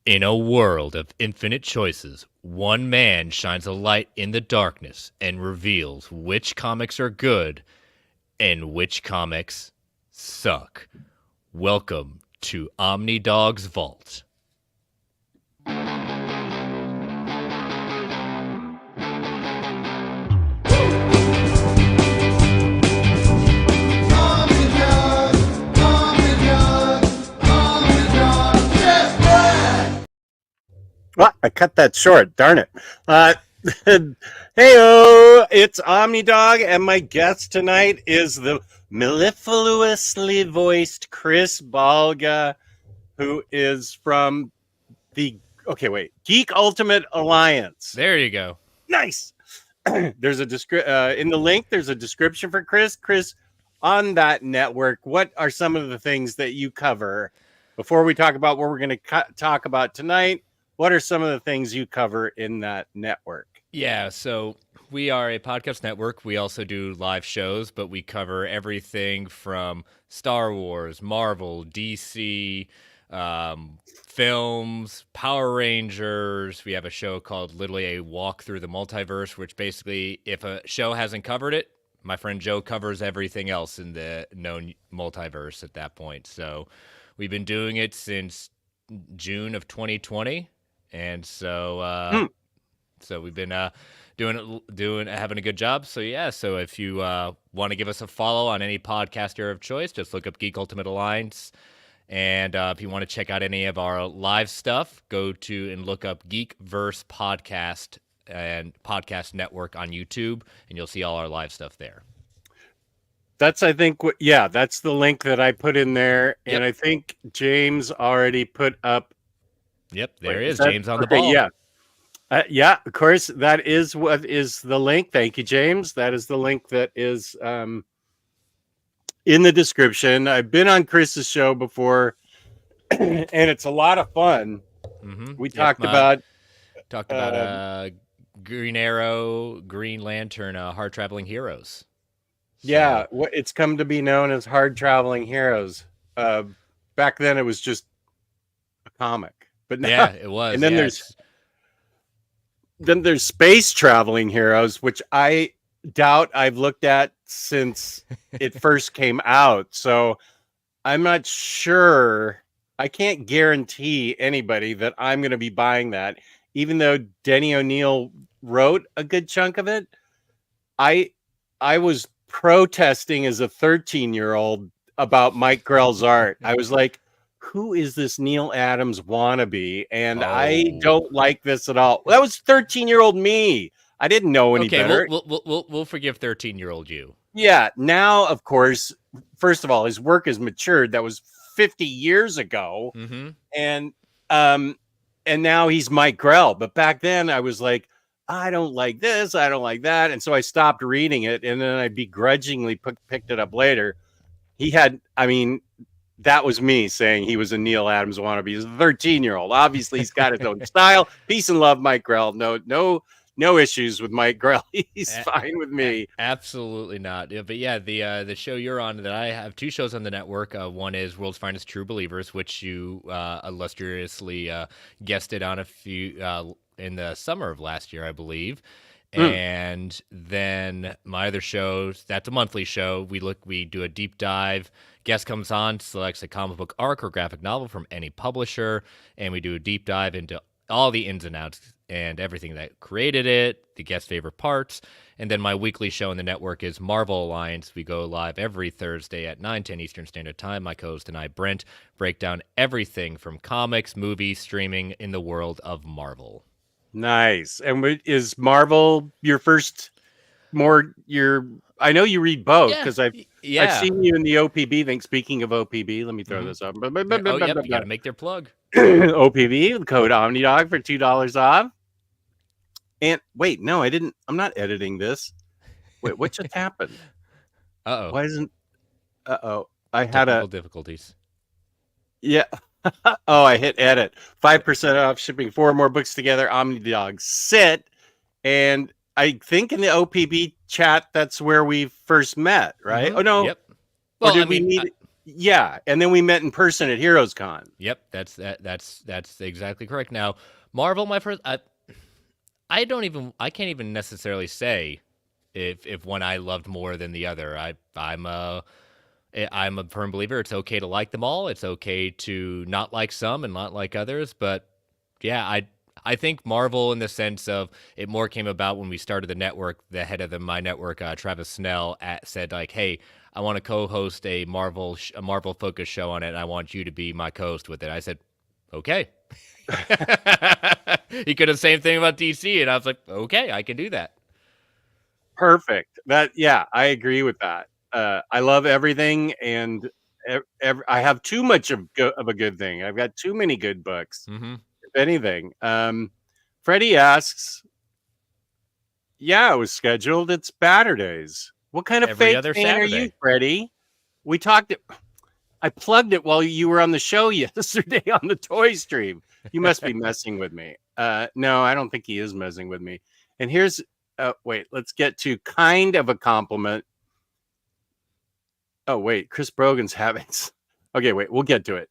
In a world of infinite choices, one man shines a light in the darkness and reveals which comics are good and which comics suck. Welcome to Omnidog's Vault. Well, I cut that short. Darn it. Hey-o, it's Omnidog, and my guest tonight is the mellifluously voiced Chris Balga, who is from the, Geek Ultimate Alliance. There you go. Nice. There's a in the link, there's a description for Chris. Chris, on that network, what are some of the things that you cover? Before we talk about what we're going to talk about tonight, what are some of the things you cover in that network? Yeah, so we are a podcast network. We also do live shows, but we cover everything from Star Wars, Marvel, DC, films, Power Rangers. We have a show called literally a walk through the multiverse, which basically, if a show hasn't covered it, my friend Joe covers everything else in the known multiverse at that point. So we've been doing it since June of 2020. And so we've been having a good job. So yeah, so if you want to give us a follow on any podcaster of choice, just look up Geek Ultimate Alliance. And if you want to check out any of our live stuff, go to and look up Geekverse Podcast and Podcast Network on YouTube, and you'll see all our live stuff there. That's, I think, that's the link that I put in there. And I think James already put up. Yep, there is James on the ball. Yeah, of course. That is what is the link. Thank you, James. That is the link that is in the description. I've been on Chris's show before, and it's a lot of fun. Mm-hmm. We talked about Green Arrow, Green Lantern, Hard Traveling Heroes. So. Yeah, it's come to be known as Hard Traveling Heroes. Back then, it was just a comic. But now, it was. And then there's Space Traveling Heroes, which I doubt I've looked at since it first came out. So I'm not sure. I can't guarantee anybody that I'm going to be buying that, even though Denny O'Neil wrote a good chunk of it. I was protesting as a 13-year-old about Mike Grell's art. I was like, who is this Neil Adams wannabe? And I don't like this at all. That was 13-year-old me. I didn't know any better. We'll forgive 13-year-old you. Yeah. Now, of course, first of all, his work has matured. That was 50 years ago. Mm-hmm. And now he's Mike Grell. But back then I was like, I don't like this. I don't like that. And so I stopped reading it. And then I begrudgingly picked it up later. That was me saying he was a Neil Adams wannabe. He's a 13-year-old. Obviously, he's got his own style. Peace and love, Mike Grell. No issues with Mike Grell. He's fine with me. Absolutely not. Yeah, but yeah, the show you're on, that I have two shows on the network. One is World's Finest True Believers, which you illustriously guested on a few in the summer of last year, I believe. And then my other show, that's a monthly show. We do a deep dive. Guest comes on, selects a comic book arc or graphic novel from any publisher, and we do a deep dive into all the ins and outs and everything that created it, the guest's favorite parts. And then my weekly show on the network is Marvel Alliance. We go live every Thursday at 9:10 Eastern Standard Time. My co-host and I, Brent, break down everything from comics, movies, streaming in the world of Marvel. Nice. And is Marvel your first I know you read both because I've seen you in the OPB thing. Speaking of OPB, let me throw this up. You got to make their plug. OPB, code Omnidog for $2 off. And wait, no, I didn't. I'm not editing this. Wait, what just happened? Uh-oh. Why isn't? Uh-oh. I had technical difficulties. Yeah. I hit edit. 5% off shipping. 4 more books together. Omnidog. Sit. And I think in the OPB chat, that's where we first met, right? Mm-hmm. Oh, no. Yep. Well, or did we meet? Yeah, and then we met in person at Heroes Con. Yep, that's exactly correct. Now, Marvel, my first, I can't even necessarily say if one I loved more than the other. I'm a firm believer. It's okay to like them all. It's okay to not like some and not like others. But yeah, I think Marvel, in the sense of it, more came about when we started the network. The head of my network, Travis Snell, said like, "Hey, I want to co-host a Marvel focused show on it. And I want you to be my co-host with it." I said, "Okay." He could have same thing about DC, and I was like, "Okay, I can do that." Perfect. I agree with that. I love everything, and I have too much of a good thing. I've got too many good books, Mm-hmm. if anything. Freddie asks, "Yeah, it was scheduled. It's Baturdays. What kind of Every fake other fan are you, Saturday. Freddie? We talked. I plugged it while you were on the show yesterday on the toy stream. You must be messing with me. No, I don't think he is messing with me. And here's wait, let's get to kind of a compliment. Oh, wait, Chris Brogan's having. Okay, wait, we'll get to it.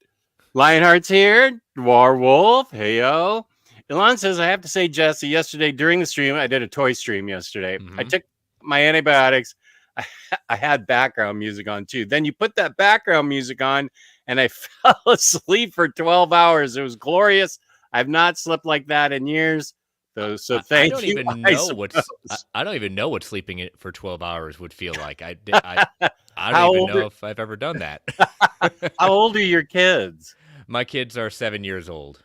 Lionheart's here. Warwolf. Heyo. Elon says, I have to say, Jesse, yesterday during the stream, I did a toy stream yesterday. I Mm-hmm. took my antibiotics. I had background music on too. Then you put that background music on, and I fell asleep for 12 hours. It was glorious. I've not slept like that in years. So I thank don't you, even I know suppose. I don't even know what sleeping it for 12 hours would feel like. I don't How even old know are, if I've ever done that. how old are your kids? My kids are 7 years old.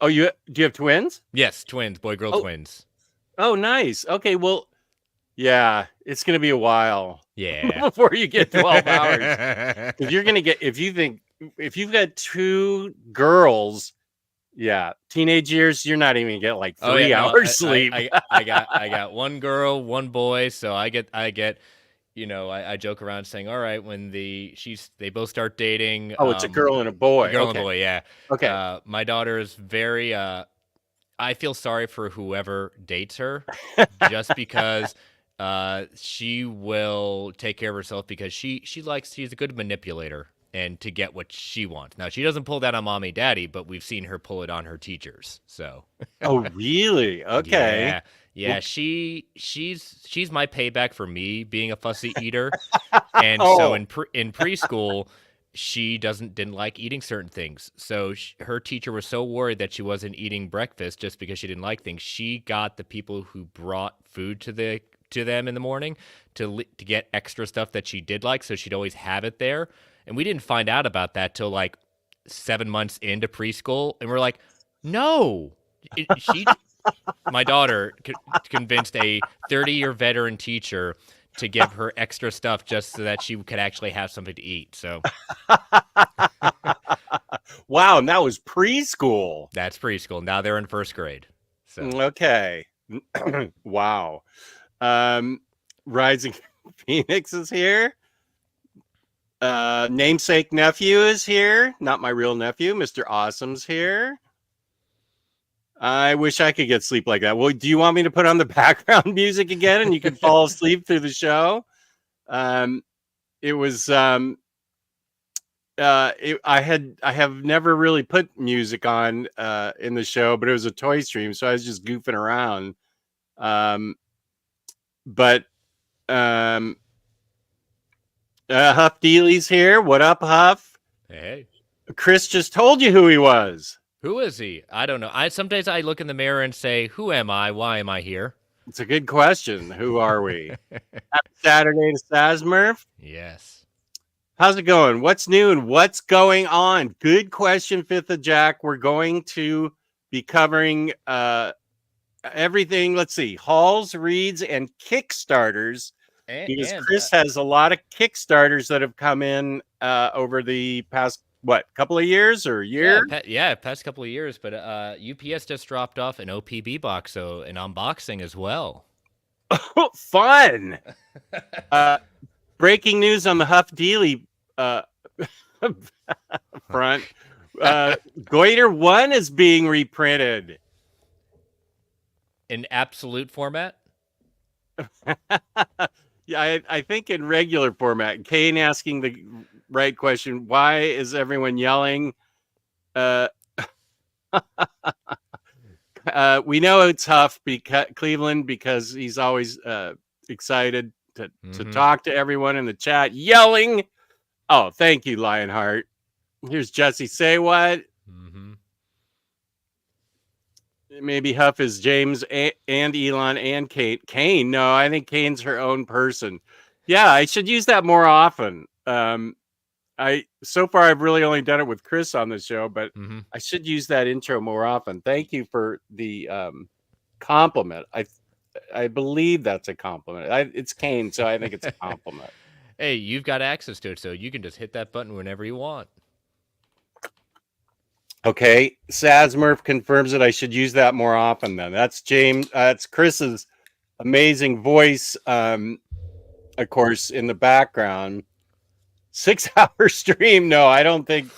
Oh, do you have twins? Yes, twins, boy girl Oh, twins. oh, nice. Okay, well, yeah, it's gonna be a while Yeah. before you get 12 hours. If you're gonna get, if you've got two girls, yeah, teenage years, you're not even gonna get like Oh yeah, 3 no, hours sleep. I got one girl, one boy, so I get, I joke around saying, all right, when they both start dating, Oh, it's a girl and a boy. girl and Okay, boy, yeah. okay. My daughter is very I feel sorry for whoever dates her, just because she will take care of herself, because she's a good manipulator and to get what she wants. Now she doesn't pull that on mommy daddy, but we've seen her pull it on her teachers. So Oh, really? Okay. yeah. Yeah, Well, she's my payback for me being a fussy eater. And so oh, in preschool, she didn't like eating certain things. So her teacher was so worried that she wasn't eating breakfast just because she didn't like things. She got the people who brought food to them in the morning to get extra stuff that she did like, so she'd always have it there. And we didn't find out about that till like 7 months into preschool, and we're like, no, she my daughter convinced a 30-year veteran teacher to give her extra stuff just so that she could actually have something to eat. So wow, and that was preschool. that's preschool. Now they're in first grade. So Okay. Wow. Um, Rising Phoenix is here. Namesake nephew is here. Not my real nephew. Mr. Awesome's here. I wish I could get sleep like that. Well, do you want me to put on the background music again and you can fall asleep through the show? It was I have never really put music on in the show, but it was a toy stream, so I was just goofing around. But Huff Dealey's here. What up, Huff? hey, Chris just told you who he was. who is he? I don't know. Some days I look in the mirror and say, who am I? Why am I here? It's a good question. Who are we? Happy Saturday to Sasmurf. Yes. How's it going? What's new and what's going on? Good question, Fifth of Jack. We're going to be covering everything. Let's see, hauls, reads, and Kickstarters, because And Chris has a lot of Kickstarters that have come in over the past couple of years or year. past couple of years. But UPS just dropped off an OPB box, so an unboxing as well. Fun. Breaking news on the Huff Dealey front. Goiter 1 is being reprinted. In absolute format? Yeah, I think in regular format. Kane asking right question. Why is everyone yelling? Uh, we know it's Huff because Cleveland because he's always excited to talk to everyone in the chat, yelling. Oh, thank you, Lionheart. Here's Jesse. Say what? Maybe Huff is James and Elon and Kate. Kane? No, I think Kane's her own person. Yeah, I should use that more often. So far I've really only done it with Chris on the show, but I should use that intro more often. Thank you for the compliment. I believe that's a compliment. It's Kane, so I think it's a compliment. Hey, you've got access to it, so you can just hit that button whenever you want. Okay, Sazmurph confirms that I should use that more often. Then that's James. That's Chris's amazing voice. Of course, in the background. 6-hour stream. No, I don't think.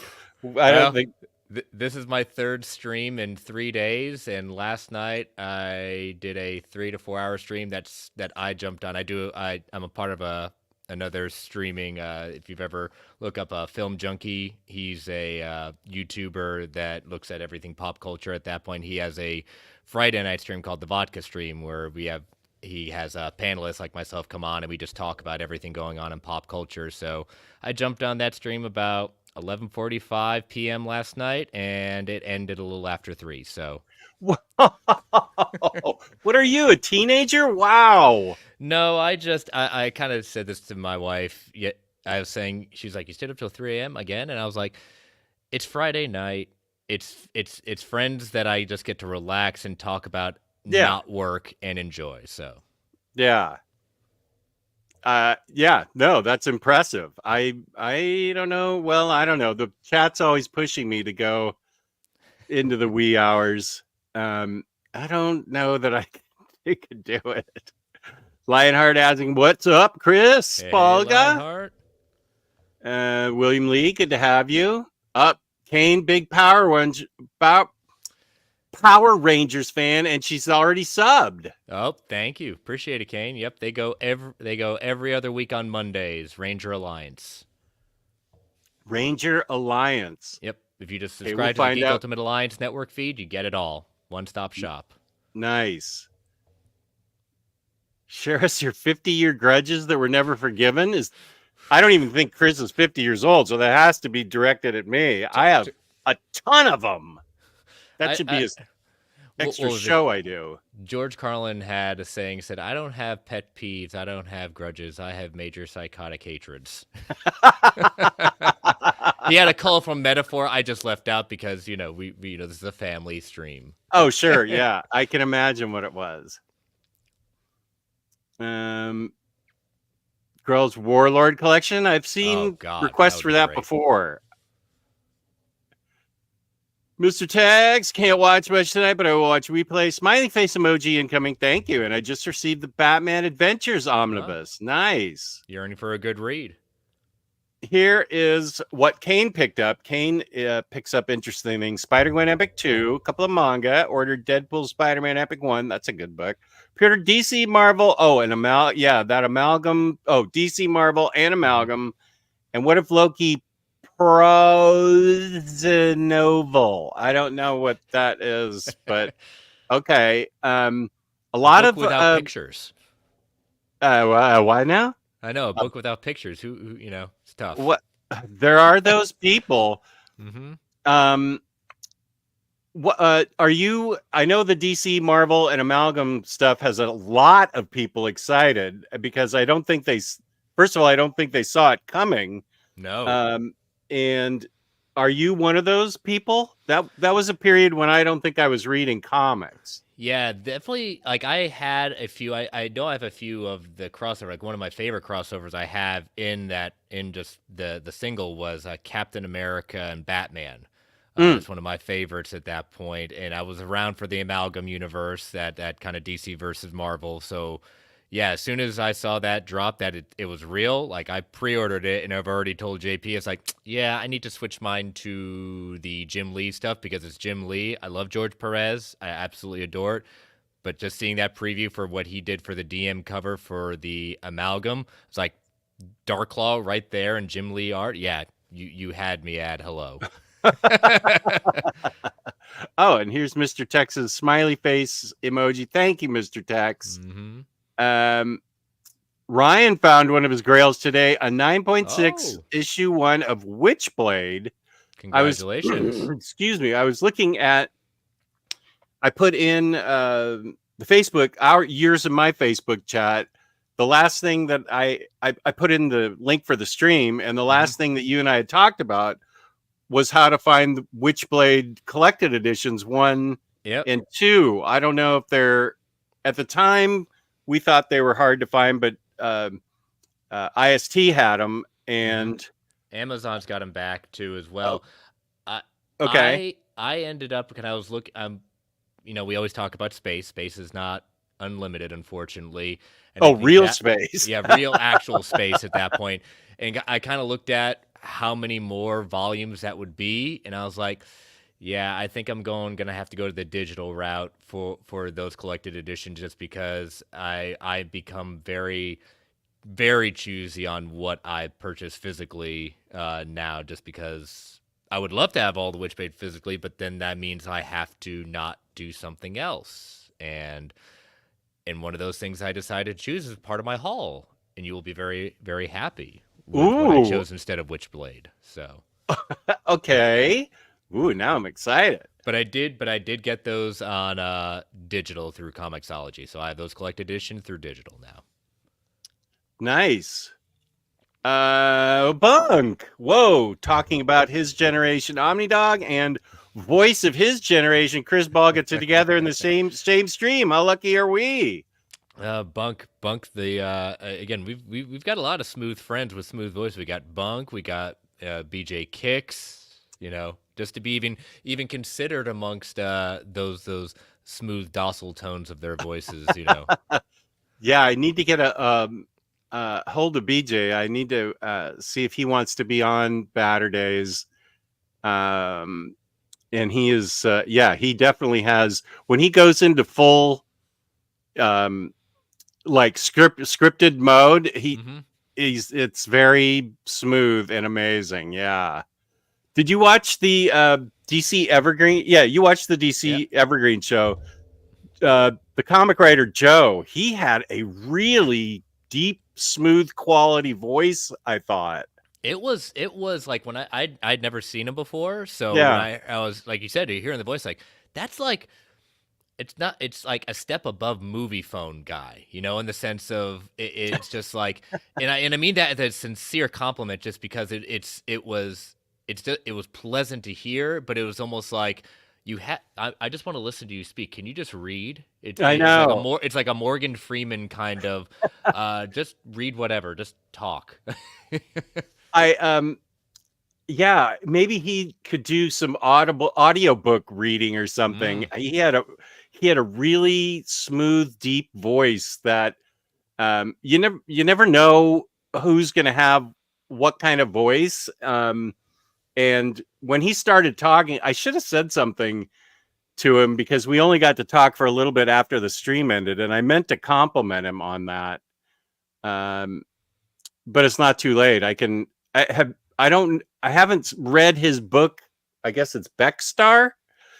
This is my third stream in 3 days, and last night I did a 3 to 4 hour stream. That I jumped on. I'm a part of another streaming. If you've ever look up a Film Junkie, he's a YouTuber that looks at everything pop culture. At that point, he has a Friday night stream called the Vodka Stream, where he has panelists like myself come on, and we just talk about everything going on in pop culture. So I jumped on that stream about 11:45 p.m. last night, and it ended a little after 3. So, what are you, a teenager? Wow. No, I kind of said this to my wife. Yet I was saying, she's like, "You stayed up till 3 a.m. again?" And I was like, "It's Friday night. It's friends that I just get to relax and talk about, not work and enjoy." So, yeah. No, that's impressive. I don't know. Well, I don't know. The chat's always pushing me to go into the wee hours. I don't know that I could do it. Lionheart asking, "What's up, Chris?" Hey, Polga. Lionheart. William Lee, good to have you. Kane, big Power Rangers fan, and she's already subbed. Oh, thank you. Appreciate it, Kane. Yep, they go every other week on Mondays. Ranger Alliance. Ranger Alliance. Yep. If you just subscribe to the Geek Ultimate Alliance network feed, you get it all. One-stop shop. Nice. Share us your 50-year grudges that were never forgiven. I don't even think Chris is 50 years old, so that has to be directed at me. I have a ton of them. That should be his extra show I do. George Carlin had a saying, said, "I don't have pet peeves. I don't have grudges. I have major psychotic hatreds." He had a colorful metaphor I just left out because, we this is a family stream. Oh, sure. Yeah. I can imagine what it was. Girls Warlord collection. I've seen requests for that before. Mr. Tags, can't watch much tonight, but I will watch replay. Smiley face emoji incoming. Thank you. And I just received the Batman Adventures omnibus. Nice. Yearning for a good read. Here is what Kane picked up. Kane picks up interesting things. Spider-Gwen Epic 2, a couple of manga. Ordered Deadpool Spider-Man Epic 1. That's a good book. Pre-ordered DC Marvel. Oh, that amalgam. Oh, DC Marvel and amalgam. And What If Loki Prosinovel. I don't know what that is, but okay. A lot of without pictures. Why now? I know, a book without pictures. Who it's tough. What? There are those people. What are you? I know the DC, Marvel, and amalgam stuff has a lot of people excited because I don't think they. First of all, I don't think they saw it coming. No. And are you one of those people? That was a period when I don't think I was reading comics. Yeah, definitely. Like I had a few. I know I have a few of the crossover. Like one of my favorite crossovers I have in just the single was Captain America and Batman. It's one of my favorites at that point, and I was around for the amalgam universe, that kind of DC versus Marvel. So yeah, as soon as I saw that drop, that it was real, like I pre-ordered it, and I've already told JP, it's like, yeah, I need to switch mine to the Jim Lee stuff because it's Jim Lee. I love George Perez. I absolutely adore it. But just seeing that preview for what he did for the DM cover for the amalgam, it's like, Dark Claw right there and Jim Lee art. Yeah, you had me at hello. Oh, and here's Mr. Tex's smiley face emoji. Thank you, Mr. Tex. Mm-hmm. Ryan found one of his grails today, a 9.6 Oh, issue 1 of Witchblade. I was, congratulations. excuse me, I was looking at, I put in the Facebook, our years of my Facebook chat. The last thing that I put in the link for the stream, and the last thing that you and I had talked about was how to find the Witchblade collected editions 1 Yep. and 2. I don't know if they're, at the time we thought they were hard to find, but IST had them, and Amazon's got them back too as well. okay. I ended up, because I was looking. We always talk about space. Space is not unlimited, unfortunately. And I think Real that, space. yeah, real actual space at that point. And I kind of looked at how many more volumes that would be, and I was like, yeah, I think I'm gonna have to go to the digital route for those collected editions, just because I become very very choosy on what I purchase physically now, just because I would love to have all the Witchblade physically, but then that means I have to not do something else. And one of those things I decided to choose is part of my haul, and you will be very, very happy with what I chose instead of Witchblade. So okay. Ooh, now I'm excited. But I did get those on digital through Comixology. So I have those collected editions through digital now. Nice. Bunk. Whoa, talking about his generation Omnidog and voice of his generation Chris Ball get together in the same stream. How lucky are we? Bunk. The again, we've got a lot of smooth friends with smooth voice. We got Bunk. We got BJ Kicks. Just to be even considered amongst those smooth, docile tones of their voices. Yeah, I need to get a hold of BJ. I need to see if he wants to be on Baturdays. And he is, he definitely has, when he goes into full, like scripted mode, it's very smooth and amazing. Yeah. Did you watch the DC Evergreen? Yeah, you watched the DC Evergreen show. The comic writer Joe, he had a really deep, smooth quality voice, I thought. It was like when I'd never seen him before, so Yeah. when I was, like you said, hearing the voice, like that's like it's like a step above movie phone guy, in the sense of it's just like, and I mean that as a sincere compliment, just because it was pleasant to hear, but it was almost like I just want to listen to you speak. Can you just read? I know. It's like a Morgan Freeman kind of just read whatever, just talk. Yeah, maybe he could do some audiobook reading or something. He had a really smooth, deep voice that you never know who's going to have what kind of voice. And when he started talking, I should have said something to him, because we only got to talk for a little bit after the stream ended, and I meant to compliment him on that. But it's not too late. I haven't read his book. I guess it's Beckstar.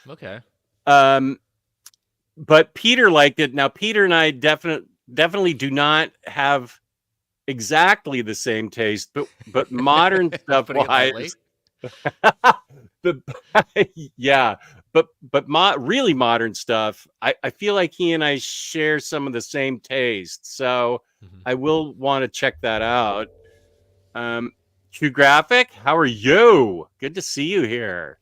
Okay. But Peter liked it. Now, Peter and I definitely do not have exactly the same taste, but modern stuff wise. Yeah, but really modern stuff. I feel like he and I share some of the same taste, so I will want to check that out. True Graphic, how are you? Good to see you here.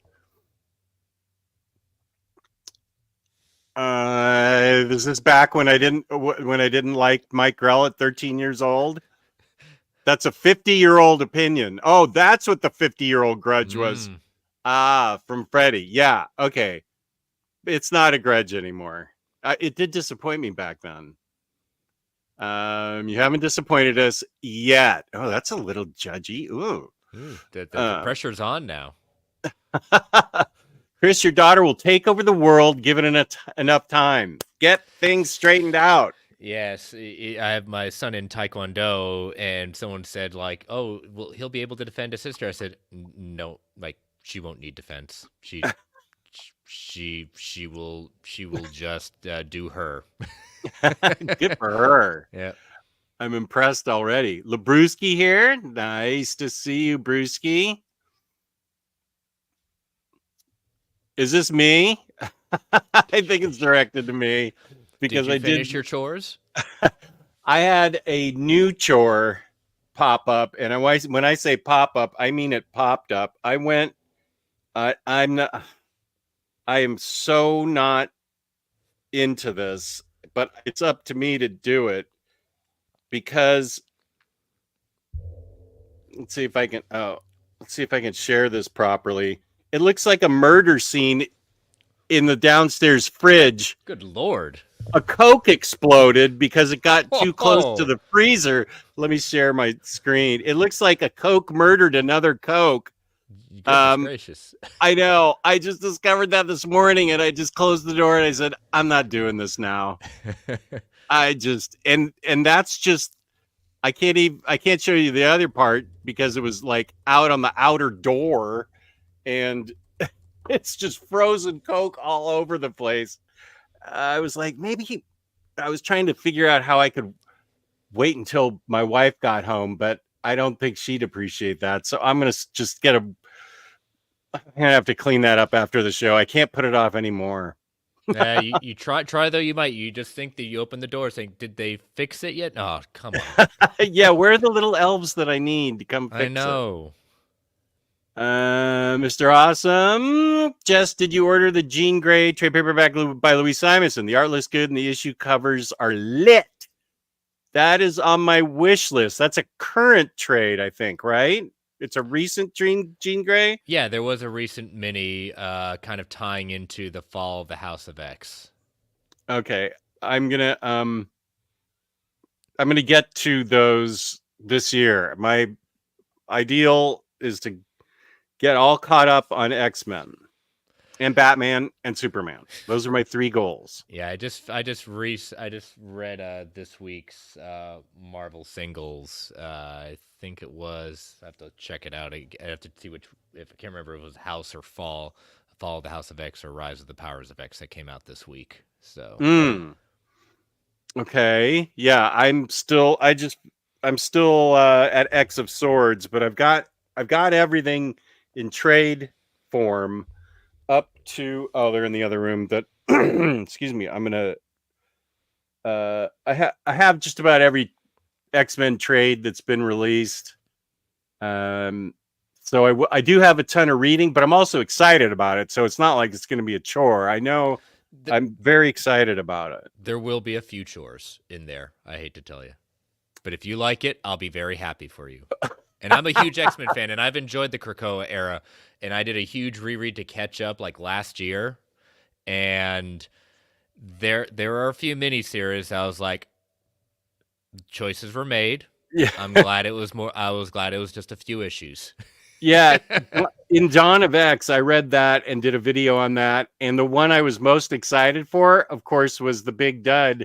This is back when I didn't like Mike Grell at 13 years old. That's a 50-year-old opinion. Oh, that's what the 50-year-old grudge was. From Freddie. Yeah. Okay. It's not a grudge anymore. It did disappoint me back then. You haven't disappointed us yet. Oh, that's a little judgy. Ooh. The pressure's on now. Chris, your daughter will take over the world given enough time. Get things straightened out. Yes, I have my son in Taekwondo, and someone said like, "Oh, well, he'll be able to defend his sister." I said, No, like she won't need defense. She will just do her." Good for her. Yeah. I'm impressed already. Labruski here. Nice to see you, Brewski. Is this me? I think it's directed to me Did because you I finish did. your chores? I had a new chore pop up, and when I say pop up, I mean it popped up. I went. I'm not. I am so not into this, but it's up to me to do it because let's see if I can. Oh, let's see if I can share this properly. It looks like a murder scene in the downstairs fridge. Good Lord. A Coke exploded because it got too close to Oh, the freezer. Let me share my screen. It looks like a Coke murdered another Coke. goodness Um, gracious. I know. I just discovered that this morning, and I just closed the door and I said, "I'm not doing this now." I just and that's just I can't show you the other part because it was like out on the outer door, and it's just frozen Coke all over the place. I was like, I was trying to figure out how I could wait until my wife got home, but I don't think she'd appreciate that. So I'm gonna just I'm gonna have to clean that up after the show. I can't put it off anymore. You try though you might. You just think that you open the door saying, "Did they fix it yet?" Oh, come on. Yeah, where are the little elves that I need to come I fix it? know. Mr. Awesome. Jess, did you order the Jean Grey trade paperback by Louise Simonson? The art looks good and the issue covers are lit. That is on my wish list. That's a current trade, I think, right? It's a recent Jean Grey. Yeah, there was a recent mini kind of tying into the fall of the House of X. Okay. I'm gonna um I'm gonna get to those this year. My ideal is to get all caught up on X-Men and Batman and Superman. Those are my three goals. Yeah, I just read this week's Marvel singles. I think it was. I have to check it out. I have to see which. If I can't remember, if it was House or Fall, Fall of the House of X or Rise of the Powers of X that came out this week. So Okay. Yeah, I'm still at X of Swords, but I've got everything in trade form up to they're in the other room that excuse me, I'm going to I have just about every X-Men trade that's been released. So I do have a ton of reading, but I'm also excited about it. So it's not like it's going to be a chore. I know I'm very excited about it. there will be a few chores in there. I hate to tell you, but if you like it, I'll be very happy for you. And I'm a huge X-Men fan, and I've enjoyed the Krakoa era. And I did a huge reread to catch up like last year, and there are a few miniseries I was like, choices were made. Yeah. I'm glad it was more. I was glad it was just a few issues. Yeah. In Dawn of X, I read that and did a video on that. And the one I was most excited for, of course, was the big dud,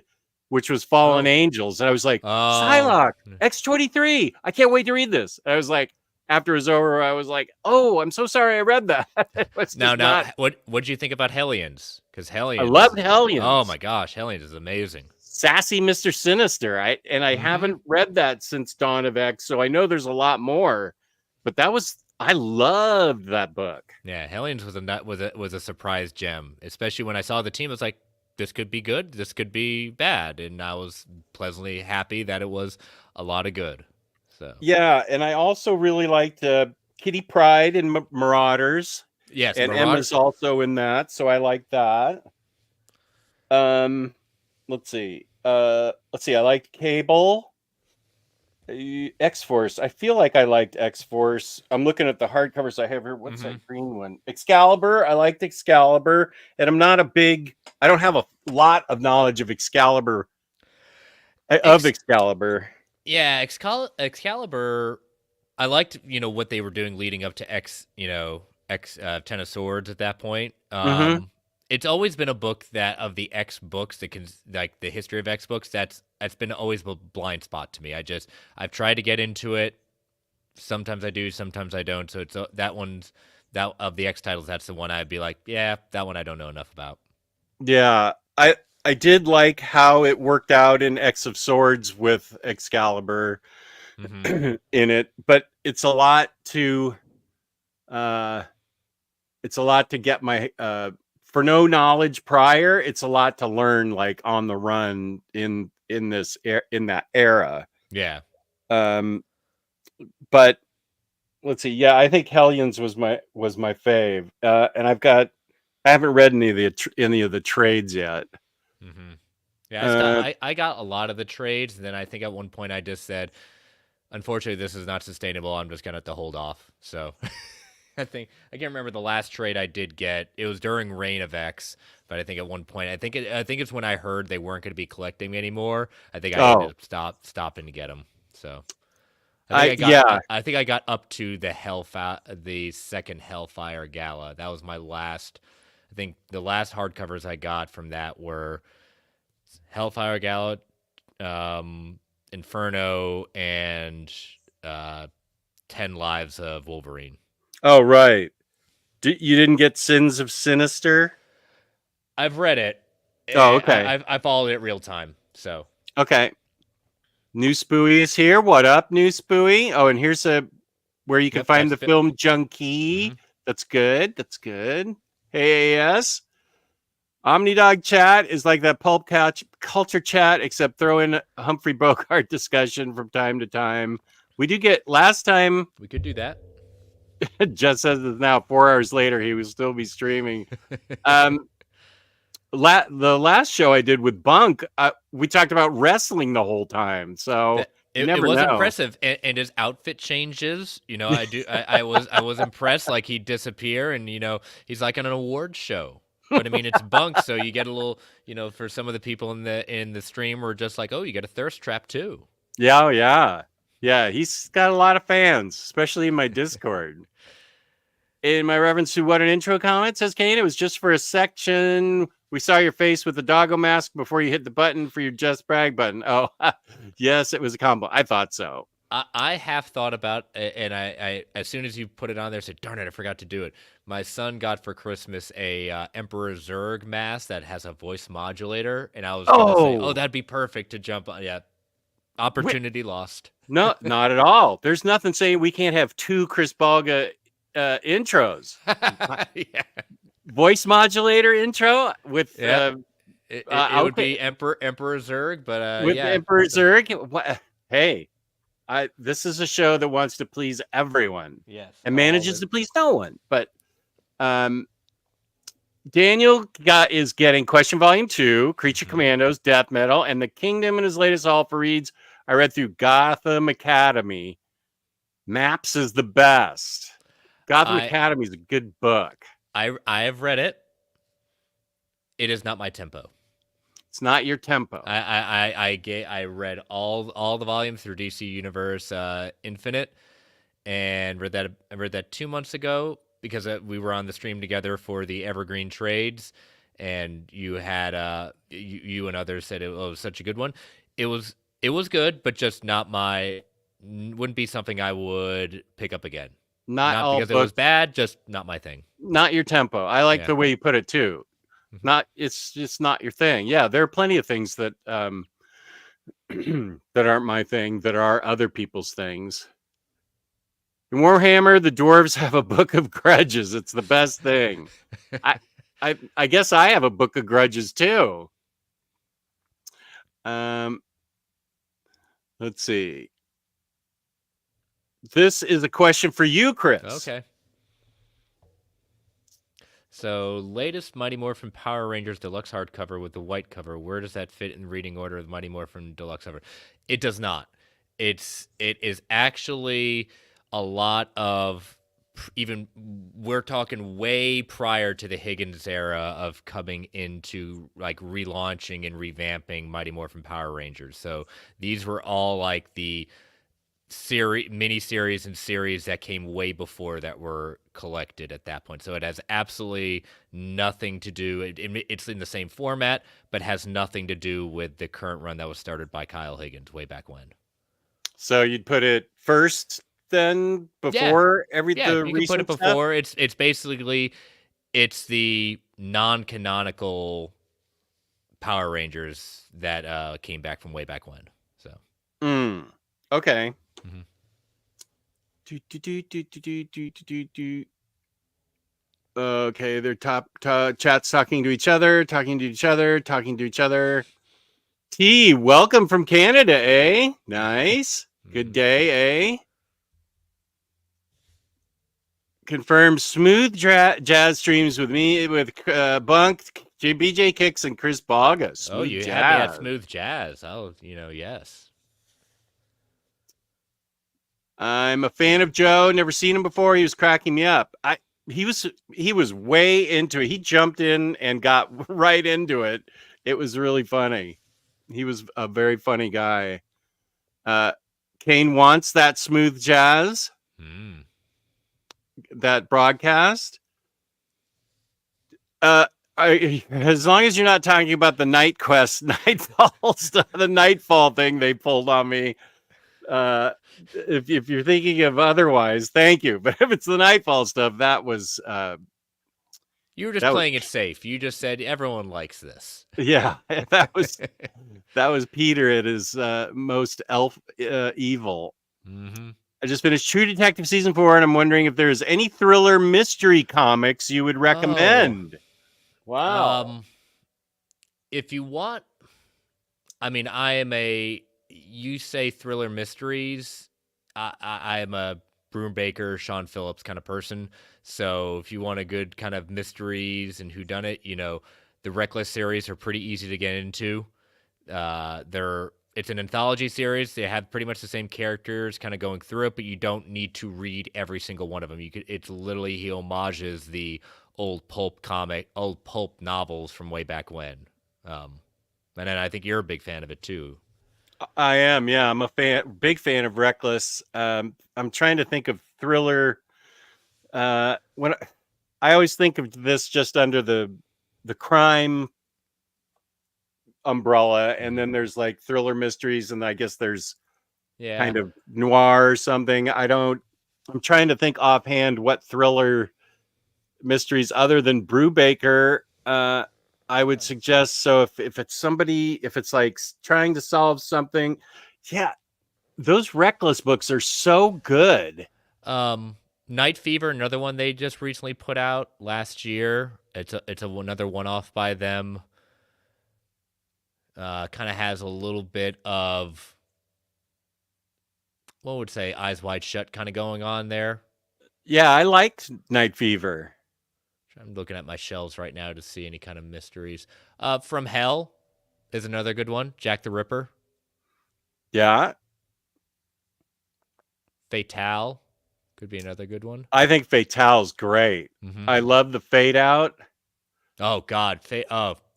which was Fallen Oh, Angels. And I was like, oh, Psylocke, X-23. I can't wait to read this. And I was like, after it was over, I was like, oh, I'm so sorry I read that. It was now, just not. what did you think about Hellions? Because I Hellions, loved oh Hellions. my gosh, Hellions is amazing. Sassy Mr. Sinister. I Mm-hmm. haven't read that since Dawn of X, so I know there's a lot more. But I loved that book. Yeah, Hellions was a surprise gem, especially when I saw the team. I was like, this could be good, this could be bad, and I was pleasantly happy that it was a lot of good. So Yeah, and I also really liked Kitty Pryde and Marauders, yes, and Marauder. Emma's also in that, so I like that. Um, let's see. I liked Cable, X Force. I feel like I liked X Force. I'm looking at the hardcovers I have here. What's Mm-hmm. that green one? Excalibur. I liked Excalibur, and I don't have a lot of knowledge of Excalibur. Excalibur. Yeah, Excalibur. I liked what they were doing leading up to X Ten of Swords at that point. Mm-hmm. it's always been a book that of the X books that can like the history of X books. That's been always a blind spot to me. I've tried to get into it. Sometimes I do, sometimes I don't. So it's that one's that of the X titles. That's the one I'd be like, yeah, that one I don't know enough about. Yeah, I did like how it worked out in X of Swords with Excalibur Mm-hmm. in it, but uh it's a lot to get my for no knowledge prior, it's a lot to learn like on the run in that era. Yeah. Um but let's see. Yeah, I think Hellions was my fave. And I haven't read any of the trades yet. Mm-hmm. Yeah, Uh I got a lot of the trades, and then I think at one point I just said, unfortunately, this is not sustainable. I'm just gonna have to hold off. So I think I can't remember the last trade I did get. It was during Reign of X, but I think at one point I think it's when I heard they weren't going to be collecting anymore. I think I ended oh, up stopping to get them. So I yeah. I think I got up to the second Hellfire Gala. That was my last. I think the last hardcovers I got from that were Hellfire Gala, Inferno, and uh, 10 Lives of Wolverine. Oh, right. You didn't get Sins of Sinister? I've read it. Oh, okay. I followed it real time. So Okay. New Spooey is here. What up, New Spooey? Oh, and here's a where you can yep, find that's the fit. film Mm-hmm. Junkie. That's good. That's good. Hey, yes. Omnidog chat is like that pulp culture chat, except throw in a Humphrey Bogart discussion from time to time. We do get last time. We could do that. Just says it's now 4 hours later. He will still be streaming. Um, the last show I did with Bunk, we talked about wrestling the whole time. So That you it never was know. impressive, and his outfit changes. You know, I was impressed. Like he'd disappear, and he's like on an award show. But I mean, it's Bunk, so you get a little. For some of the people in the stream were just like, oh, you get a thirst trap too. Yeah, yeah, yeah. He's got a lot of fans, especially in my Discord. In my reference to what an intro comment says, Kane, it was just for a section. We saw your face with the doggo mask before you hit the button for your Just Brag button. Oh, yes, it was a combo. I thought so. I have thought about, and I as soon as you put it on there, said, darn it, I forgot to do it. My son got for Christmas a Emperor Zurg mask that has a voice modulator, and I was gonna say, oh, Oh, that'd be perfect to jump on. Yeah, opportunity lost. no, not at all. There's nothing saying we can't have two Chris Balga intros. Yeah, Voice modulator intro with yep. It would outfit be Emperor Zurg, but with yeah, Emperor Zurg. Hey, this is a show that wants to please everyone yes, and all manages the to please no one. But um, Daniel is getting Question Volume 2, Creature mhm. Commandos, Death Metal, and the Kingdom in his latest haul for reads. I read through Gotham Academy. Maps is the best. Gotham I Academy is a good book. I have read it. It is not my tempo. It's not your tempo. I read all the volumes through DC Universe Infinite, and I read that 2 months ago because we were on the stream together for the Evergreen trades, and you had you and others said it was such a good one. It was good, but just not my wouldn't be something I would pick up again. Not Not all because it was books, bad, just not my thing. not your tempo. I like Yeah. the way you put it too. Not it's just not your thing. Yeah, there are plenty of things that that aren't my thing that are other people's things. In Warhammer, the dwarves have a book of grudges. It's the best thing. I I guess I have a book of grudges too. Um, let's see. This is a question for you, Chris. Okay. So, latest Mighty Morphin Power Rangers Deluxe hardcover with the white cover. Where does that fit in reading order of the Mighty Morphin Deluxe cover? It does not. It is actually a lot of even we're talking way prior to the Higgins era of coming into like relaunching and revamping Mighty Morphin Power Rangers. So these were all like the mini series and series that came way before that were collected at that point. So it has absolutely nothing to do. It's in the same format, but has nothing to do with the current run that was started by Kyle Higgins way back when. So you'd put it first, then Yeah, before yeah, the you can put it recent stuff. before. It's basically it's the non-canonical Power Rangers that came back from way back when. So, Okay. mm-hmm. Okay, they're chats talking to each other, talking to each other, talking to each other. T, welcome from Canada, eh? Nice. Good day, eh? Confirm smooth jazz streams with me, with Bunk, BJ Kicks, and Chris Baga. Smooth Oh, you jazz. had me at smooth jazz. Oh, yes. I'm a fan of Joe. Never seen him before. He was cracking me up. He was way into it. He jumped in and got right into it. It was really funny. He was a very funny guy. Kane wants that smooth jazz. That broadcast. As long as you're not talking about the Night Quest, Nightfall stuff, the Nightfall thing they pulled on me. If you're thinking of otherwise, thank you. But if it's the Nightfall stuff, that was you were just playing it safe. You just said everyone likes this. Yeah, that was Peter at his most elf evil. Mm-hmm. I just finished True Detective season 4, and I'm wondering if there's any thriller mystery comics you would recommend. Wow. If you want, I mean, you say thriller mysteries. I am a Brubaker, Sean Phillips kind of person. So if you want a good kind of mysteries and whodunit, the Reckless series are pretty easy to get into. It's an anthology series. They have pretty much the same characters kind of going through it, but you don't need to read every single one of them. It's literally, he homages the old pulp novels from way back when. And then I think you're a big fan of it too. I am, yeah. I'm a big fan of Reckless. I'm trying to think of thriller. When I always think of this just under the crime umbrella, and then there's like thriller mysteries, and I guess there's kind of noir or something. I'm trying to think offhand what thriller mysteries other than Brubaker I would suggest. So if it's like trying to solve something, yeah, those Reckless books are so good. Night Fever, another one they just recently put out last year. It's another one-off by them. Kind of has a little bit of, what would say, Eyes Wide Shut kind of going on there. Yeah, I liked Night Fever. I'm looking at my shelves right now to see any kind of mysteries. From Hell is another good one. Jack the Ripper. Yeah. Fatale could be another good one. I think Fatale's great. Mm-hmm. I love the Fade Out. Oh God,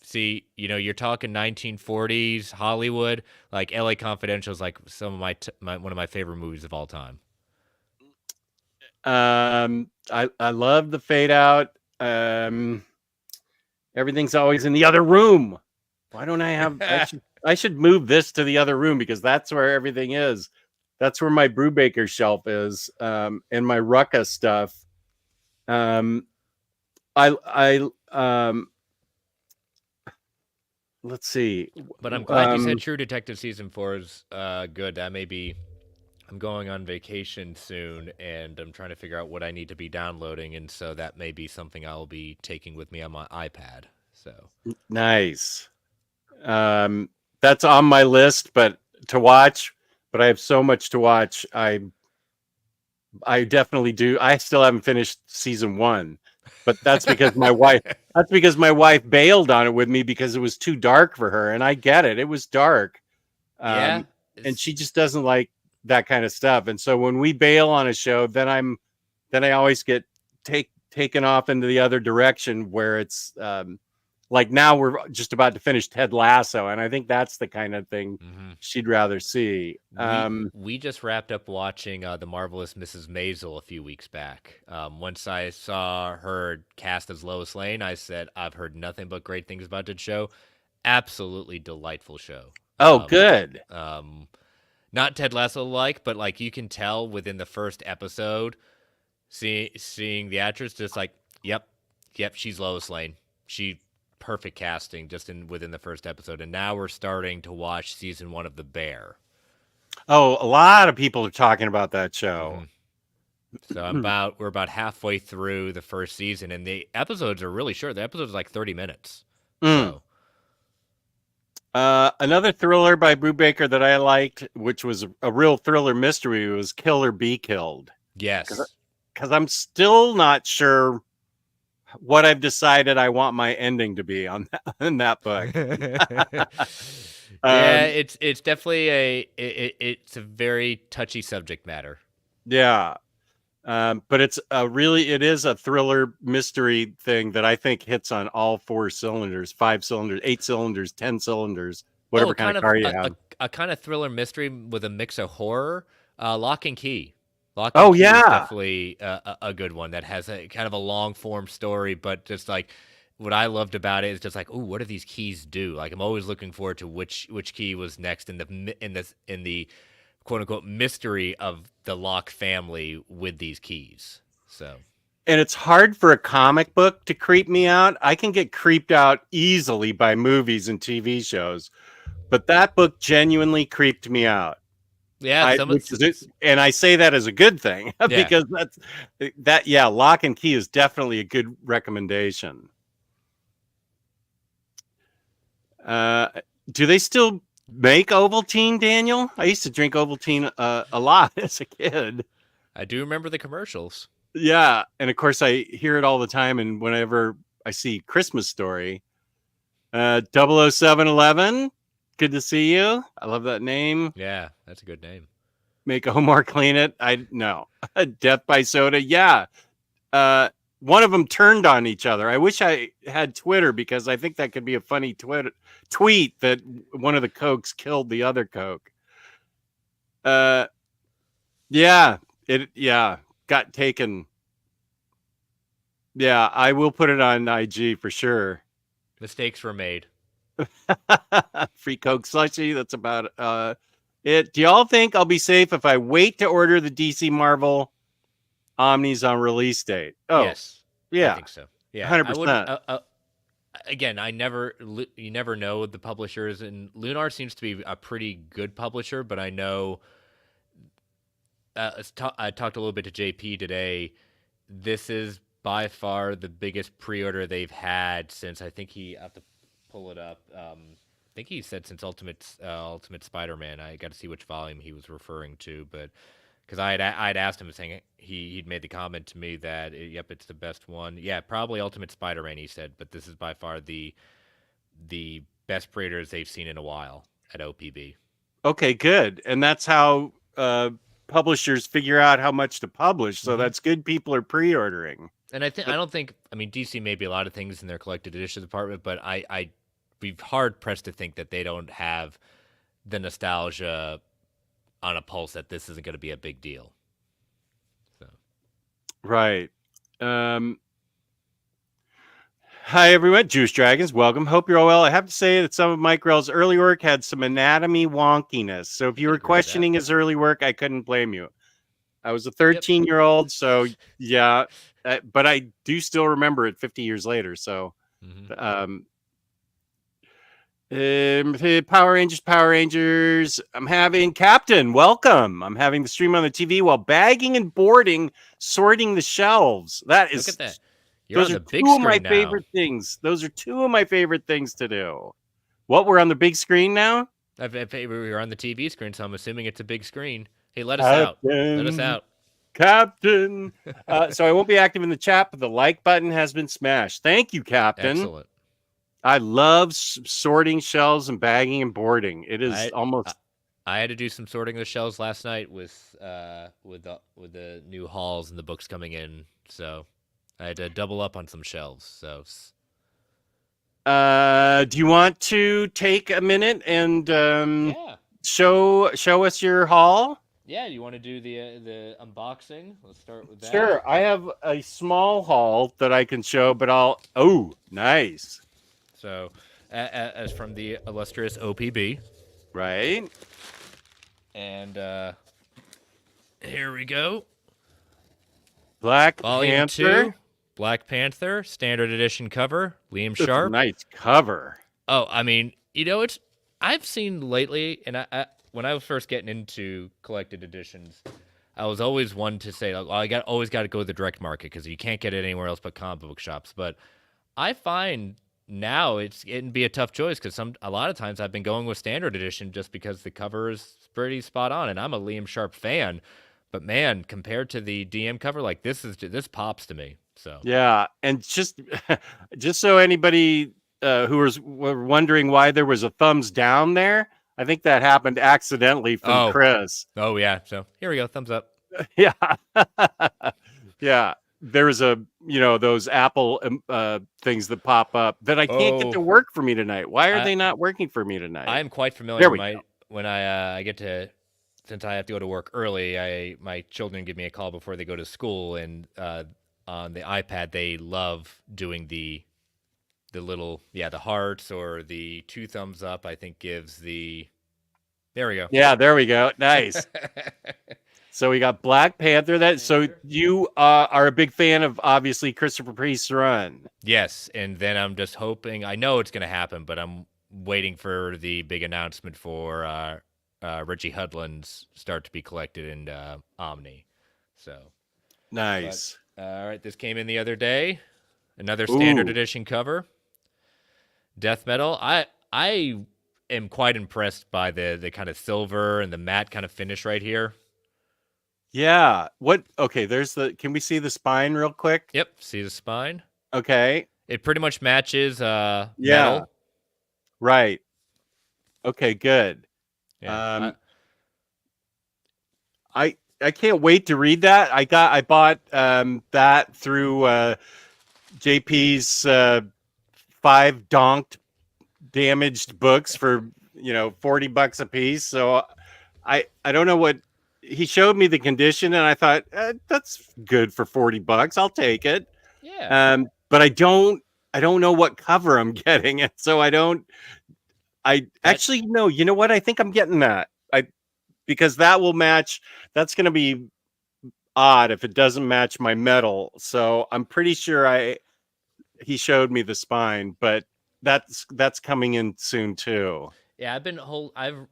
see, you're talking 1940s Hollywood. Like LA Confidential is like some of one of my favorite movies of all time. I love the Fade Out. Everything's always in the other room. Why don't I have? I should move this to the other room because that's where everything is. That's where my Brubaker shelf is, and my Rucka stuff. Let's see. But I'm glad you said True Detective season 4 is good. That may be. I'm going on vacation soon, and I'm trying to figure out what I need to be downloading, and so that may be something I'll be taking with me on my iPad. So nice. That's on my list, but to watch. But I have so much to watch. I definitely do. I still haven't finished season 1, but that's because my wife. That's because my wife bailed on it with me because it was too dark for her, and I get it. It was dark. And she just doesn't like that kind of stuff. And so when we bail on a show, then I always get taken off into the other direction where it's Like now we're just about to finish Ted Lasso, and I think that's the kind of thing Hmm. she'd rather see. We just wrapped up watching The Marvelous Mrs. Maisel a few weeks back. Once I saw her cast as Lois Lane, I said, I've heard nothing but great things about that show. Absolutely delightful show. Oh, good. Um, Not Ted Lasso like, but like you can tell within the first episode, seeing the actress, just like, yep, she's Lois Lane. She perfect casting just in within the first episode, and now we're starting to watch season 1 of The Bear. Oh, a lot of people are talking about that show. Hmm. So we're about halfway through the first season, and the episodes are really short. The episodes are like 30 minutes. Mm. So Another thriller by Brubaker that I liked, which was a real thriller mystery, was Kill or Be Killed. yes, Because I'm still not sure what I've decided I want my ending to be on in that book. yeah, Um, it's definitely it's a very touchy subject matter. yeah. But it is a thriller mystery thing that I think hits on all 4 cylinders, 5 cylinders, 8 cylinders, 10 cylinders, Oh, whatever kind of car you have. a kind of thriller mystery with a mix of horror. Lock and Key. Lock and Oh Key is yeah. definitely a good one that has a kind of a long form story, but just like what I loved about it is just like, oh, what do these keys do? Like I'm always looking forward to which key was next in the quote unquote mystery of the Locke family with these keys. So And it's hard for a comic book to creep me out. I can get creeped out easily by movies and TV shows, but that book genuinely creeped me out. yeah, And I say that as a good thing yeah. because yeah, Lock and Key is definitely a good recommendation. Do they still make Ovaltine, Daniel? I used to drink Ovaltine a lot as a kid. I do remember the commercials. Yeah, and of course I hear it all the time, and whenever I see Christmas Story, 00711, good to see you. I love that name. Yeah, that's a good name. Make Omar clean it. I no. Death by Soda. Yeah. One of them turned on each other. I wish I had Twitter because I think that could be a funny tweet that one of the Cokes killed the other Coke. Yeah, got taken. Yeah, I will put it on IG for sure. Mistakes were made. Free Coke slushy. That's about it. Do y'all think I'll be safe if I wait to order the DC Marvel Omnis on release date? Oh, Yes, I yeah, think so. Yeah, 100%. Again, you never know the publishers, and Lunar seems to be a pretty good publisher, but I know. I talked a little bit to JP today. This is by far the biggest pre-order they've had since I have to pull it up. I think he said since Ultimate Spider-Man. I got to see which volume he was referring to, but because I'd asked him saying he'd made the comment to me that yep, it's the best one. Yeah, probably Ultimate Spider-Man. He said, but this is by far the best pre-orders they've seen in a while at OPB. Okay, good. And that's how publishers figure out how much to publish. So that's good. People are pre-ordering. And I don't think. I mean, DC may be a lot of things in their collected edition department, but I be hard pressed to think that they don't have the nostalgia on a pulse that this isn't going to be a big deal. So Right. Hi, everyone. Juice Dragons, welcome. Hope you're all well. I have to say that some of Mike Grell's early work had some anatomy wonkiness. So if you were questioning his early work, I couldn't blame you. I was a 13-year-old, so yeah, but I do still remember it 50 years later. So, Power Rangers. I'm having Captain. Welcome. I'm having the stream on the TV while bagging and boarding, sorting the shelves. Look at that. You're those on the big screen now. Two of my favorite things. Those are two of my favorite things to do. What, we're on the big screen now? We're on the TV screen, so I'm assuming it's a big screen. Hey, let us out. Let us out. Captain. So I won't be active in the chat, but the like button has been smashed. Thank you, Captain. Excellent. I love sorting shelves and bagging and boarding. It is almost. I had to do some sorting of the shelves last night with the new hauls and the books coming in, so I had to double up on some shelves. So Do you want to take a minute and Yeah. show us your haul? Yeah, you want to do the unboxing? Let's start with that. Sure. I have a small haul that I can show, but I'll. Oh, nice. So, as from the illustrious OPB, Right. and here we go. Black Volume Panther. 2, Black Panther, standard edition cover, Liam That's a Sharp. nice cover. Oh, I mean, it's I've seen lately, and I when I was first getting into collected editions, I was always one to say, like, oh, always got to go to the direct market because you can't get it anywhere else but comic book shops. But I find now it can be a tough choice because a lot of times I've been going with standard edition just because the cover is pretty spot on, and I'm a Liam Sharp fan. But man, compared to the DM cover, like this pops to me. So Yeah, and just so anybody were wondering why there was a thumbs down there, I think that happened accidentally from oh Chris. oh yeah, so here we go, thumbs up. Yeah, yeah. There's those Apple things that pop up that I can't get Oh, to work for me tonight. Why are I they not working for me tonight? I am quite There familiar. we go. When I get to, since I have to go to work early, my children give me a call before they go to school, and on the iPad they love doing the little the hearts or the two thumbs up. I think gives the there we go. Yeah, there we go. Nice. So we got Black Panther. So you are a big fan of obviously Christopher Priest's run. Yes, and then I'm just hoping. I know it's going to happen, but I'm waiting for the big announcement for Richie Hudlin's start to be collected in Omni. So, but Nice. all right, this came in the other day. Another standard Ooh, edition cover. Death metal. I am quite impressed by the kind of silver and the matte kind of finish right here. yeah. What? Okay. Can we see the spine real quick? Yep, see the spine. Okay. It pretty much matches Yeah. metal. Right. Okay. Good. Yeah, Um, I can't wait to read that. I bought that through JP's 5 damaged books for $40 a piece. So I don't know what he showed me the condition, and I thought that's good for $40. I'll take it. yeah. But I don't know what cover I'm getting, and so I don't. I That actually no. You know what? I think I'm getting that. Because that will match. That's going to be odd if it doesn't match my metal. So I'm pretty sure he showed me the spine, but that's coming in soon too. Yeah,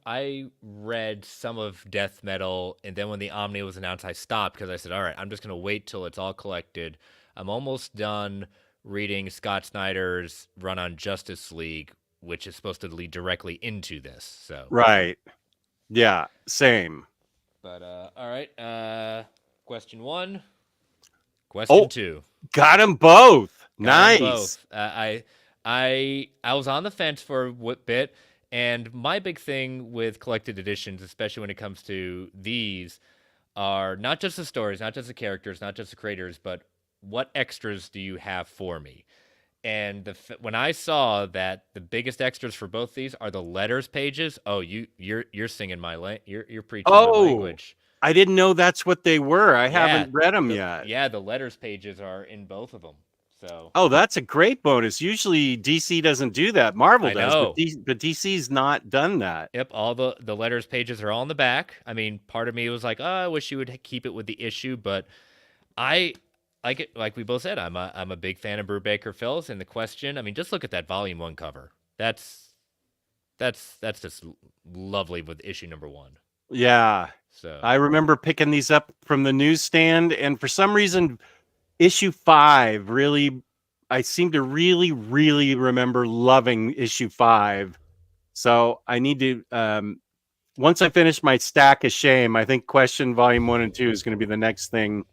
I read some of death metal, and then when the Omni was announced, I stopped because I said, "All right, I'm just gonna wait till it's all collected." I'm almost done reading Scott Snyder's run on Justice League, which is supposed to lead directly into this. So, Right. Yeah, same. but all right. Question one, question Oh, two. got them both. Got them Nice. both. I was on the fence for a bit, and my big thing with collected editions, especially when it comes to these, are not just the stories, not just the characters, not just the creators, but what extras do you have for me? And when I saw that the biggest extras for both these are the letters pages, oh, you're singing you're preaching my Oh, language. I didn't know that's what they were. I Yeah, haven't read them yet. the letters pages are in both of them. So Oh, that's a great bonus. Usually DC doesn't do that. Marvel I does, but know. DC's not done that. Yep, all the letters pages are all in the back. I mean, part of me was like, oh, I wish you would keep it with the issue, but I like it. Like we both said, I'm a big fan of Brubaker Phil's, and the question. I mean, just look at that volume one cover. That's just lovely with issue number one. Yeah. So I remember picking these up from the newsstand, and for some reason, issue 5 really, I seem to really, really remember loving issue 5. So I need to, once I finish my stack of shame, I think question volume 1 and 2 is going to be the next thing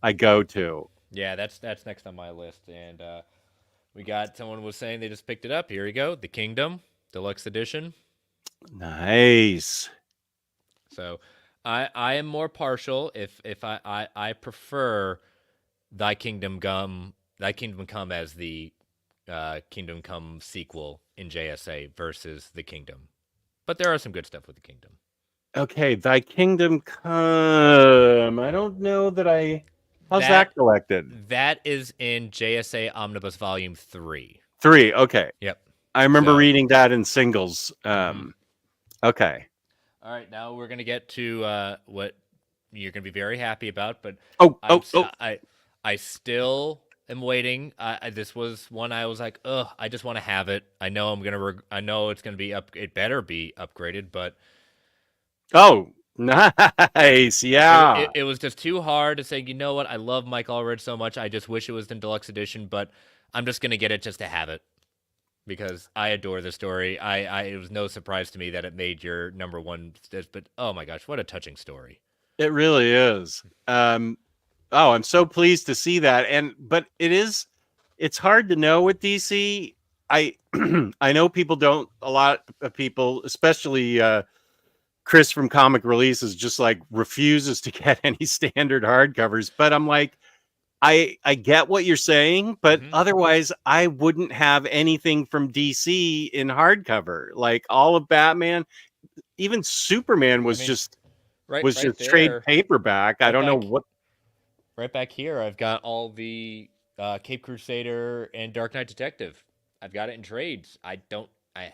I go to. yeah, that's next on my list, and we got someone was saying they just picked it up. Here we go, The Kingdom Deluxe Edition. Nice. So I am more partial if I prefer Thy Kingdom Come as the Kingdom Come sequel in JSA versus the Kingdom. But there are some good stuff with the Kingdom. Okay, Thy Kingdom Come. I don't know that I. How's That that collected? that is in JSA Omnibus Volume 3. 3. Okay, Yep. I remember So, reading that in singles. Okay. all right, now we're gonna get to what you're gonna be very happy about, but Oh, I'm oh, s- oh. I still am waiting. This was one I was like, ugh, I just want to have it. I know I know it's gonna be up. It better be upgraded, but Oh, nice. Yeah. it was just too hard to say. You know what? I love Mike Allred so much. I just wish it was in deluxe edition, but I'm just gonna get it just to have it because I adore the story. It was no surprise to me that it made your number one. But oh my gosh, what a touching story. It really is. Oh, I'm so pleased to see that. But it's hard to know with DC. I I know people don't a lot of people, especially Chris from Comic Releases, just like refuses to get any standard hardcovers. But I'm like, I get what you're saying, but Mm-hmm. otherwise I wouldn't have anything from DC in hardcover. Like all of Batman, even Superman I was mean, just right trade there, paperback. I right don't know back, what. right back here. I've got all the Cape Crusader and Dark Knight Detective. I've got it in trades. I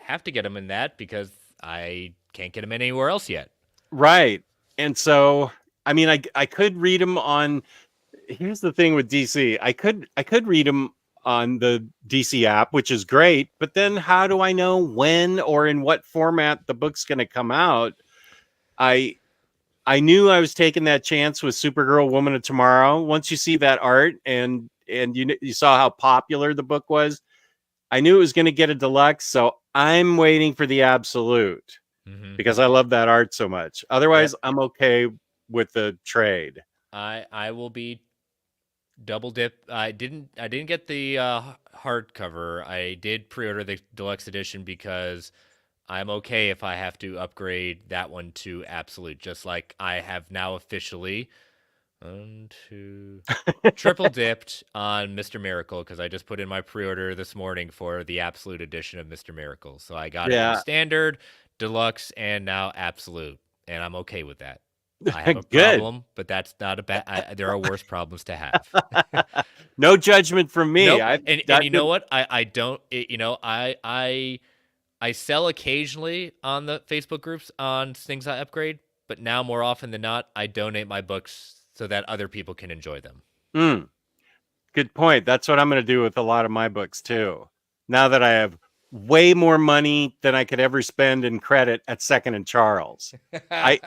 have to get them in that because I can't get them anywhere else yet. Right. And so, I mean, I could read them on. Here's the thing with DC. I could read them on the DC app, which is great. But then, how do I know when or in what format the book's going to come out? I I knew I was taking that chance with Supergirl, Woman of Tomorrow. Once you see that art and you saw how popular the book was, I knew it was going to get a deluxe. So I'm waiting for the absolute Mm-hmm. because I love that art so much. Otherwise, Yep. I'm okay with the trade. I will be double dip. I didn't get the hardcover. I did pre-order the deluxe edition because I'm okay if I have to upgrade that one to absolute, just like I have now officially triple dipped on Mr. Miracle because I just put in my pre-order this morning for the absolute edition of Mr. Miracle. So I got it in Yeah, standard, deluxe, and now absolute, and I'm okay with that. I have a good. problem, but that's not a bad. There are worse problems to have. No judgment from me. Nope. I And that you know what? I don't. You know, I sell occasionally on the Facebook groups on things I upgrade, but now more often than not, I donate my books so that other people can enjoy them. mm, good point. That's what I'm going to do with a lot of my books too. Now that I have way more money than I could ever spend in credit at Second and Charles, I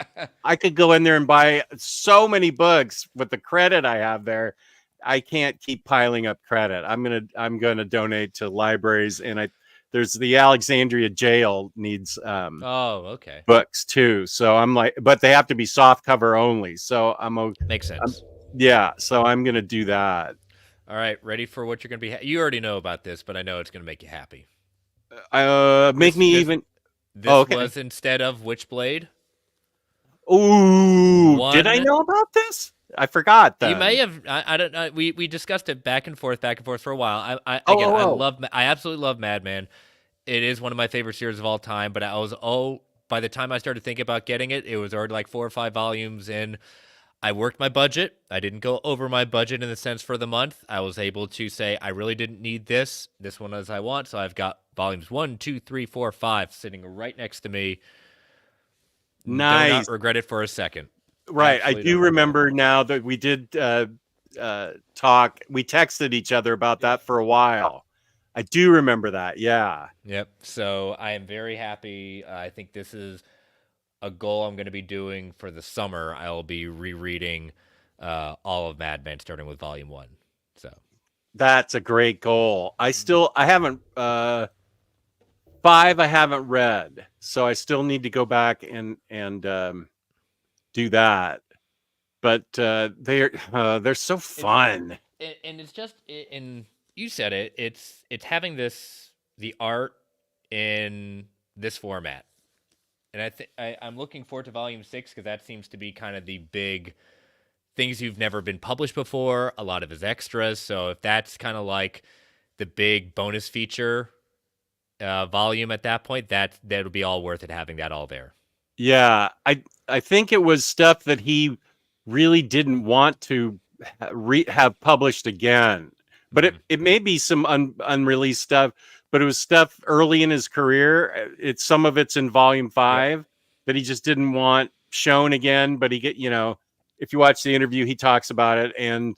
I could go in there and buy so many books with the credit I have there. I can't keep piling up credit. I'm gonna donate to libraries, and I there's the Alexandria jail needs Oh, okay. books too. So I'm like, but they have to be soft cover only. So Makes I'm sense. yeah. So I'm gonna do that. All right, ready for what you're going to be you already know about this, but I know it's going to make you happy. Make This me this even. Oh, this okay. was instead of Witchblade. Ooh, did I One know about this? I forgot You may then. have. I don't know. We discussed it back and forth for a while. Oh, Again, oh, oh. I absolutely love Madman. It is one of my favorite series of all time. But I was by the time I started thinking about getting it, it was already like 4 or 5 volumes in. I worked my budget. I didn't go over my budget in the sense for the month. I was able to say I really didn't need this one as I want. So I've got volumes 1, 2, 3, 4, 5 sitting right next to me. Do not Nice. regret it for a second. Right. I Absolutely do don't regret it. remember now that we did talk. We texted each other about Yep. that for a while. I do remember that. Yeah. Yep. So I am very happy. I think this is a goal I'm going to be doing for the summer. I'll be rereading all of Mad Men, starting with Volume 1. So That's a great goal. I haven't 5 I haven't read. So I still need to go back and do that. But they're so it's fun. and it's just and you said it. It's having the art in this format, and I'm looking forward to Volume 6 because that seems to be kind of the big things you've never been published before. A lot of his extras. So if that's kind of like the big bonus feature volume at that point, that'll be all worth it having that all there. Yeah, I think it was stuff that he really didn't want to have published again. But Mm-hmm. it may be some unreleased stuff, but it was stuff early in his career. It's some of it's in volume Yep. 5 that he just didn't want shown again. But if you watch the interview, he talks about it, and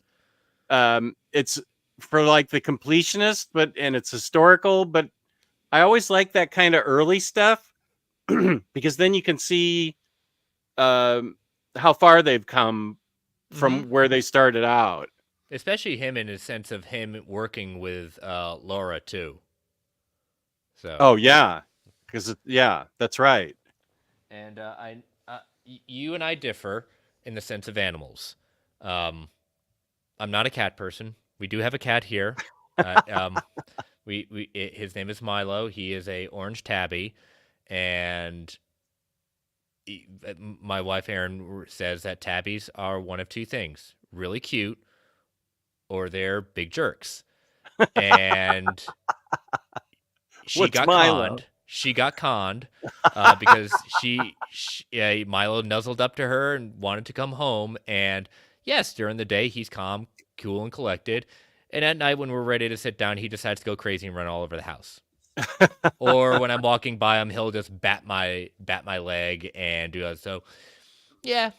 it's for like the completionist, and it's historical. But I always like that kind of early stuff because then you can see how far they've come Mm-hmm. from where they started out. Especially him in a sense of him working with Laura too. So. Oh yeah, because yeah, that's right. And you and I differ in the sense of animals. Um, I'm not a cat person. We do have a cat here. His name is Milo. He is a orange tabby, and my wife Erin says that tabbies are one of two things: really cute, or they're big jerks. And she What's got Milo? conned. She got conned because Milo nuzzled up to her and wanted to come home. And yes, during the day he's calm, cool, and collected. And at night when we're ready to sit down, he decides to go crazy and run all over the house. Or when I'm walking by him, he'll just bat my leg and do that. So yeah,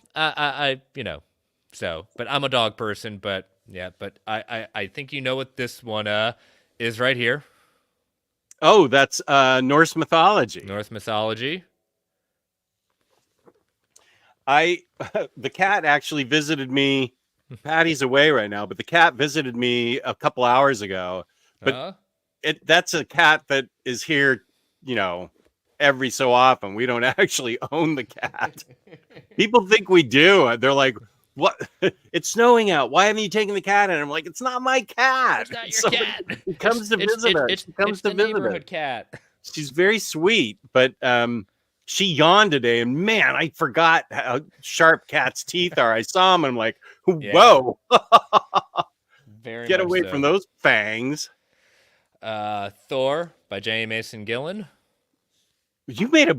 so. But I'm a dog person. But yeah, but I think you know what this one is right here. Oh, that's Norse mythology. Norse mythology. I the cat actually visited me. Patty's away right now, but the cat visited me a couple hours ago. But that's a cat that is here, every so often. We don't actually own the cat. People think we do. They're like, "What? It's snowing out. Why haven't you taken the cat?" And I'm like, "It's not my cat. It's not your Somebody cat. who comes to visit us. She comes It's to the visit neighborhood us. cat. She's very sweet, but she yawned today, and man, I forgot how sharp cats' teeth are. I saw them, and I'm like, Yeah, whoa, very get much away from so. those fangs. Thor by J. Mason Gillen. You made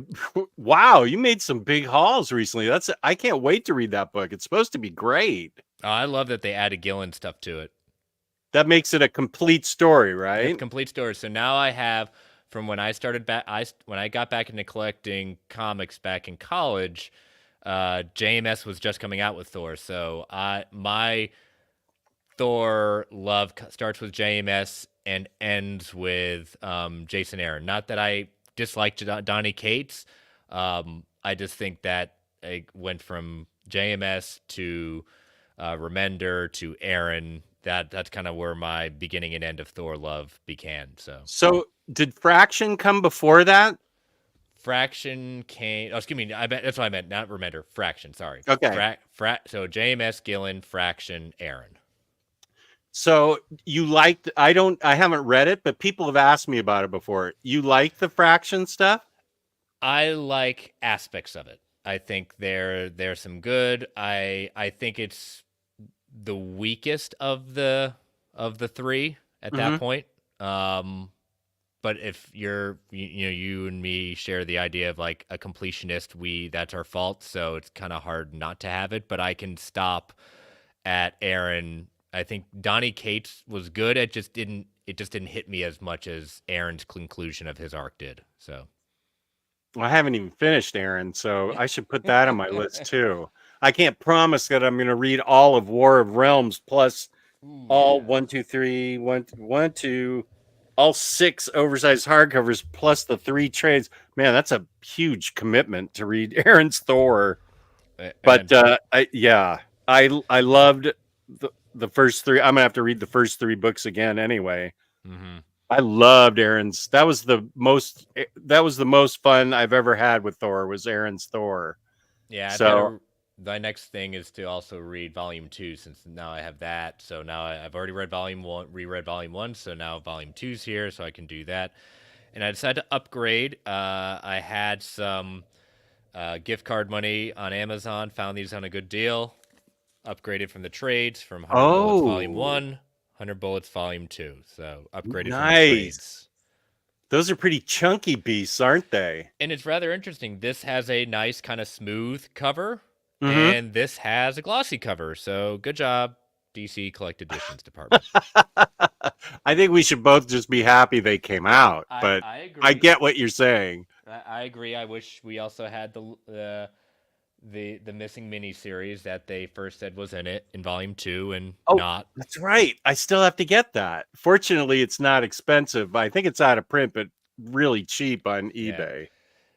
wow, you made some big hauls recently. I can't wait to read that book. It's supposed to be great. Oh, I love that they added Gillen stuff to it. That makes it a complete story, Yep, right? complete story. So now I have from when I started back. When I got back into collecting comics back in college. JMS was just coming out with Thor, so my Thor love starts with JMS and ends with Jason Aaron. Not that I disliked Donnie Cates. I just think that it went from JMS to Remender to Aaron. That's kind of where my beginning and end of Thor love began. So did Fraction come before that? Fraction came. Oh, excuse me. That's what I meant. Not Remender. Fraction. Sorry. Okay. So JMS, Gillen, Fraction, Aaron. So you liked, I haven't read it, but people have asked me about it before. You like the Fraction stuff? I like aspects of it. I think there's some good. I think it's the weakest of the three at that point. But if you and me share the idea of like a completionist, that's our fault. So it's kind of hard not to have it. But I can stop at Aaron. I think Donnie Cates was good. It just didn't hit me as much as Aaron's conclusion of his arc did. So. Well, I haven't even finished Aaron, so I should put that on my list too. I can't promise that I'm going to read all of War of Realms plus all 1, 2, 3, 1, 2, all 6 oversized hardcovers plus the 3 trades. Man, that's a huge commitment to read Aaron's Thor. But I loved the first 3. I'm gonna have to read the first 3 books again anyway. Mm-hmm. I loved Aaron's. That was the most fun I've ever had with Thor. Was Aaron's Thor. Yeah. My next thing is to also read Volume 2 since now I have that. So now I've already read Volume 1, reread Volume 1. So now Volume 2's here, so I can do that. And I decided to upgrade. I had some gift card money on Amazon. Found these on a good deal. Upgraded from the trades from 100 bullets Volume 1, 100 Bullets Volume 2. So upgraded from the Nice. trades. Those are pretty chunky beasts, aren't they? And it's rather interesting. This has a nice kind of smooth cover, Mm-hmm. and this has a glossy cover. So good job, DC Collect Editions department. I think we should both just be happy they came out, but I I agree. get what you're saying. I agree. I wish we also had the missing mini series that they first said was in it in Volume 2 and Oh, not. that's right. I still have to get that. Fortunately, it's not expensive. I think it's out of print, but really cheap on Yeah. eBay.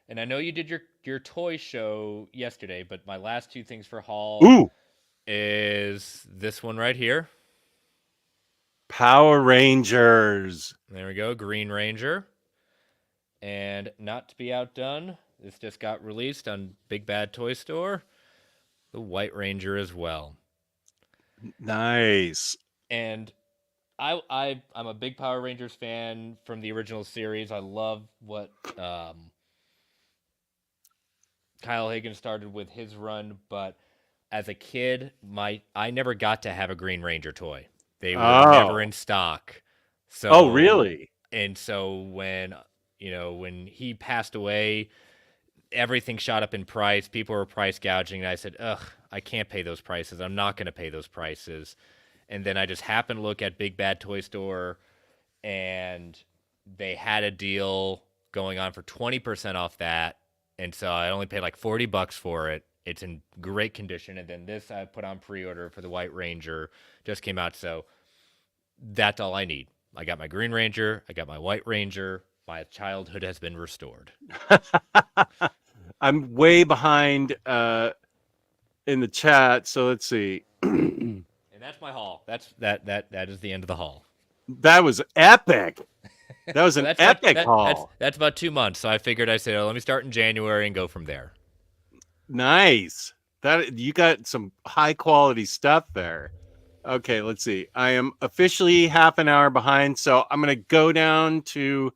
And I know you did your toy show yesterday, but my last two things for haul Ooh, is this one right here. Power Rangers. There we go, Green Ranger. And not to be outdone, this just got released on Big Bad Toy Store. The White Ranger as well. Nice. And I'm a big Power Rangers fan from the original series. I love what Kyle Higgins started with his run, but as a kid, I never got to have a Green Ranger toy. They were never Oh. in stock. Oh, So really? and so when he passed away, everything shot up in price. People were price gouging, and I said, "Ugh, I can't pay those prices. I'm not going to pay those prices." And then I just happened to look at Big Bad Toy Store, and they had a deal going on for 20% off that, and so I only paid like $40 for it. It's in great condition, and then this I put on pre-order for the White Ranger, just came out, so that's all I need. I got my Green Ranger, I got my White Ranger, my childhood has been restored. I'm way behind in the chat, so let's see. And that's my haul. That is the end of the haul. That was epic. That was So an epic haul. that's about 2 months. So I figured I said, oh, let me start in January and go from there. Nice. That you got some high quality stuff there. Okay, let's see. I am officially half an hour behind, so I'm gonna go down to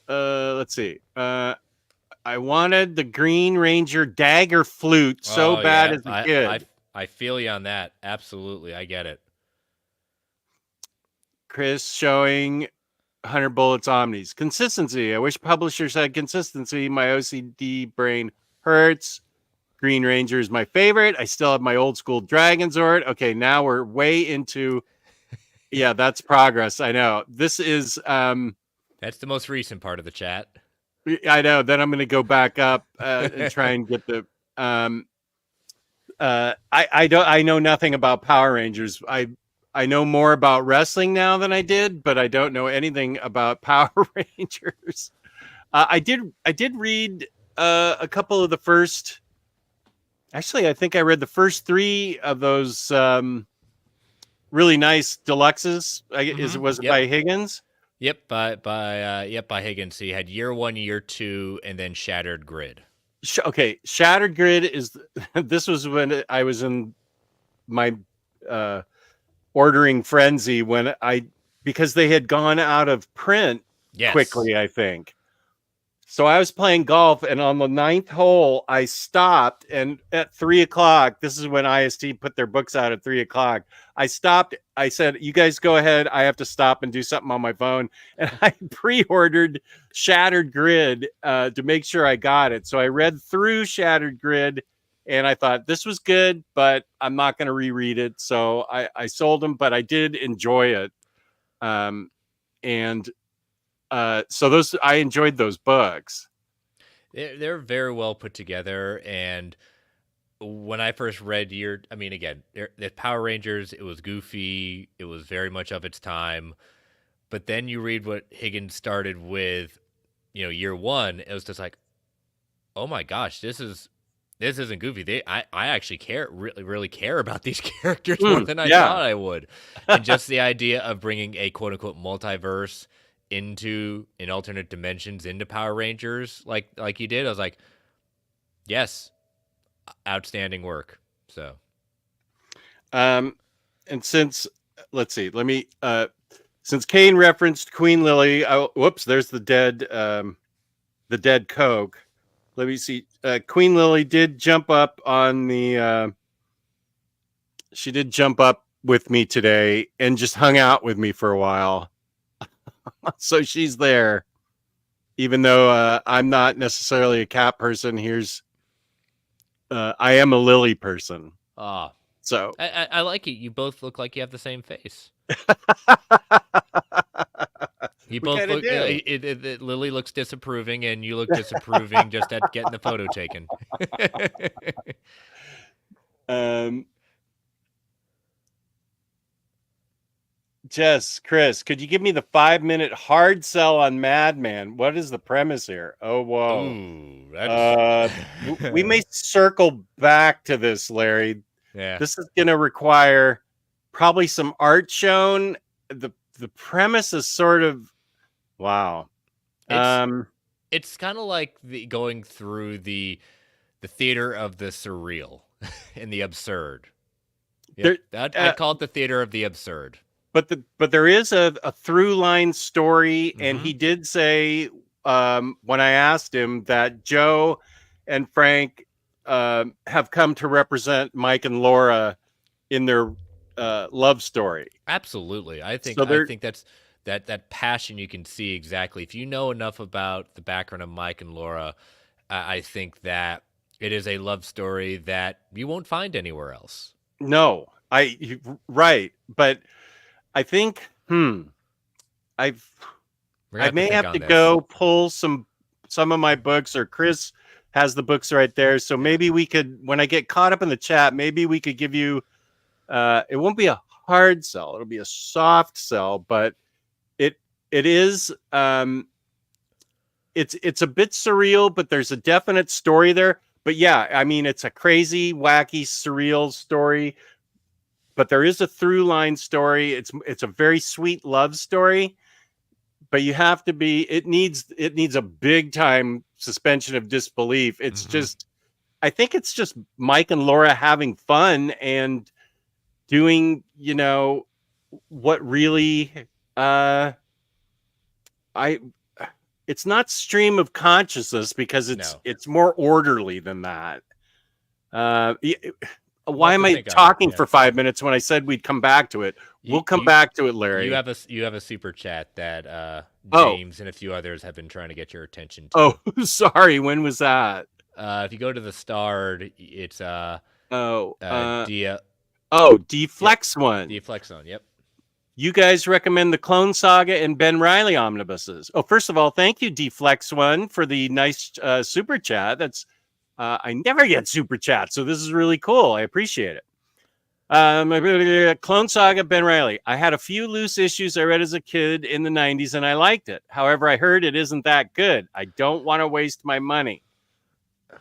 let's see. I wanted the Green Ranger dagger flute so Oh bad yeah, as a kid. I feel you on that. Absolutely, I get it. Chris showing 100 Bullets Omnis. Consistency. I wish publishers had consistency. My OCD brain hurts. Green Ranger is my favorite. I still have my old school Dragon Zord. Okay, now we're way into. Yeah, that's progress. I know. This is. That's the most recent part of the chat. I know. Then I'm going to go back up and try and get the. I know nothing about Power Rangers. I know more about wrestling now than I did, but I don't know anything about Power Rangers. I did read a couple of the first. Actually, I think I read the first three of those really nice deluxes. Was it Yep. by Higgins? Yep, by Higgins. So you had year 1, year 2, and then Shattered Grid. Okay, Shattered Grid is. This was when I was in my ordering frenzy because they had gone out of print quickly, I think. So I was playing golf, and on the 9th hole, I stopped, and at 3:00, this is when IST put their books out at 3:00. I stopped. I said, "You guys go ahead. I have to stop and do something on my phone." And I pre-ordered Shattered Grid to make sure I got it. So I read through Shattered Grid, and I thought this was good, but I'm not going to reread it. So I sold them, but I did enjoy it. And so I enjoyed those books. They're very well put together, and when I first read again, the Power Rangers, it was goofy, it was very much of its time, but then you read what Higgins started with, year 1, it was just like, oh my gosh, this isn't goofy. I actually really care about these characters more than I thought I would, and just the idea of bringing a quote unquote multiverse into in alternate dimensions into Power Rangers like you did, I was like, yes, outstanding work. So and since let's see, since Kane referenced Queen Lily, whoops, there's the dead Coke. Let me see. Queen Lily did jump up on the she did jump up with me today and just hung out with me for a while. So she's there, even though I'm not necessarily a cat person. I am a Lily person. Ah, So I like it. You both look like you have the same face. You we both kind of look. do. Lily looks disapproving, and you look disapproving just at getting the photo taken. Um, Jess, Chris, could you give me the 5-minute hard sell on Madman? What is the premise here? Oh, whoa. Ooh, that's We may circle back to this, Larry. yeah. This is going to require probably some art shown. The premise is sort of wow. It's it's kind of like going through the theater of the surreal and the absurd. Yep, there, I'd call it the theater of the absurd. but there is a through line story, and Mm-hmm. he did say when I asked him that Joe and Frank have come to represent Mike and Laura in their love story. Absolutely, So I they're think that's that passion you can see exactly if you know enough about the background of Mike and Laura. I think that it is a love story that you won't find anywhere else. no, right, but I think I've We're gonna I have to may think have on to this. go pull some of my books, or Chris has the books right there. So maybe we could, when I get caught up in the chat, maybe we could give you it won't be a hard sell, it'll be a soft sell, but it is it's a bit surreal, but there's a definite story there. But yeah, I mean, it's a crazy, wacky, surreal story, but there is a through line story. It's a very sweet love story, but you have to be, it needs a big time suspension of disbelief. It's Mm-hmm. just, I think it's just Mike and Laura having fun and doing, what really I it's not stream of consciousness, because No, it's more orderly than that. we'll Why have am to I think on it. talking Yeah. for 5 minutes when I said we'd come back to it? We'll You come you back to it, Larry. you have a super chat that Oh, James and a few others have been trying to get your attention to. oh, sorry. When was that? If you go to the starred, it's Oh, Dia. Yep, Deflex one. Deflex Zone. Yep. You guys recommend the Clone Saga and Ben Riley omnibuses. Oh, first of all, thank you, Deflex one, for the nice super chat. That's I never get super chat, so this is really cool. I appreciate it. Clone Saga, Ben Riley. I had a few loose issues I read as a kid in the 90s, and I liked it. However, I heard it isn't that good. I don't want to waste my money.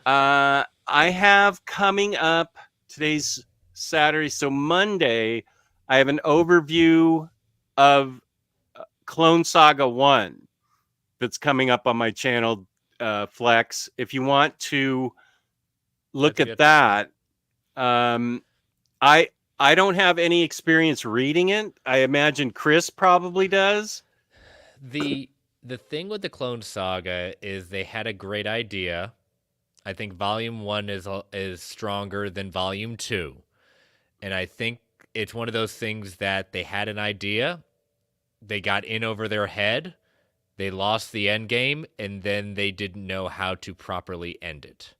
I have coming up, today's Saturday, so Monday, I have an overview of Clone Saga 1 that's coming up on my channel, Flex. If you want to look at that, I don't have any experience reading it. I imagine Chris probably does. The thing with the Clone Saga is they had a great idea. I think Volume 1 is stronger than Volume 2. And I think it's one of those things that they had an idea, they got in over their head, they lost the end game, and then they didn't know how to properly end it.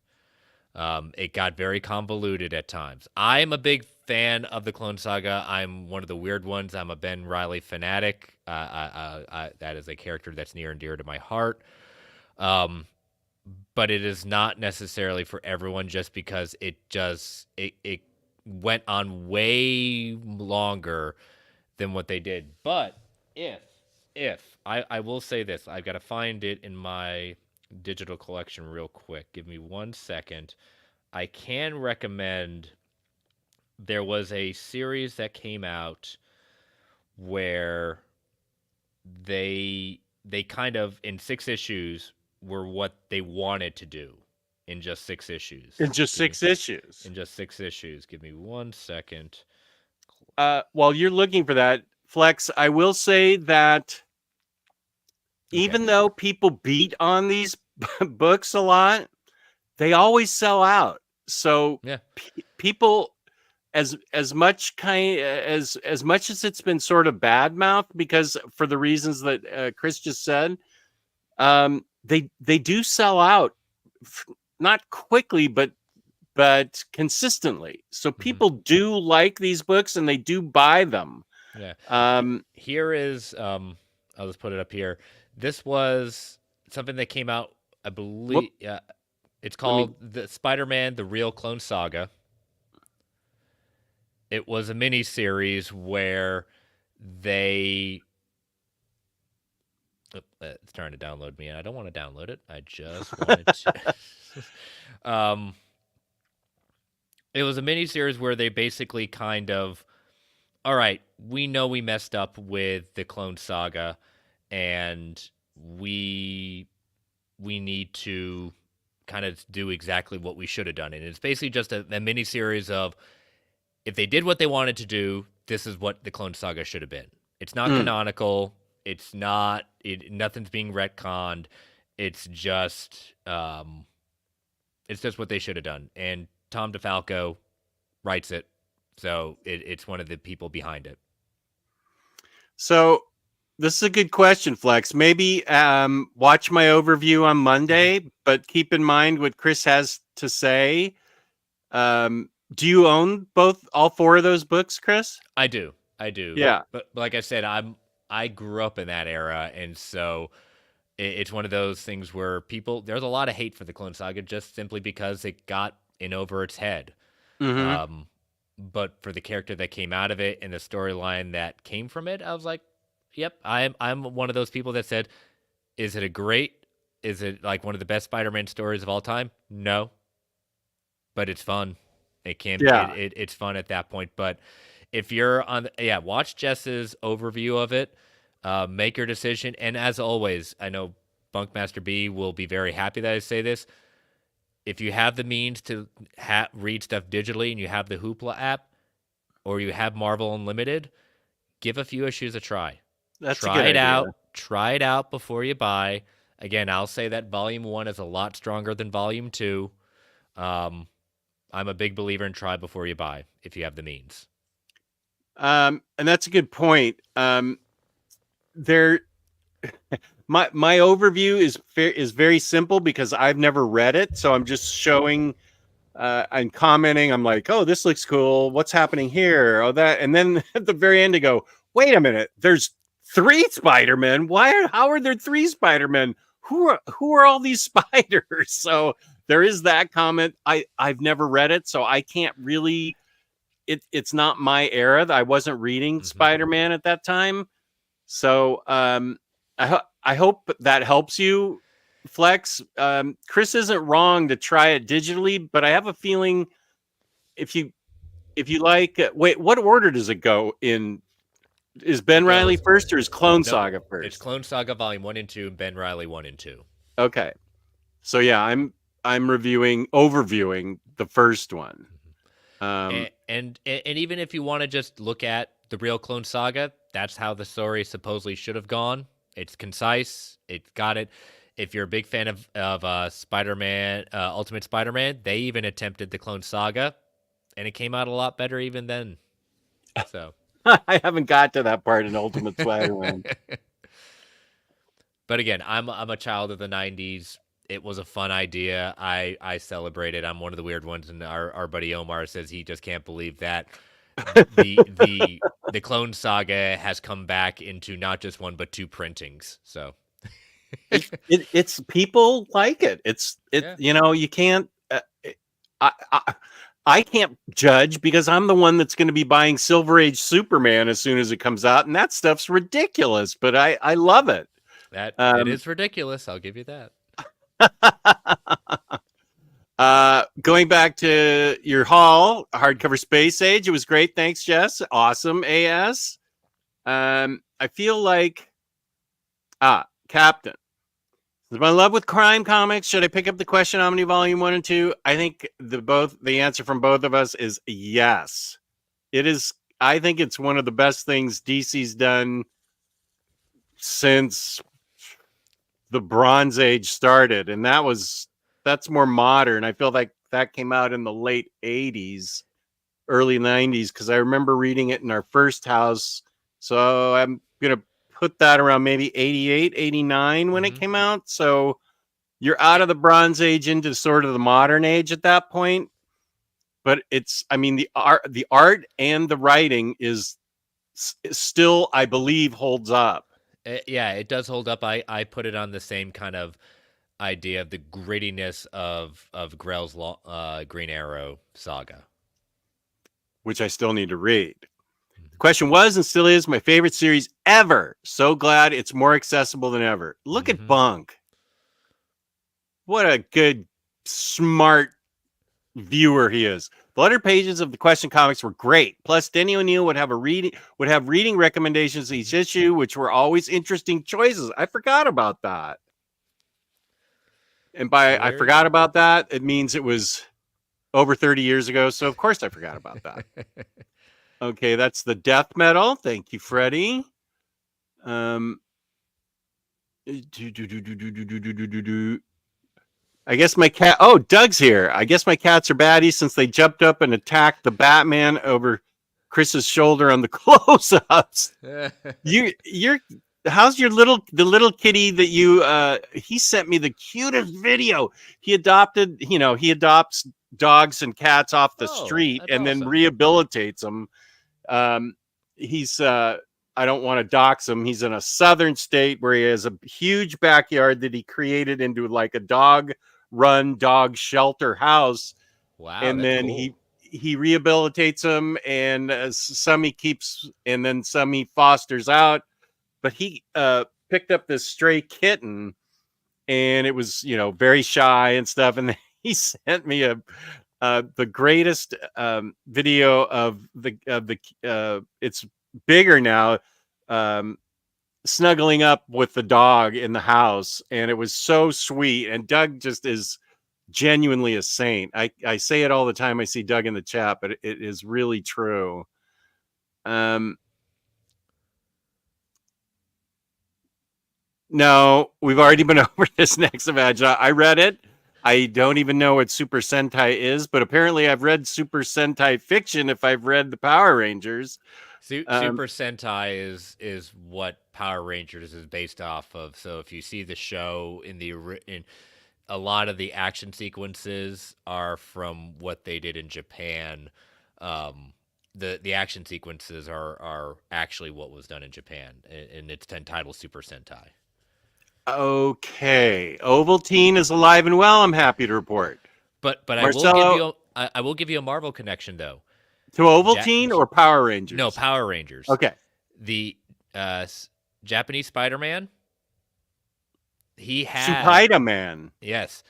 It got very convoluted at times. I'm a big fan of the Clone Saga. I'm one of the weird ones. I'm a Ben Riley fanatic. That is a character that's near and dear to my heart. But it is not necessarily for everyone, just because it went on way longer than what they did. But if I will say this, I've got to find it in my digital collection real quick. Give me 1 second. I can recommend, there was a series that came out where they kind of, in 6 issues, were what they wanted to do in just 6 issues. In just 6 issues. In just 6 issues. Give me 1 second. While you're looking for that, Flex, I will say that even though people beat on these books a lot, they always sell out. So yeah, people, as much as much as it's been sort of bad mouthed because for the reasons that Chris just said, they do sell out, not quickly, but consistently. So Mhm. people do like these books and they do buy them. Yeah. Um, Here is I'll just put it up here. This was something that came out, I whoop, believe. It's let me. called the Spider-Man: The Real Clone Saga. It was a mini series where they. It's trying to download me, and I don't want to download it. I just wanted to. um, it was a mini series where they basically kind of, all right, we know we messed up with the Clone Saga, and we need to kind of do exactly what we should have done. And it's basically just a mini series of, if they did what they wanted to do, this is what the Clone Saga should have been. It's not Mm. canonical. It's not. Nothing's being retconned. It's just. It's just what they should have done. And Tom DeFalco writes it, so it's one of the people behind it. So this is a good question, Flex. Maybe watch my overview on Mm-hmm. Monday, but keep in mind what Chris has to say. Do you own all four of those books, Chris? I do, I do. Yeah. But like I said, I grew up in that era, and so it's one of those things where there's a lot of hate for the Clone Saga just simply because it got in over its head. Mm-hmm. Um, but for the character that came out of it and the storyline that came from it, I was like, yep, I'm one of those people that said, is it a great, is it like one of the best Spider-Man stories of all time? No, but it's fun. Yeah. It's fun at that point. But if you're on, yeah, watch Jess's overview of it, make your decision. And as always, I know Bunkmaster B will be very happy that I say this. If you have the means to read stuff digitally and you have the Hoopla app or you have Marvel Unlimited, give a few issues a try. That's a good idea. Try it out before you buy. Again, I'll say that volume 1 is a lot stronger than volume 2. Um, I'm a big believer in try before you buy if you have the means. And that's a good point. There, my overview is very simple because I've never read it, so I'm just showing. I'm commenting. I'm like, oh, this looks cool. What's happening here? Oh, that. And then at the very end, I go, wait a minute. There's three Spider-Men. How are there three Spider-Men? Who are all these spiders? So there is that comment. I've never read it, so I can't really. It's not my era. I wasn't reading Mm-hmm. Spider-Man at that time. So I hope that helps you, Flex. Chris isn't wrong to try it digitally, but I have a feeling if you like, wait, what order does it go in? Is Ben Riley first or is Clone No, Saga it's first? Clone Saga Volume 1 and 2, and Ben Riley 1 and 2. Okay, so yeah, I'm overviewing the first one. And even if you want to just look at the real Clone Saga, that's how the story supposedly should have gone. It's concise. It's got it. If you're a big fan of Spider-Man, Ultimate Spider-Man, they even attempted the Clone Saga, and it came out a lot better even then. So I haven't got to that part in Ultimate Spider-Man. But again, I'm a child of the '90s. It was a fun idea. I celebrate it. I'm one of the weird ones, and our buddy Omar says he just can't believe that the Clone Saga has come back into not just one but two printings. So It's people like it. yeah, You can't. I, I I can't judge because I'm the one that's going to be buying Silver Age Superman as soon as it comes out, and that stuff's ridiculous. But I love it. that it Um, is ridiculous. I'll give you that. Going back to your haul, hardcover Space Age, it was great. Thanks, Jess. Awesome, AS. I feel like Captain. Is my love with crime comics? Should I pick up the Question Omni Volume 1 and 2? I think the answer from both of us is yes. It is. I think it's one of the best things DC's done since the Bronze Age started, and that's more modern. I feel like that came out in the late 80s. early 90s because I remember reading it in our first house. So I'm going to put that around maybe 88, 89 when it Mm-hmm. came out. So you're out of the Bronze Age into sort of the modern age at that point. But it's, I mean, the art and the writing is still, I believe, holds up. Yeah, it does hold up. I put it on the same kind of idea of the grittiness of Grell's Green Arrow saga. Which I still need to read. The question was and still is my favorite series ever. So glad it's more accessible than ever. Look at Mm-hmm. Bunk. What a good, smart viewer he is. The letter pages of the question comics were great. Plus, Denny O'Neil would have reading recommendations each issue, which were always interesting choices. I forgot about that. And by So I there you forgot go. about that, it means it was over 30 years ago. So of course I forgot about that. Okay, that's the death metal. Thank you, Freddie. I guess my cat. Oh, Doug's here. I guess my cats are baddies since they jumped up and attacked the Batman over Chris's shoulder on the close-ups. You're. How's your the little kitty that you? He sent me the cutest video. He adopts dogs and cats off the Oh, street that's and then awesome. rehabilitates them. He's I don't want to dox him. He's in a southern state where he has a huge backyard that he created into like a dog shelter house, Wow, and that's then cool. he rehabilitates them, and some he keeps, and then some he fosters out. But he picked up this stray kitten, and it was very shy and stuff, and then he sent me the greatest video of the it's bigger now, um, snuggling up with the dog in the house, and it was so sweet. And Doug just is genuinely a saint. I say it all the time I see Doug in the chat, but it is really true. No, we've already been over this next image. I read it. I don't even know what Super Sentai is, but apparently I've read Super Sentai fiction if I've read the Power Rangers. Super Sentai is what Power Rangers is based off of. So if you see the show in a lot of the action sequences are from what they did in Japan. The action sequences are actually what was done in Japan, and it's entitled Super Sentai. Okay, Ovaltine is alive and well. I'm happy to report. But Marcelo, I will give you a Marvel connection though. to Ovaltine or Power No, Rangers? Power Rangers. Okay, The Japanese Spider-Man, he had Supaida Man. yes.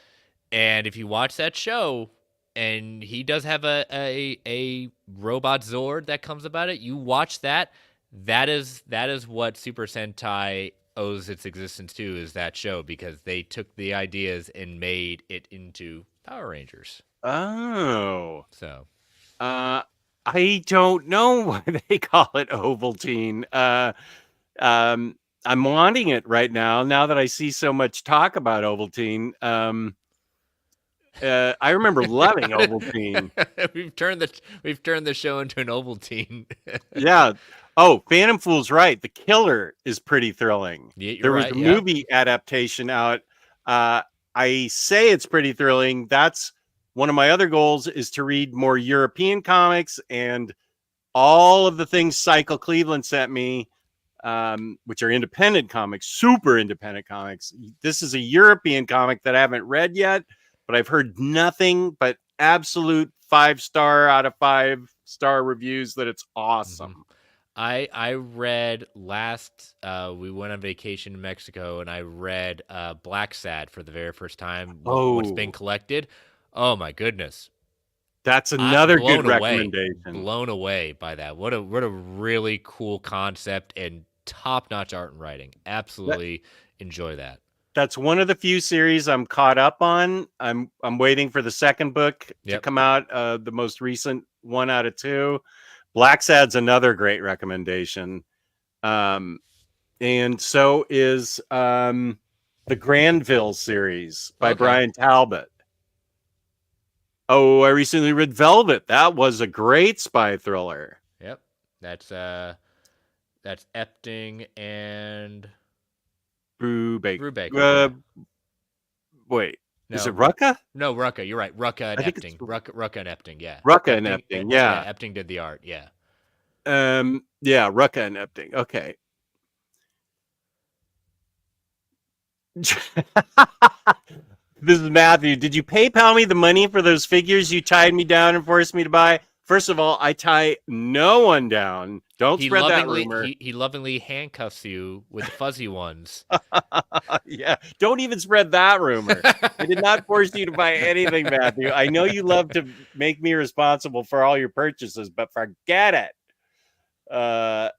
And if you watch that show and he does have a robot Zord that comes about it, you watch that, that is what Super Sentai owes its existence to, is that show, because they took the ideas and made it into Power Rangers. Oh, So I don't know why they call it Ovaltine. I'm wanting it right now. Now that I see so much talk about Ovaltine, I remember loving Ovaltine. we've turned the show into an Ovaltine. Yeah. Oh, Phantom Fool's right. The Killer is pretty thrilling. Yeah, you're There was right. a Yeah. movie adaptation out. I say it's pretty thrilling. That's one of my other goals, is to read more European comics, and all of the things Cycle Cleveland sent me, which are independent comics, super independent comics. This is a European comic that I haven't read yet, but I've heard nothing but absolute 5-star out of 5-star reviews that it's awesome. Mm-hmm. I read last we went on vacation in Mexico, and I read Black Sad for the very first time. What's been Oh, collected? Oh my goodness! that's I another good recommendation. blown away by that. What a really cool concept and top notch art and writing. That, Absolutely enjoy that. that's one of the few series I'm caught up on. I'm waiting for the second book to Yep. come out. The most recent one out of 2. Black Sad's another great recommendation. And so is the Granville series by Okay. Brian Talbot. Oh, I recently read Velvet. That was a great spy thriller. Yep. That's Epting and Brubaker. Brubaker. Yeah. Wait, is No, it Rucka? no, Rucka. You're right. Rucka and I think it's Epting. Rucka and Epting. Yeah. Rucka and Epting. Epting. Yeah. Yeah. Epting did the art. Yeah. Yeah, Rucka and Epting. Okay. This is Matthew. Did you PayPal me the money for those figures you tied me down and forced me to buy? First of all, I tie no one down. Don't spread that rumor. He lovingly handcuffs you with the fuzzy ones. Yeah, don't even spread that rumor. I did not force you to buy anything, Matthew. I know you love to make me responsible for all your purchases, but forget it. Oh,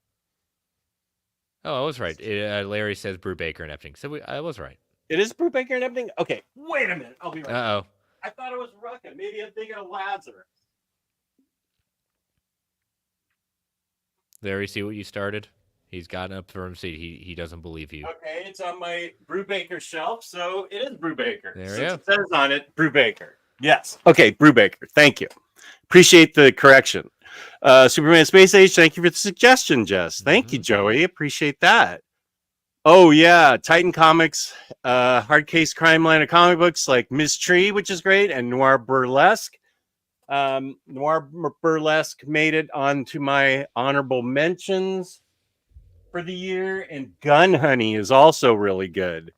I was right. Larry says Brubaker and Epting. So I was right. It is Brubaker and Epting? Okay, wait a minute. I'll be right back. Uh-oh. I thought it was Rucka. Maybe I'm thinking of Lazarus. Larry, see what you started? He's gotten up from his seat. He doesn't believe you. Okay, it's on my Brubaker shelf, so it is Brubaker. There Since we go. it says on it, Brubaker. Yes. Okay, Brubaker. Thank you. Appreciate the correction. Superman Space Age, thank you for the suggestion, Jess. Thank you, Joey. Appreciate that. Oh, yeah. Titan Comics, hard case crime line of comic books like Miss Tree, which is great, and Noir Burlesque. Noir Burlesque made it onto my honorable mentions for the year, and Gun Honey is also really good.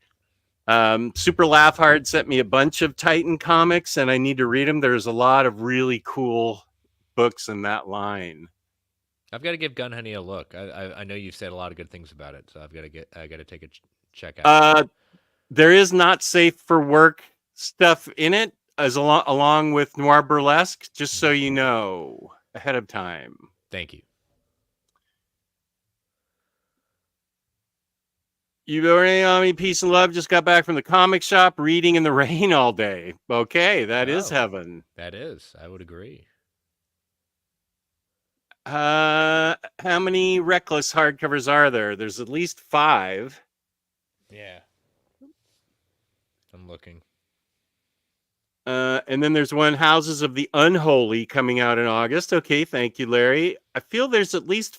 Super Laugh Hard sent me a bunch of Titan comics, and I need to read them. There's a lot of really cool books in that line. I've got to give Gun Honey a look. I know you've said a lot of good things about it, so I got to take a check out. There is not safe for work stuff in it, as along with Noir Burlesque. Just so you know ahead of time. Thank you. You already on me, peace and love. Just got back from the comic shop, reading in the rain all day. Okay, that is heaven. That is. I would agree. How many Reckless hardcovers are there? There's at least 5. Yeah. I'm looking. And then there's one, Houses of the Unholy, coming out in August. Okay, thank you, Larry. I feel there's at least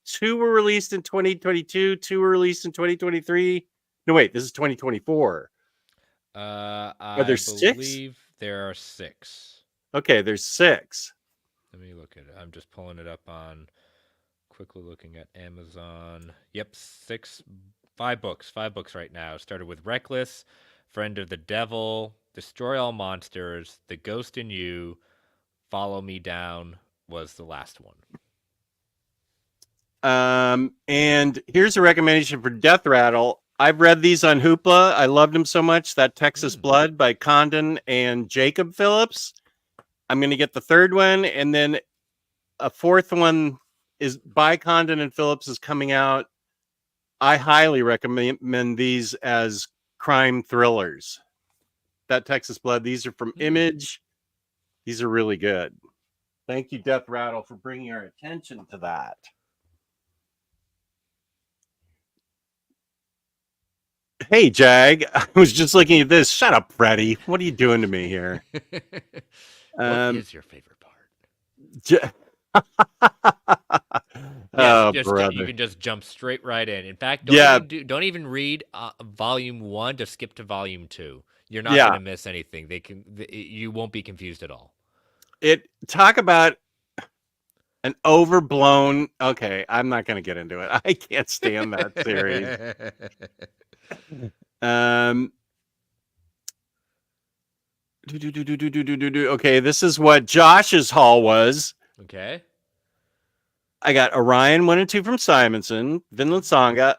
2 were released in 2022, 2 were released in 2023. No, wait, this is 2024. Are there 6? There are 6. Okay, there's 6. Let me look at it. I'm just pulling it up on, quickly looking at Amazon. Yep, 5 books. 5 books right now. Started with Reckless, Friend of the Devil, Destroy All Monsters, The Ghost in You, Follow Me Down was the last one. And here's a recommendation for Death Rattle. I've read these on Hoopla. I loved them so much. That Texas Blood by Condon and Jacob Phillips. I'm going to get the 3rd one, and then a 4th one is by Condon and Phillips is coming out. I highly recommend these as crime thrillers. That Texas Blood. These are from Image. These are really good. Thank you, Death Rattle, for bringing our attention to that. Hey, Jag. I was just looking at this. Shut up, Freddie. What are you doing to me here? What is your favorite part? You can just jump straight right in. In fact, don't even read volume 1 to skip to volume 2. You're not going to miss anything. You won't be confused at all. Talk about an overblown. Okay, I'm not going to get into it. I can't stand that series. Okay, this is what Josh's haul was. Okay. I got Orion 1 and 2 from Simonson, Vinland Saga,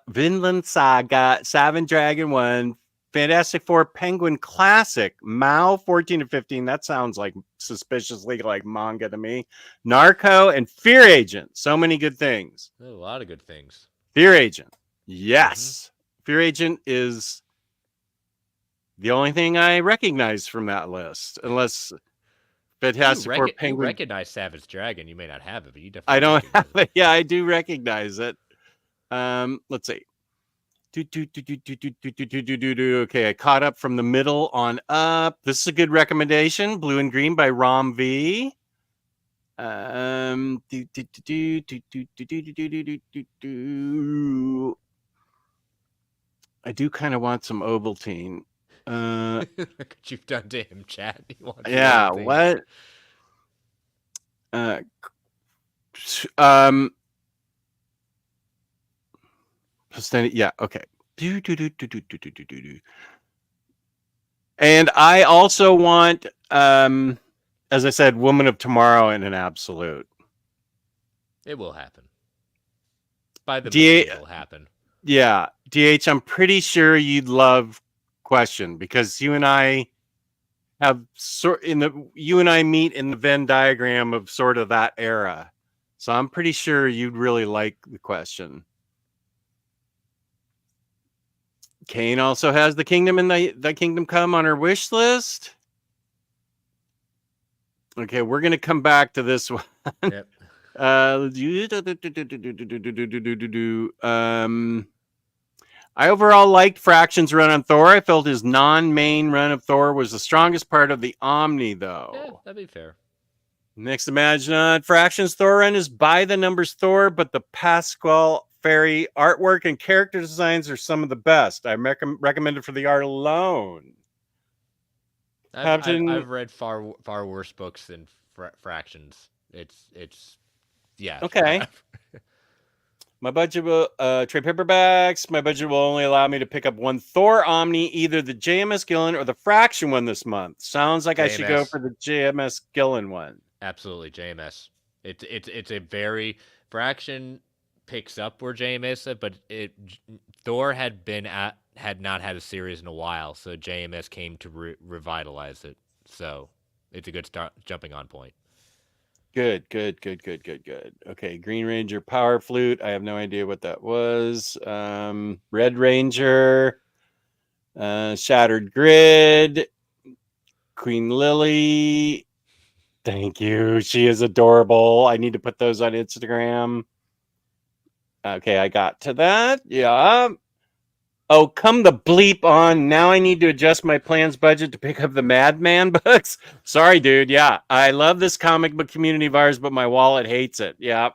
Savage Dragon 1, Fantastic Four Penguin Classic, Mao 14 to 15. That sounds like suspiciously like manga to me. Narco and Fear Agent. So many good things. A lot of good things. Fear Agent. Yes. Fear Agent is the only thing I recognize from that list, unless Fantastic Four Penguin. You recognize Savage Dragon. You may not have it, but you definitely. I don't have it. Yeah, I do recognize it. Let's see. Okay, I caught up from the middle on up. This is a good recommendation. Blue and Green by Rom V. I do kind of want some Ovaltine. Look what you've done to him, chat. He wants the Yeah, Ovaltine. what? Um, yeah, okay. And I also want, as I said, Woman of Tomorrow in an absolute. It will happen. By the movie, it will happen. Yeah, DH, I'm pretty sure you'd love Question because you and I have you and I meet in the Venn diagram of sort of that era. So I'm pretty sure you'd really like the Question. Kane also has the Kingdom and the Kingdom Come on her wish list. Okay, we're gonna come back to this one. Yep. I overall liked Fraction's run on Thor. I felt his non-main run of Thor was the strongest part of the Omni, though. Yeah, that'd be fair. Next Imagine on Fraction's Thor run is by the numbers Thor, but the Pasquale Ferry artwork and character designs are some of the best. I recommend it for the art alone. I've read far worse books than Fractions. It's yeah. Okay. My budget will trade paperbacks. My budget will only allow me to pick up one Thor Omni, either the JMS Gillen or the Fraction one this month. Sounds like JMS. I should go for the JMS Gillen one. Absolutely, JMS. It's a very Fraction picks up where JMS, but Thor had not had a series in a while, so JMS came to revitalize it. So it's a good jumping on point. Good. Okay, Green Ranger Power Flute. I have no idea what that was. Red Ranger, Shattered Grid, Queen Lily. Thank you. She is adorable. I need to put those on Instagram. Okay, I got to that. Yeah. Oh, come the bleep on. Now I need to adjust my plans budget to pick up the Madman books. Sorry, dude. Yeah, I love this comic book community of ours, but my wallet hates it. Yeah.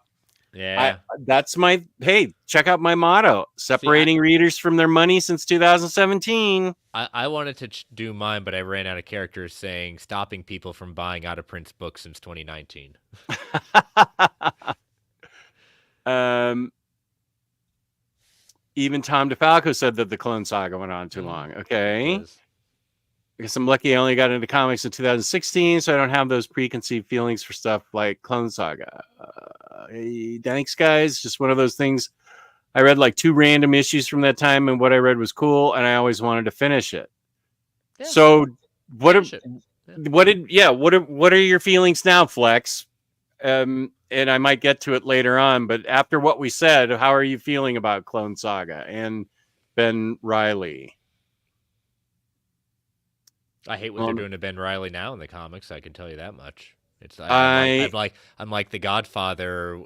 Yeah. That's my, hey, check out my motto. Separating readers from their money since 2017. I wanted to do mine, but I ran out of characters saying stopping people from buying out-of-print books since 2019. Even Tom DeFalco said that the Clone Saga went on too long. Okay. I guess I'm lucky I only got into comics in 2016, so I don't have those preconceived feelings for stuff like Clone Saga. Hey, thanks, guys. Just one of those things. I read like 2 random issues from that time, and what I read was cool, and I always wanted to finish it. Yeah, so, what are your feelings now, Flex? And I might get to it later on, but after what we said, how are you feeling about Clone Saga and Ben Reilly? I hate what they're doing to Ben Reilly now in the comics. I can tell you that much. I'm like the Godfather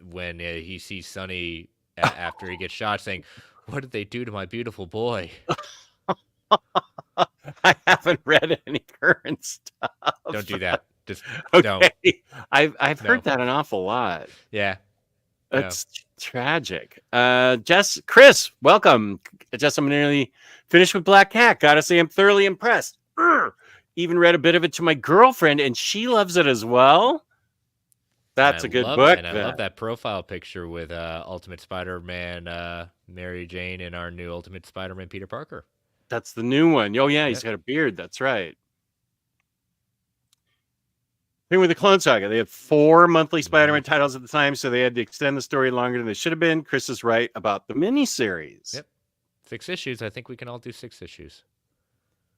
when he sees Sonny after he gets shot, saying, "What did they do to my beautiful boy?" I haven't read any current stuff. Don't do that. Just okay. Don't. I've heard that an awful lot. Yeah. It's tragic. Chris, welcome. Jess, I'm nearly finished with Black Cat. Gotta say, I'm thoroughly impressed. Even read a bit of it to my girlfriend, and she loves it as well. That's a good book. And I love that profile picture with Ultimate Spider-Man, Mary Jane, and our new Ultimate Spider-Man, Peter Parker. That's the new one. Oh, yeah, he's got a beard. That's right. Thing with the Clone Saga, they had 4 monthly Spider-Man titles at the time, so they had to extend the story longer than they should have been. Chris is right about the miniseries. Yep. 6 issues. I think we can all do 6 issues.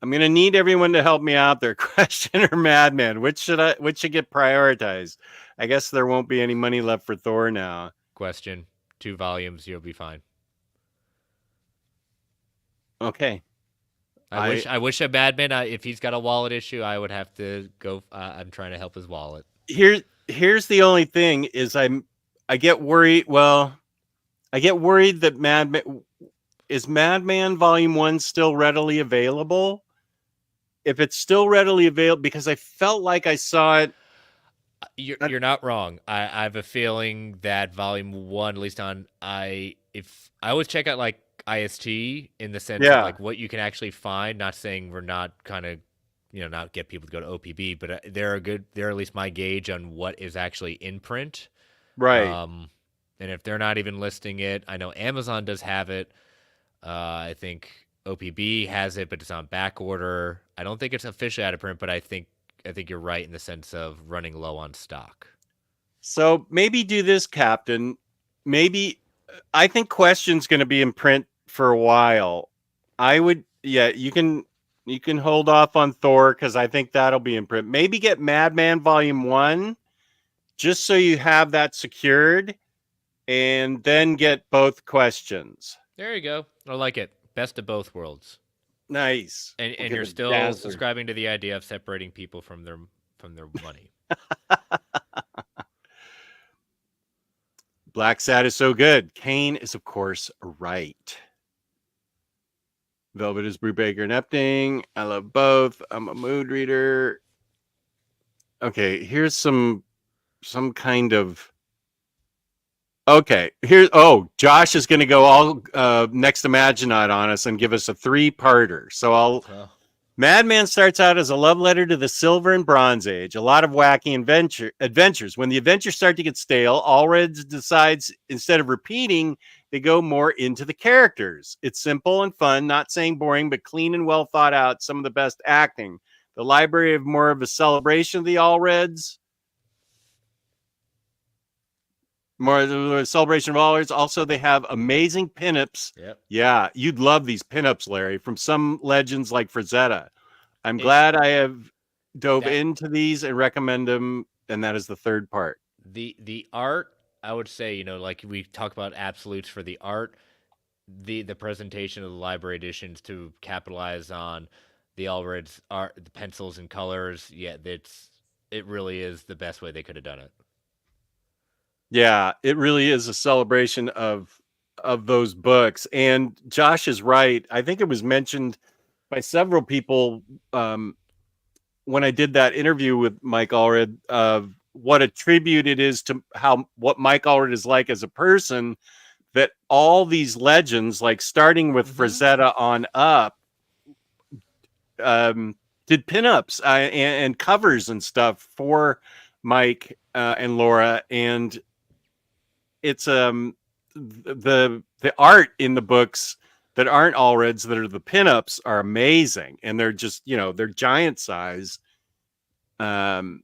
I'm going to need everyone to help me out there. Question or Madman? Which should get prioritized? I guess there won't be any money left for Thor now. Question. 2 volumes. You'll be fine. Okay. I wish a Madman, if he's got a wallet issue, I would have to go. I'm trying to help his wallet. Here's the only thing is I get worried. Well, I get worried that Madman. is Madman Volume 1 still readily available? If it's still readily available, because I felt like I saw it. You're not wrong. I have a feeling that volume one, at least on if I always check out like IST in the sense of Yeah, like what you can actually find. Not saying we're not kind of not get people to go to OPB, but they're at least my gauge on what is actually in print. right. Um, and if they're not even listing it, I know Amazon does have it. I think OPB has it, but it's on back order. I don't think it's officially out of print, but I think you're right in the sense of running low on stock. So maybe do this, Captain. Maybe I think Question's going to be in print for a while. I would, yeah, you can hold off on Thor because I think that'll be in print. Maybe get Madman Volume 1 just so you have that secured, and then get both Questions. There you go. I like it. Best of both worlds. Nice. And We'll and get you're the still Dazzler. subscribing to the idea of separating people from their money. Black Sad is so good. Kane is, of course, right. Velvet is Brubaker and Epting. I love both. I'm a mood reader. Okay, here's some kind of. Okay, here. Oh, Josh is going to go all next Imaginaut on us and give us a 3-parter. So I'll. So, Madman starts out as a love letter to the Silver and Bronze Age, a lot of wacky adventures. When the adventures start to get stale, Allred decides instead of repeating, they go more into the characters. It's simple and fun, not saying boring, but clean and well thought out, some of the best acting. The library of more of a celebration of the Allreds. More of a celebration of Allreds. Also, they have amazing pinups. yep. Yeah, you'd love these pinups, Larry, from some legends like Frazetta. I'm It glad I have dove that into these and recommend them, and that is the third part. the art, I would say, like we talk about absolutes for the art, the presentation of the library editions to capitalize on the Allred's art, the pencils and colors. Yeah, it really is the best way they could have done it. Yeah, it really is a celebration of those books. And Josh is right. I think it was mentioned by several people when I did that interview with Mike Allred of what a tribute it is to what Mike Allred is like as a person. That all these legends, like starting with Frazetta on up, did pinups and covers and stuff for Mike and Laura, and it's the art in the books that aren't Allreds that are the pinups are amazing, and they're just they're giant size, and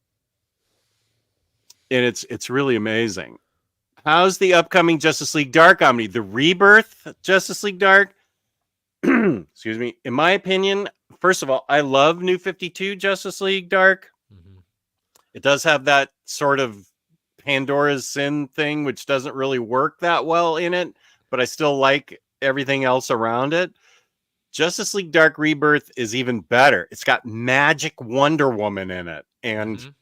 it's really amazing. How's the upcoming Justice League Dark Omni? The Rebirth Justice League Dark? Excuse me. In my opinion, first of all, I love New 52 Justice League Dark. Mm-hmm. It does have that sort of Pandora's Sin thing, which doesn't really work that well in it, but I still like everything else around it. Justice League Dark Rebirth is even better. It's got Magic Wonder Woman in it, and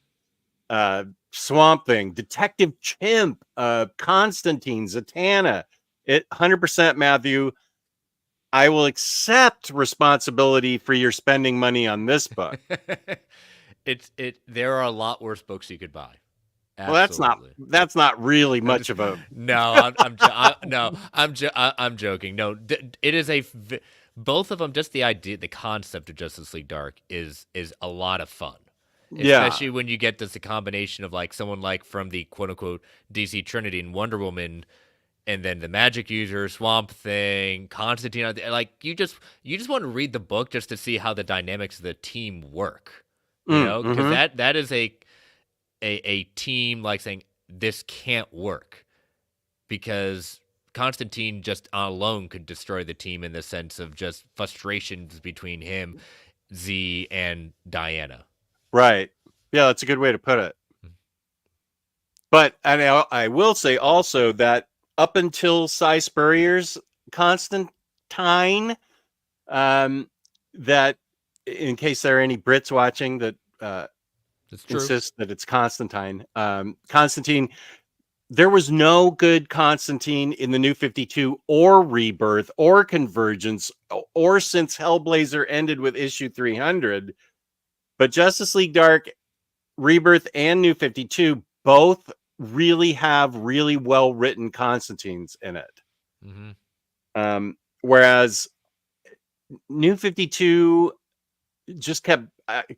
Swamp Thing, Detective Chimp, Constantine, Zatanna. It 100%, Matthew. I will accept responsibility for your spending money on this book. There are a lot worse books you could buy. Well, Absolutely. that's not really much of a. No, I'm joking. No, it is both of them. Just the idea, the concept of Justice League Dark is a lot of fun. Yeah. Especially when you get this combination of like someone like from the quote unquote DC Trinity and Wonder Woman, and then the magic user, Swamp Thing, Constantine. Like you just want to read the book just to see how the dynamics of the team work. Because that is a team like saying this can't work because Constantine just alone could destroy the team in the sense of just frustrations between him, Z, and Diana. Right. Yeah, that's a good way to put it. But I will say also that up until Cy Spurrier's Constantine, that in case there are any Brits watching that insist that it's Constantine, Constantine, there was no good Constantine in the New 52 or Rebirth or Convergence or since Hellblazer ended with issue 300. But Justice League Dark, Rebirth, and New 52 both really have really well written Constantines in it. Whereas New 52 just kept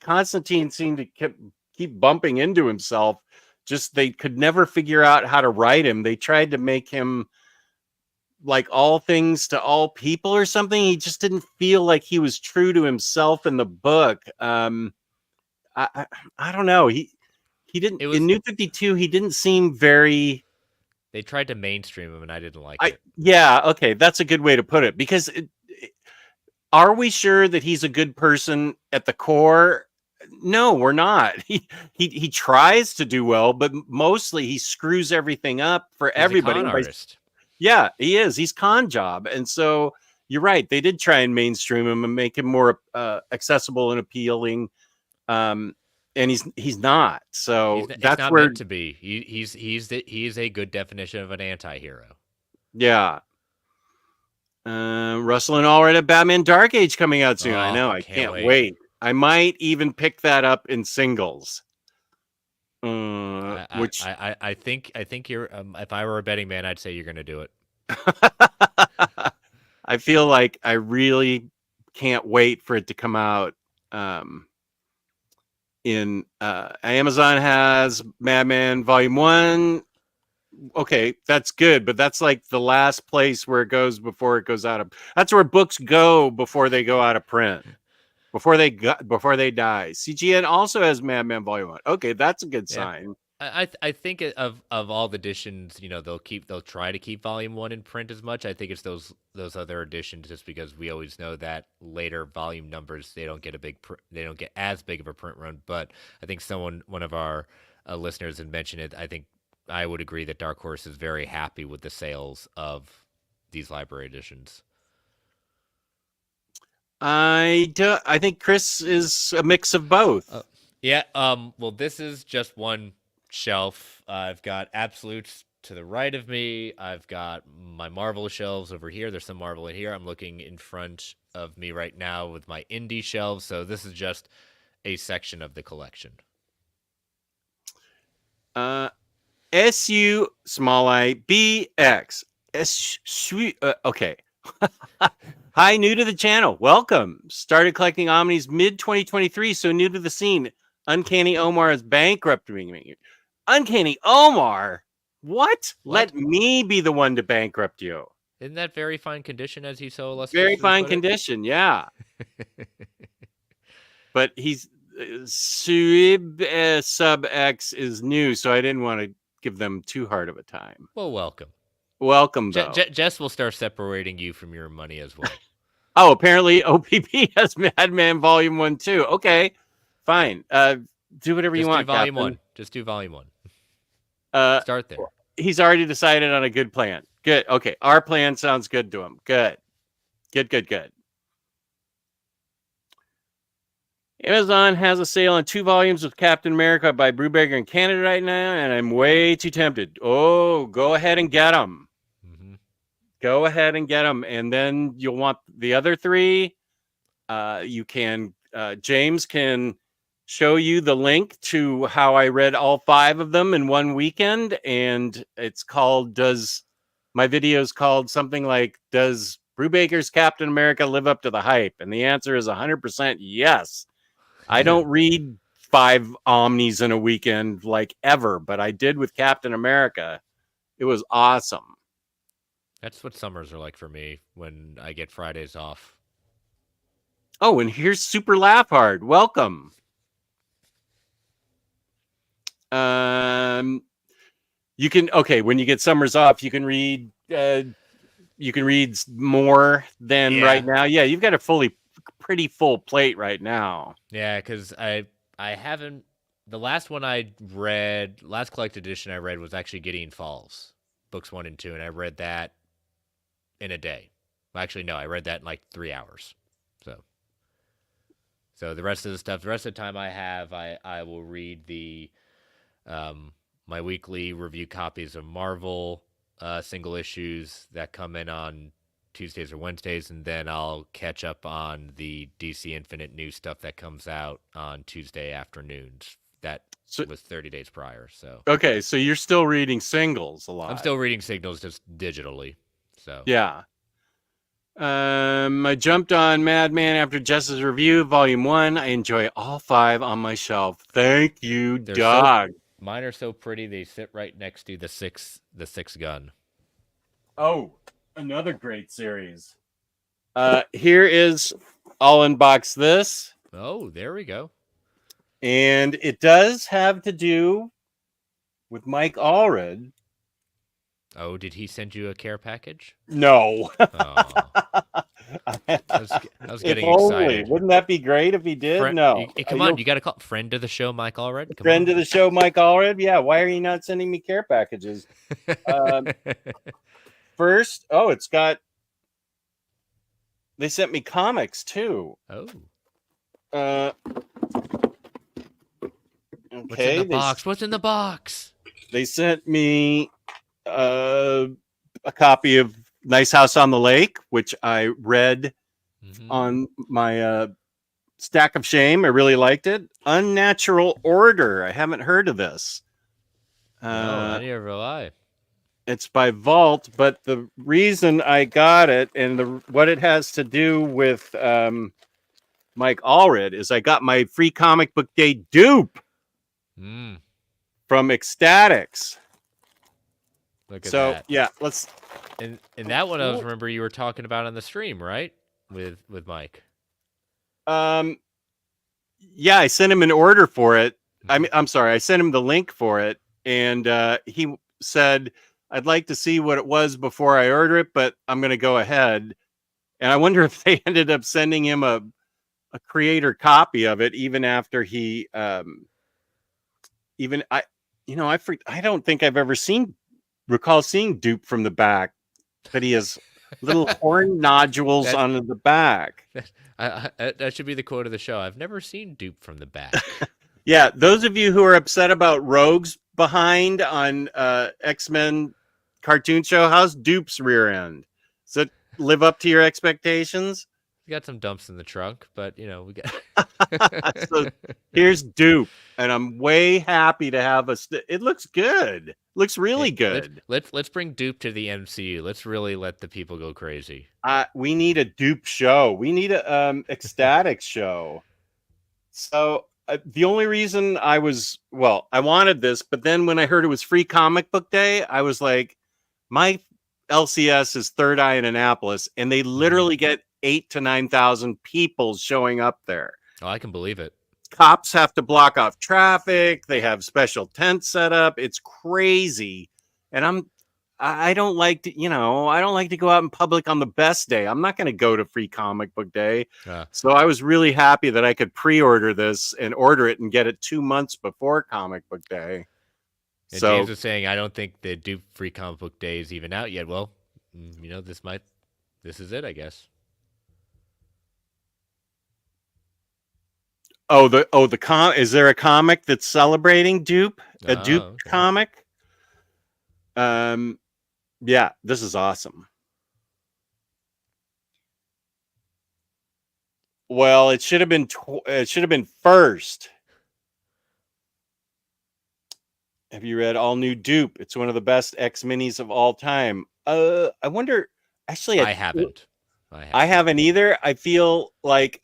Constantine seemed to keep bumping into himself. Just they could never figure out how to write him. They tried to make him like all things to all people or something. He just didn't feel like he was true to himself in the book. I don't know. He didn't in New 52. He didn't seem very. They tried to mainstream him, and I didn't like it. Yeah, okay, that's a good way to put it. Because are we sure that he's a good person at the core? No, we're not. He tries to do well, but mostly he screws everything up for everybody. He's a con artist. Yeah, he is. He's con job, and so you're right. They did try and mainstream him and make him more accessible and appealing. And he's not. So that's not where meant to be. He's a good definition of an anti-hero. Yeah. Russell and all right at Batman Dark Age coming out soon. I know. I can't wait. I might even pick that up in singles. I think you're. If I were a betting man, I'd say you're going to do it. I feel like I really can't wait for it to come out. In Amazon has Madman Volume 1. Okay, that's good, but that's like the last place where it goes before it goes out of. That's where books go before they go out of print, before they die. CGN also has Madman Volume 1. Okay, that's a good sign. I think of all the editions, they'll try to keep Volume 1 in print as much. I think it's those other editions, just because we always know that later volume numbers they don't get as big of a print run. But I think one of our listeners had mentioned it. I think I would agree that Dark Horse is very happy with the sales of these library editions. I think Chris is a mix of both. Yeah. Well, this is just one shelf. I've got Absolutes to the right of me. I've got my Marvel shelves over here. There's some Marvel in here. I'm looking in front of me right now with my indie shelves. So this is just a section of the collection. SU small I BX okay. Hi, new to the channel. Welcome. Started collecting Omnis mid 2023, so new to the scene. Uncanny Omar is bankrupting me. Uncanny Omar? What? Let me be the one to bankrupt you. Isn't that very fine condition, as he so illustriously Very fine condition, yeah. But he's Sub X is new, so I didn't want to give them too hard of a time. Well, welcome. Welcome, though. Jess will start separating you from your money as well. Oh, apparently OPP has Madman Volume 1 too. Okay, fine. Do whatever you want, Volume Captain. 1. Just do Volume 1. Start there. He's already decided on a good plan. Good. Okay, our plan sounds good to him. Good. Good. Amazon has a sale on 2 volumes of Captain America by Brubaker in Canada right now, and I'm way too tempted. Oh, go ahead and get them. Mm-hmm. Go ahead and get them, and then you'll want the other 3. You can, James can show you the link to how I read all 5 of them in one weekend, and it's called, my video is called something like, does Brubaker's Captain America live up to the hype? And the answer is 100% yes. I don't read 5 Omnis in a weekend like ever, but I did with Captain America. It was awesome. That's what summers are like for me when I get Fridays off. Oh, and here's Super Laugh Hard. Welcome. You can, when you get summers off, you can read more than right now. Yeah, you've got a pretty full plate right now. Yeah, because I haven't, the last one I read, last collected edition I read was actually Gideon Falls, books 1 and 2, and I read that in a day. Well, actually, no, I read that in like 3 hours. So the rest of the stuff, the rest of the time I have, I will read the my weekly review copies of Marvel single issues that come in on Tuesdays or Wednesdays, and then I'll catch up on the DC Infinite new stuff that comes out on Tuesday afternoons. That So was 30 days prior. So okay, so you're still reading singles a I'm lot. still reading Signals just digitally. So Yeah. I jumped on Madman after Jess's review, Volume 1. I enjoy all 5 on my shelf. Thank you, they're so dog. mine are so pretty. They sit right next to the six gun. Oh, another great series. Here is, I'll unbox this. Oh, there we go. And it does have to do with Mike Allred. Oh, did he send you a care package? No. Oh, I was If getting only. excited. Wouldn't that be great if he did? No. Come on, you got to call friend of the show, Mike Allred. Come Friend on. of the show, Mike Allred. Yeah, why are you not sending me care packages? First, it's got. They sent me comics too. Oh. Okay. What's in the box? What's in the box? They sent me a copy of Nice House on the Lake, which I read on my stack of shame. I really liked it. Unnatural Order. I haven't heard of this. No, I never rely. It's by Vault, but the reason I got it and what it has to do with Mike Allred is I got my free comic book day dupe from Ecstatics. Look at that. Yeah, let's. And that one, I was remember you were talking about on the stream, right? With Mike. Yeah, I sent him an order for it. I'm sorry, I sent him the link for it, and he said, I'd like to see what it was before I order it, but I'm going to go ahead. And I wonder if they ended up sending him a creator copy of it, even after he, I don't think I've ever recall seeing dupe from the back, but he has little horn nodules on the back. That should be the quote of the show. I've never seen dupe from the back. Yeah, those of you who are upset about Rogue's behind on X-Men cartoon show, how's Dupe's rear end? Does it live up to your expectations? We got some dumps in the trunk, but we got. So here's Dupe, and I'm way happy to have it looks good. Looks really good. Let's bring Dupe to the MCU. Let's really let the people go crazy. We need a Dupe show. We need a Ecstatic show. So the only reason I wanted this, but then when I heard it was free comic book day, I was like, my LCS is Third Eye in Annapolis, and they literally get 8,000 to 9,000 people showing up there. Oh, I can believe it. Cops have to block off traffic. They have special tents set up. It's crazy. And I don't like to, I don't like to go out in public on the best day. I'm not going to go to free comic book day. So I was really happy that I could pre-order this and order it and get it 2 months before comic book day. And James was saying, I don't think the Dupe free comic book day is even out yet. Well, this is it, I guess. Is there a comic that's celebrating Dupe? A Dupe comic? Yeah, this is awesome. Well, it should have been first. Have you read All New Dupe? It's one of the best X minis of all time. I wonder. Actually, I haven't. I haven't either. I feel like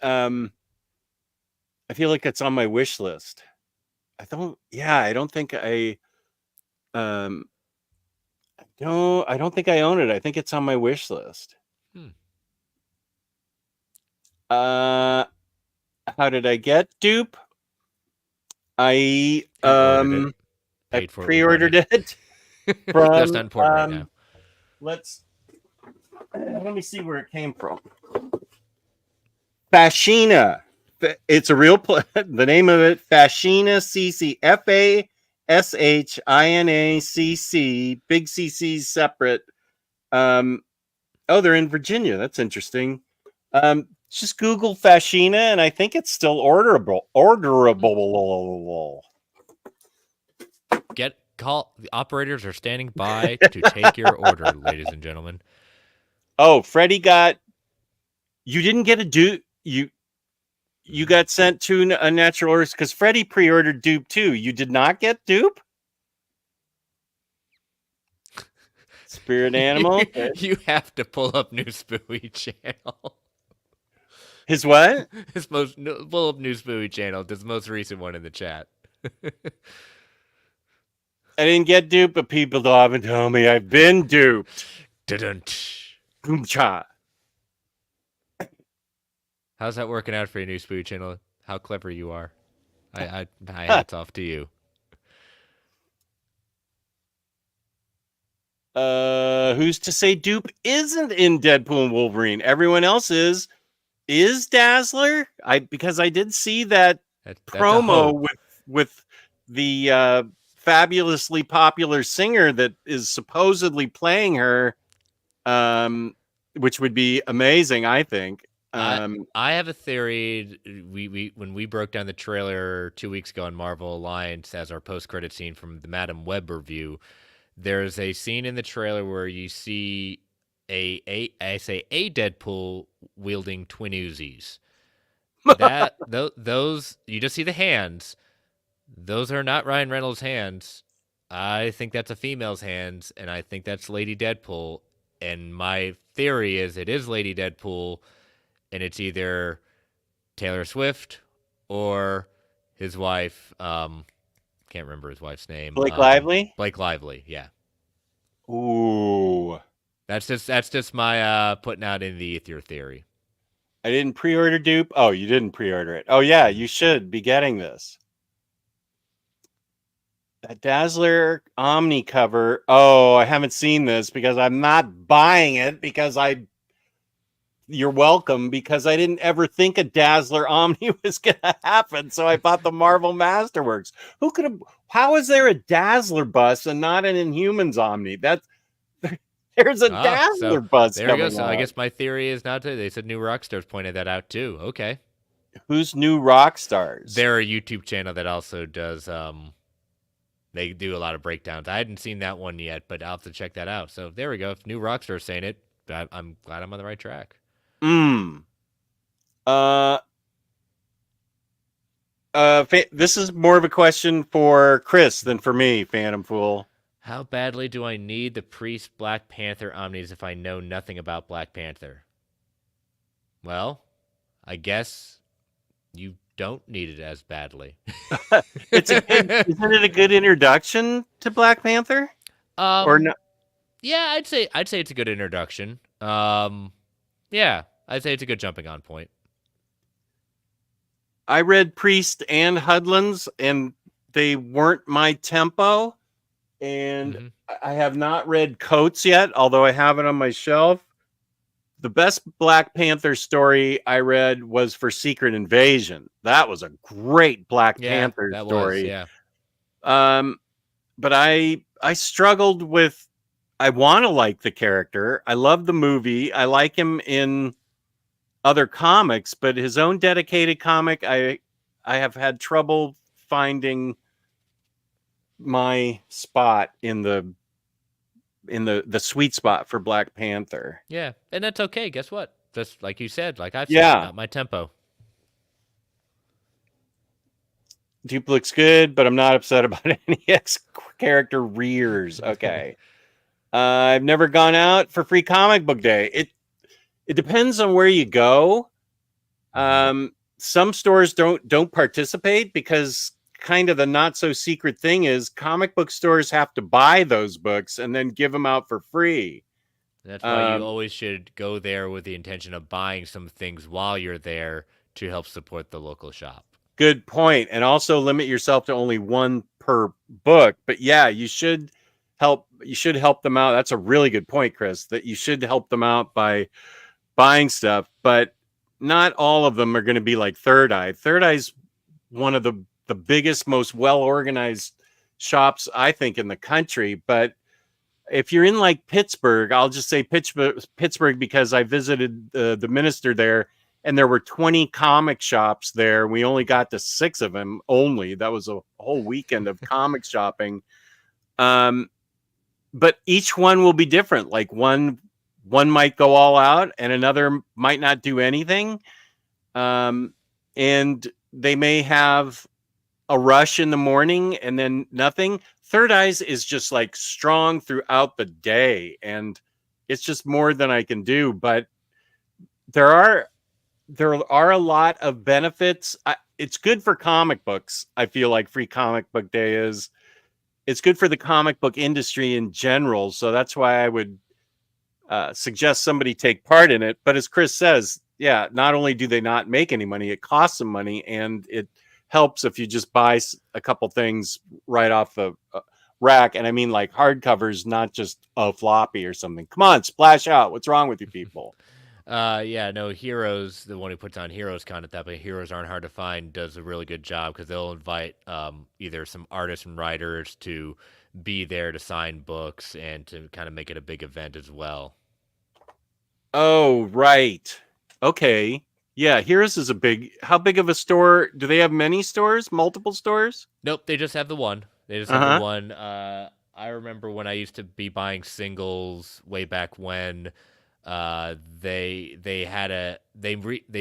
it's on my wish list. I don't think I don't think I own it. I think it's on my wish list. How did I get Dupe? I pre-ordered it from That's not important right now. Let me see where it came from. Fashina. It's a real the name of it, Fashina CC, FASHINA big CC's separate. They're in Virginia. That's interesting. Just Google Fashina, and I think it's still orderable. call. The operators are standing by to take your order, ladies and gentlemen. Oh, Freddie got. You didn't get a dupe. You got sent to a natural earth because Freddie pre-ordered dupe too. You did not get dupe. Spirit animal. You have to pull up New Spooey channel. His what? His most pull up New Spooey channel. This most recent one in the chat. I didn't get duped, but people often tell me I've been duped. Cha. How's that working out for your New Spooey channel? How clever you are. I hats off to you. Who's to say dupe isn't in Deadpool and Wolverine? Everyone else is. Is Dazzler? Because I did see that promo with the fabulously popular singer that is supposedly playing her, which would be amazing, I think. I have a theory. We when we broke down the trailer 2 weeks ago on Marvel Alliance as our post-credit scene from the Madam Web review, there's a scene in the trailer where you see a Deadpool wielding twin Uzis. Those you just see the hands. Those are not Ryan Reynolds' hands. I think that's a female's hands, and I think that's Lady Deadpool. And my theory is it is Lady Deadpool, and it's either Taylor Swift or his wife. Can't remember his wife's name. Blake Lively? Blake Lively, yeah. Ooh. That's just my putting out in the ether theory. I didn't pre-order dupe. Oh, you didn't pre-order it. Oh yeah, you should be getting this. That Dazzler Omni cover. Oh, I haven't seen this because I'm not buying it because you're welcome, because I didn't ever think a Dazzler Omni was going to happen. So I bought the Marvel Masterworks. How is there a Dazzler bus and not an Inhumans Omni? There's a Dazzler bus. There you go. So I guess my theory is not to. They said New Rockstars pointed that out too. Okay. Who's New Rockstars? They're a YouTube channel that also does. They do a lot of breakdowns. I hadn't seen that one yet, but I'll have to check that out. So there we go. If New Rockstar's saying it, I'm glad I'm on the right track. This is more of a question for Chris than for me, Phantom Fool. How badly do I need the Priest Black Panther Omnis if I know nothing about Black Panther? Well, I guess you don't need it as badly. Isn't it a good introduction to Black Panther? Or not? Yeah, I'd say it's a good introduction. Yeah, I'd say it's a good jumping on point. I read Priest and Hudlins, and they weren't my tempo. And I have not read Coates yet, although I have it on my shelf. The best Black Panther story I read was for Secret Invasion. That was a great Black Panther story. But I struggled with. I want to like the character. I love the movie. I like him in other comics, but his own dedicated comic, I have had trouble finding my spot in the sweet spot for Black Panther. Yeah, and that's okay. Guess what? Just like you said, like I've said, not my tempo. Dupe looks good, but I'm not upset about any X character rears. Okay. I've never gone out for free comic book day. It depends on where you go. Some stores don't participate because kind of the not so secret thing is comic book stores have to buy those books and then give them out for free. That's why you always should go there with the intention of buying some things while you're there to help support the local shop. Good point. And also limit yourself to only one per book. But yeah, you should help them out. That's a really good point, Chris, that you should help them out by buying stuff, but not all of them are going to be like Third Eye. Third Eye's one of the biggest, most well-organized shops, I think, in the country. But if you're in like Pittsburgh, I'll just say Pittsburgh because I visited the minister there, and there were 20 comic shops there. We only got to 6 of them only. That was a whole weekend of comic shopping. Um, but each one will be different. Like one might go all out, and another might not do anything. And they may have a rush in the morning and then nothing. Third Eyes is just like strong throughout the day, and it's just more than I can do. But there are a lot of benefits. It's good for comic books. I feel like Free Comic Book Day is. It's good for the comic book industry in general. So that's why I would suggest somebody take part in it. But as Chris says, yeah, not only do they not make any money, it costs them money, and it helps if you just buy a couple things right off the rack. And I mean like hardcovers, not just a floppy or something. Come on, splash out. What's wrong with you people? Yeah, no, Heroes, the one who puts on Heroes Con at that, but Heroes Aren't Hard to Find, does a really good job because they'll invite either some artists and writers to be there to sign books and to kind of make it a big event as well. Oh, right. Okay. Yeah, Heroes is how big of a store? Do they have many stores? Multiple stores? Nope, they just have the one. They just have the Uh-huh. one. I remember when I used to be buying singles way back when. They had they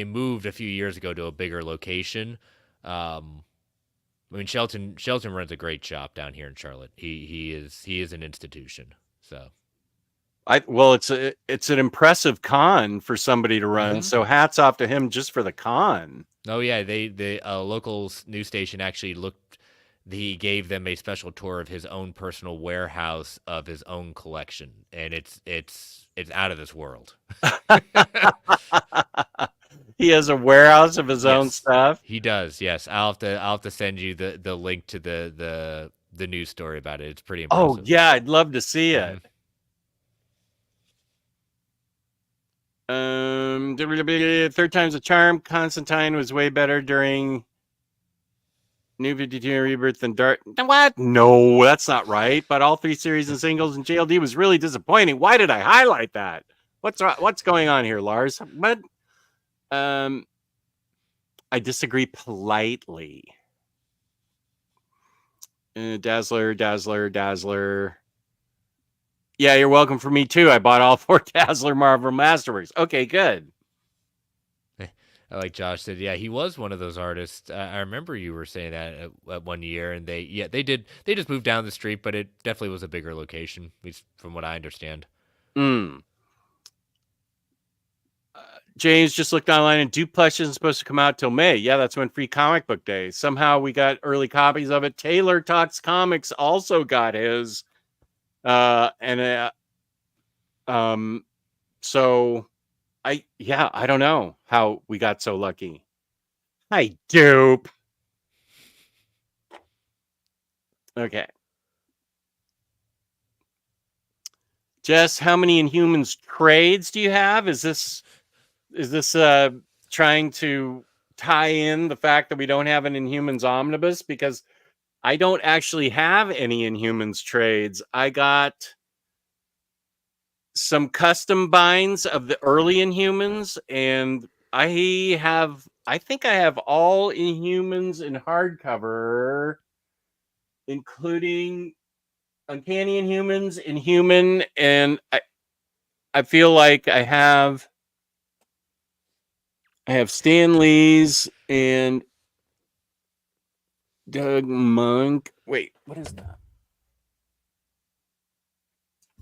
moved a few years ago to a bigger location. Um, I mean, Shelton runs a great shop down here in Charlotte. He is an institution. So. Well, it's an impressive con for somebody to run. So hats off to him just for the con. Oh yeah, the local news station actually looked. He gave them a special tour of his own personal warehouse of his own collection, and it's out of this world. He has a warehouse of his own Yes, stuff. he does. Yes, I'll have to send you the link to the news story about it. It's pretty Oh impressive. yeah, I'd love to see Mm-hmm. it. Third time's a charm. Constantine was way better during New 52 Rebirth than Dark. What? No, that's not right. But all three series and singles and JLD was really disappointing. Why did I highlight that? What's going on here, Lars? But I disagree politely. Dazzler. Yeah, you're welcome for me too. I bought all 4 Dazzler Marvel Masterworks. Okay, good. Like Josh said, yeah, he was one of those artists. I remember you were saying that at one year, and they just moved down the street, but it definitely was a bigger location, at least from what I understand. James just looked online, and Duplex isn't supposed to come out till May. Yeah, that's when Free Comic Book Day. Somehow we got early copies of it. Taylor Talks Comics also got his. So I don't know how we got so lucky. Hi, dupe. Okay. Jess, how many Inhumans trades do you have? Is this trying to tie in the fact that we don't have an Inhumans omnibus? Because I don't actually have any Inhumans trades. I got some custom binds of the early Inhumans, and I think I have all Inhumans in hardcover, including Uncanny Inhumans, Inhuman, and I feel like I have Stan Lee's and Doug Monk. Wait, what is that?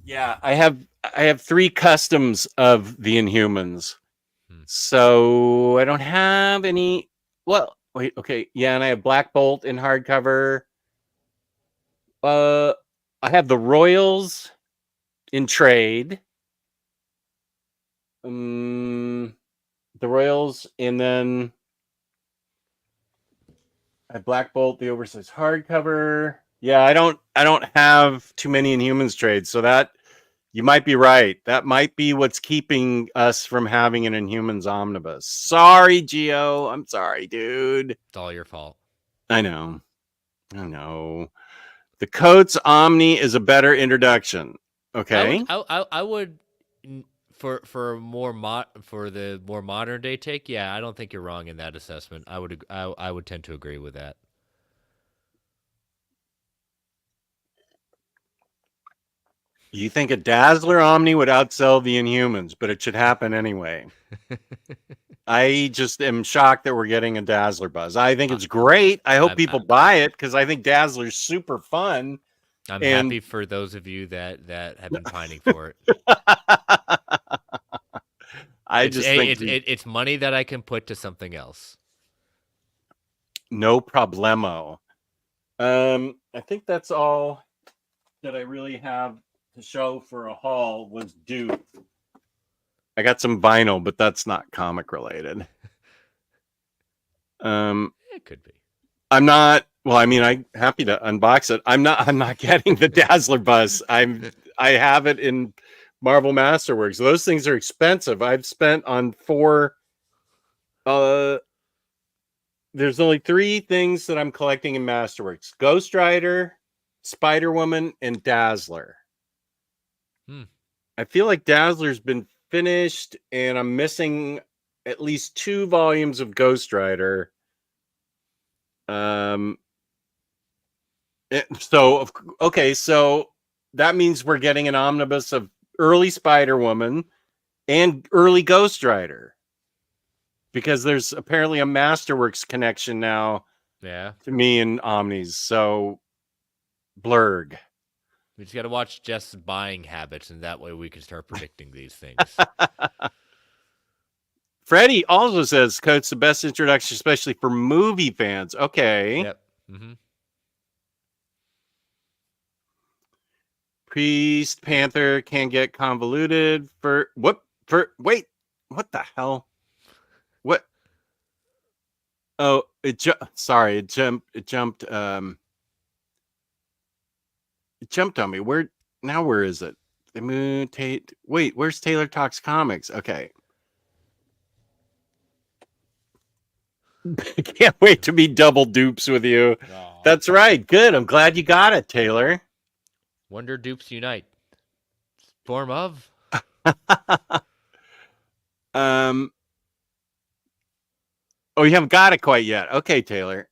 Yeah, I have 3 customs of the Inhumans. So I don't have any. Well, wait, okay, yeah, and I have Black Bolt in hardcover. I have the Royals in trade. The Royals, and then I have Black Bolt, the oversized hardcover. Yeah, I don't have too many Inhumans trades, so that you might be right. That might be what's keeping us from having an Inhumans omnibus. Sorry, Geo. I'm sorry, dude. It's all your fault. I know. The Coates Omni is a better introduction. Okay. I would for the more modern day take. Yeah, I don't think you're wrong in that assessment. I would tend to agree with that. You think a Dazzler Omni would outsell the Inhumans, but it should happen anyway. I just am shocked that we're getting a Dazzler buzz. I think it's great. I hope people buy it because I think Dazzler's super fun. I'm And happy for those of you that have been pining for it. I just think it's money that I can put to something else. No problemo. I think that's all that I really have to show for a haul was Dupe. I got some vinyl, but that's not comic related. It could be. I'm not. Well, I mean, I'm happy to unbox it. I'm not getting the Dazzler bus. I have it in Marvel Masterworks. Those things are expensive. I've spent on 4. There's only 3 things that I'm collecting in Masterworks: Ghost Rider, Spider-Woman, and Dazzler. I feel like Dazzler's been finished, and I'm missing at least 2 volumes of Ghost Rider. So that means we're getting an omnibus of early Spider-Woman and early Ghost Rider, because there's apparently a Masterworks connection now. Yeah. To me and Omnis. So blurg. We just got to watch Jeff's buying habits, and that way we can start predicting these things. Freddie also says Coat's the best introduction, especially for movie fans. Okay. Yep. Mm-hmm. Priest Panther can get convoluted wait, what the hell? What? Oh, it jumped. It jumped on me. Where is it? The mutate. Wait, where's Taylor Talks Comics? Okay. Can't wait to be double dupes with you. Aww. That's right. Good. I'm glad you got it, Taylor. Wonder Dupes Unite. Form of. Oh, you haven't got it quite yet. Okay, Taylor.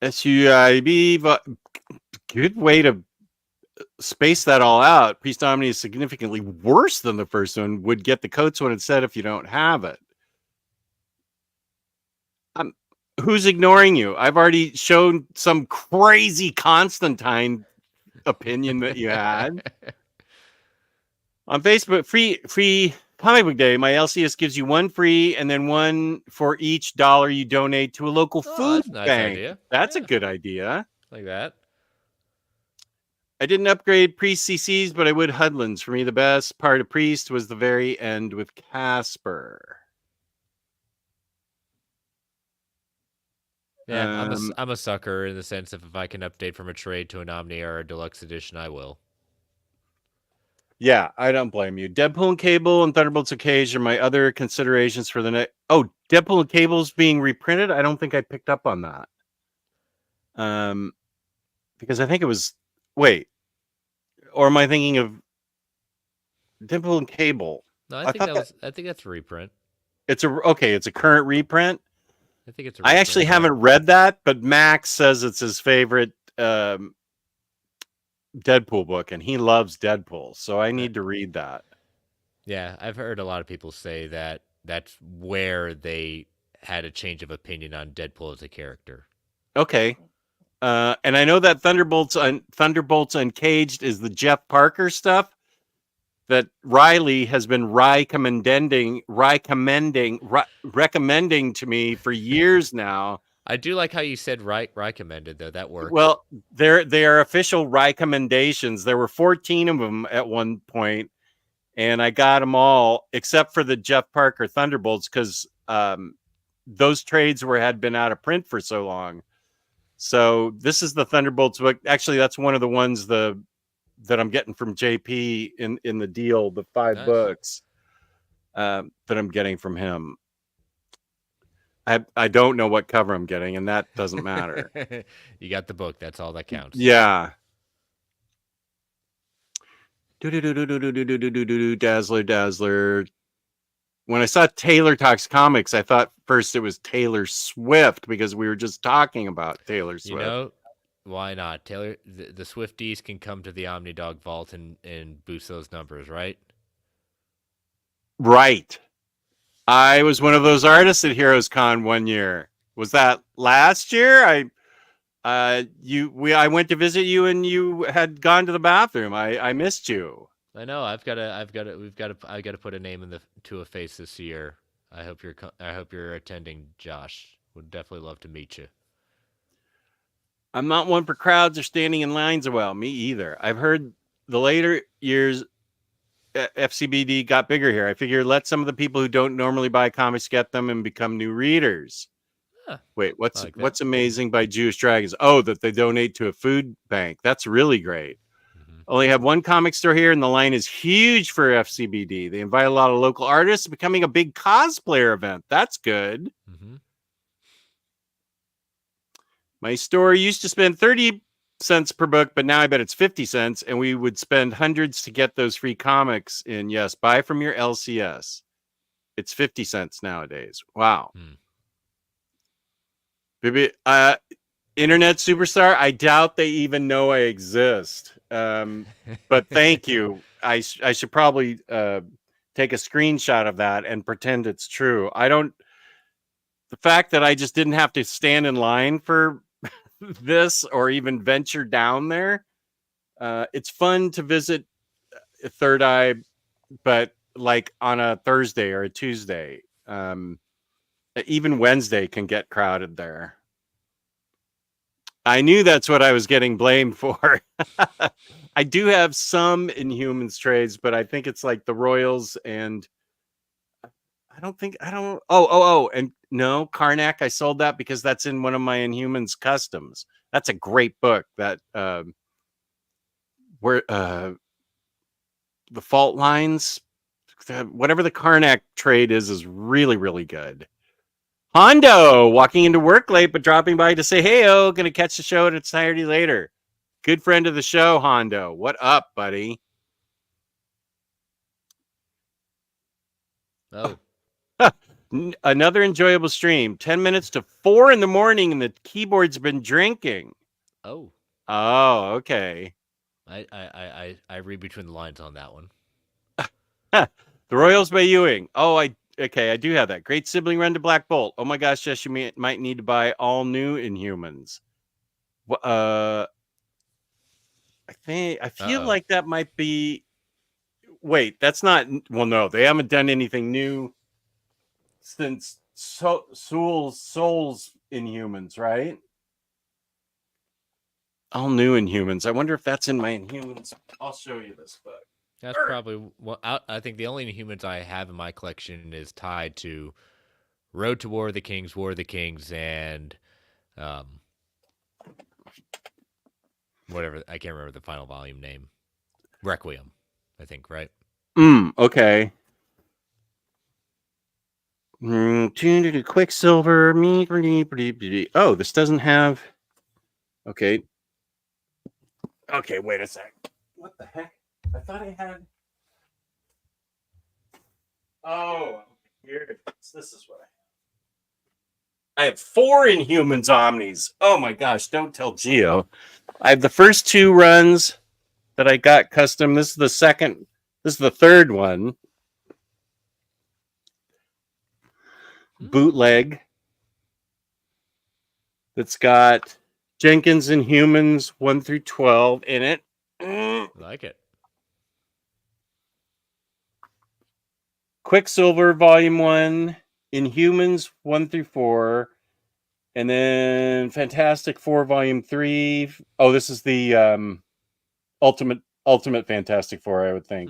SUIB. Good way to space that all out. Priest Omni is significantly worse than the first one. Would get the Coates one instead if you don't have it. Who's ignoring you? I've already shown some crazy Constantine opinion that you had. On Facebook, free comic book day, my LCS gives you 1 free and then 1 for each $1 you donate to a local food nice bank. Idea. That's a good idea. Like that. I didn't upgrade Priest CCs, but I would Hudlands. For me, the best part of Priest was the very end with Casper. Yeah, I'm a sucker in the sense of if I can update from a trade to an Omni or a deluxe edition, I will. Yeah, I don't blame you. Deadpool and Cable and Thunderbolts of Cage are my other considerations for the next. Oh, Deadpool and Cable's being reprinted. I don't think I picked up on that. Because I think it was. Wait, or am I thinking of Deadpool and Cable? No, I think that's a reprint. It's a current reprint. I think it's. I actually haven't read that, but Max says it's his favorite Deadpool book, and he loves Deadpool, so I need to read that. Yeah, I've heard a lot of people say that that's where they had a change of opinion on Deadpool as a character. Okay. And I know that Thunderbolts Uncaged is the Jeff Parker stuff that Riley has been recommending to me for years now. I do like how you said recommended, though. That worked. Well, they are official recommendations. There were 14 of them at one point, and I got them all except for the Jeff Parker Thunderbolts because those trades had been out of print for so long. So this is the Thunderbolts book. Actually, that's one of the ones that I'm getting from JP in the deal, the 5 books that I'm getting from him. I don't know what cover I'm getting, and that doesn't matter. You got the book. That's all that counts. Yeah. Dazzler. when I saw Taylor Talks Comics, I thought first it was Taylor Swift because we were just talking about Taylor You Swift. know, why not? Taylor, the Swifties can come to the Omnidog vault and boost those numbers, right? Right. I was one of those artists at Heroes Con one year. Was that last year? I went to visit you and you had gone to the bathroom. I missed you. I know. I got to put a name to a face this year. I hope you're attending, Josh. Would definitely love to meet you. I'm not one for crowds or standing in lines. Well, me either. I've heard the later years FCBD got bigger here. I figure let some of the people who don't normally buy comics get them and become new readers. Huh, Wait, I like that. what's amazing by Jewish Dragons? Oh, that they donate to a food bank. That's really great. Mm-hmm. Only have one comic store here, and the line is huge for FCBD. They invite a lot of local artists, becoming a big cosplayer event. That's good. Mm-hmm. My store used to spend 30 cents per book, but now I bet it's 50 cents, and we would spend hundreds to get those free comics in. Yes, buy from your LCS. It's 50 cents nowadays. Wow. Maybe, internet superstar, I doubt they even know I exist. But thank you. I should probably take a screenshot of that and pretend it's true. The fact that I just didn't have to stand in line for this or even venture down there. It's fun to visit Third Eye, but like on a Thursday or a Tuesday. Even Wednesday can get crowded there. I knew that's what I was getting blamed for. I do have some Inhumans trades, but I think it's like the Royals and and no, Karnak, I sold that because that's in one of my Inhumans customs. That's a great book that where the fault lines, whatever the Karnak trade is really, really good. Hondo, walking into work late, but dropping by to say, hey, gonna catch the show at its entirety later. Good friend of the show, Hondo. What up, buddy? Oh. Another enjoyable stream. 10 minutes to 4 in the morning, and the keyboard's been drinking. Oh. Oh, okay. I read between the lines on that one. The Royals by Ewing. Oh, I do have that. Great sibling run to Black Bolt. Oh my gosh, yes, you might need to buy all new Inhumans. I feel like that might be. Wait, that's not. Well, no, they haven't done anything new since Souls Inhumans, right? All new Inhumans. I wonder if that's in my Inhumans. I'll show you this book. That's probably what I think. The only Inhumans I have in my collection is tied to Road to War of the Kings, and whatever, I can't remember the final volume name. Requiem, I think, right? Okay. Quicksilver. Oh, this doesn't have. Okay. Okay, wait a sec. What the heck? I thought I had. Oh, here it is. This is what I have 4 Inhumans Omnis. Oh my gosh, don't tell Geo. I have the first 2 runs that I got custom. This is the second. This is the third one. Bootleg. That's got Jenkins Inhumans 1 through 12 in it. I like it. Quicksilver Volume 1, Inhumans 1 through 4, and then Fantastic Four Volume 3. Oh, this is the Ultimate Fantastic Four, I would think.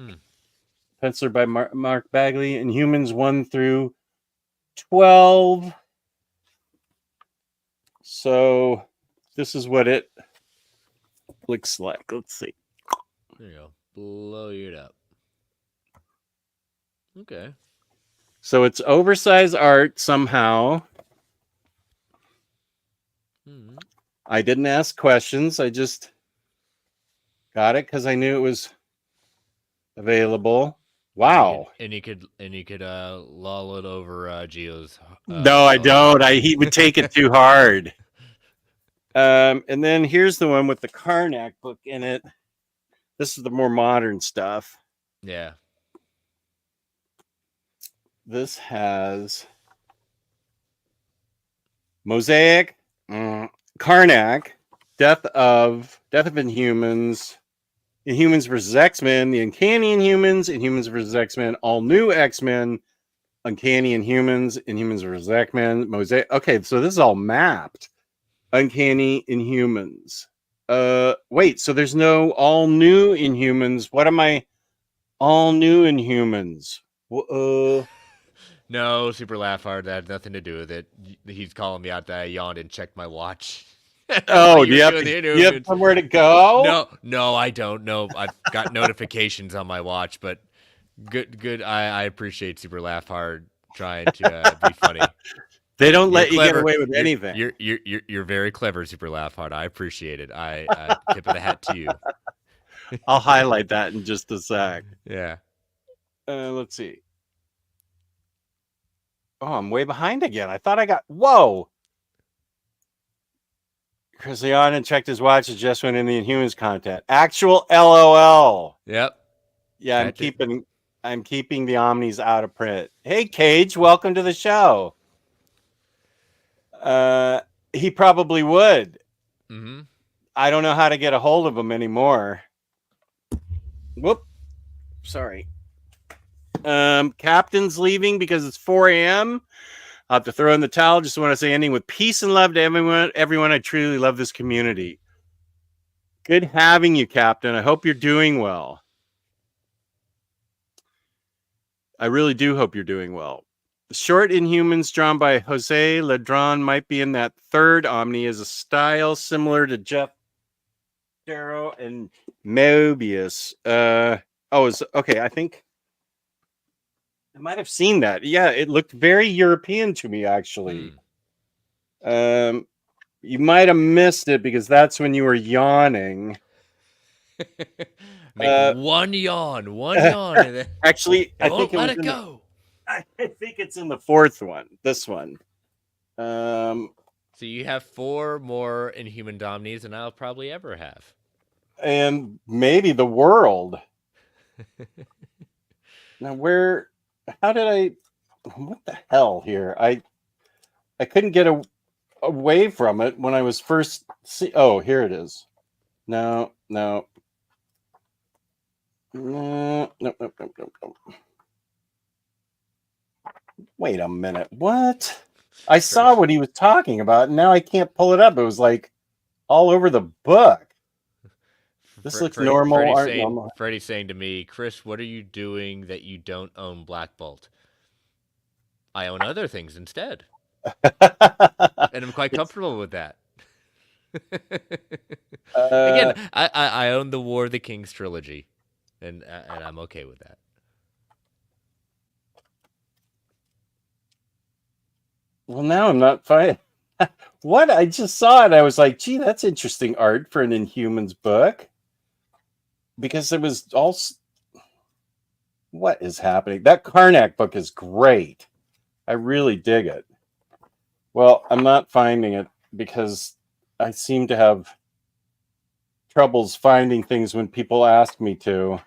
Penciler by Mark Bagley, Inhumans 1 through 12. So this is what it looks like. Let's see. There you go. Blow it up. Okay. So it's oversized art somehow. I didn't ask questions. I just got it because I knew it was available. Wow. And you could lull it over Geo's No, I belly. don't. He would take it too hard. And then here's the one with the Karnak book in it. This is the more modern stuff. Yeah. This has Mosaic, Karnak, Death of Inhumans, Inhumans versus X-Men, the Uncanny Inhumans, Inhumans versus X-Men, All New X-Men, Uncanny Inhumans, Inhumans versus X-Men, Mosaic. Okay, so this is all mapped. Uncanny Inhumans. Wait, so there's no All New Inhumans. What am I? All New Inhumans. No, super laugh hard. That had nothing to do with it. He's calling me out that I yawned and checked my watch. While Oh, you were doing the do you have Inhumans. somewhere to go? No, I don't. No, I've got notifications on my watch, but good. I appreciate super laugh hard trying to be funny. They don't You're let you get clever. away with anything. You're very clever, super laugh hard. I appreciate it. I tip of the hat to you. I'll highlight that in just a sec. Yeah. Let's see. Oh, I'm way behind again. I thought I got. Whoa. Chris Leon checked his watch. It just went in the Inhumans content. Actual LOL. Yep. Yeah, I'm keeping the Omnis out of print. Hey, Cage, welcome to the show. He probably would. Mm-hmm. I don't know how to get a hold of him anymore. Whoop. Sorry. Captain's leaving because it's 4 a.m. I'll have to throw in the towel. Just want to say ending with peace and love to everyone. I truly love this community. Good having you, Captain. I hope you're doing well. I really do hope you're doing well. The short Inhumans drawn by Jose Ledron might be in that third Omni as a style similar to Jeff Darrow and Mobius. Okay. I think I might have seen that. Yeah, it looked very European to me, actually. You might have missed it because that's when you were yawning. Make one yawn, and then actually, I won't think let it go. I think it's in the fourth one. This one. So you have 4 more Inhuman Dominies than I'll probably ever have, and maybe the world. Now, how did I? What the hell here? I couldn't get away from it when I was first. Oh, here it is. No. Wait a minute. What? I saw what he was talking about, and now I can't pull it up. It was like all over the book. This looks normal. Freddie's saying to me, Chris, what are you doing that you don't own Black Bolt? I own other things instead. And I'm quite comfortable with that. Again, I own the War of the Kings trilogy, and I'm okay with that. Well, now I'm not fine. What? I just saw it. I was like, gee, that's interesting art for an Inhumans book. Because it was all. What is happening? That Karnak book is great. I really dig it. Well, I'm not finding it because I seem to have troubles finding things when people ask me to.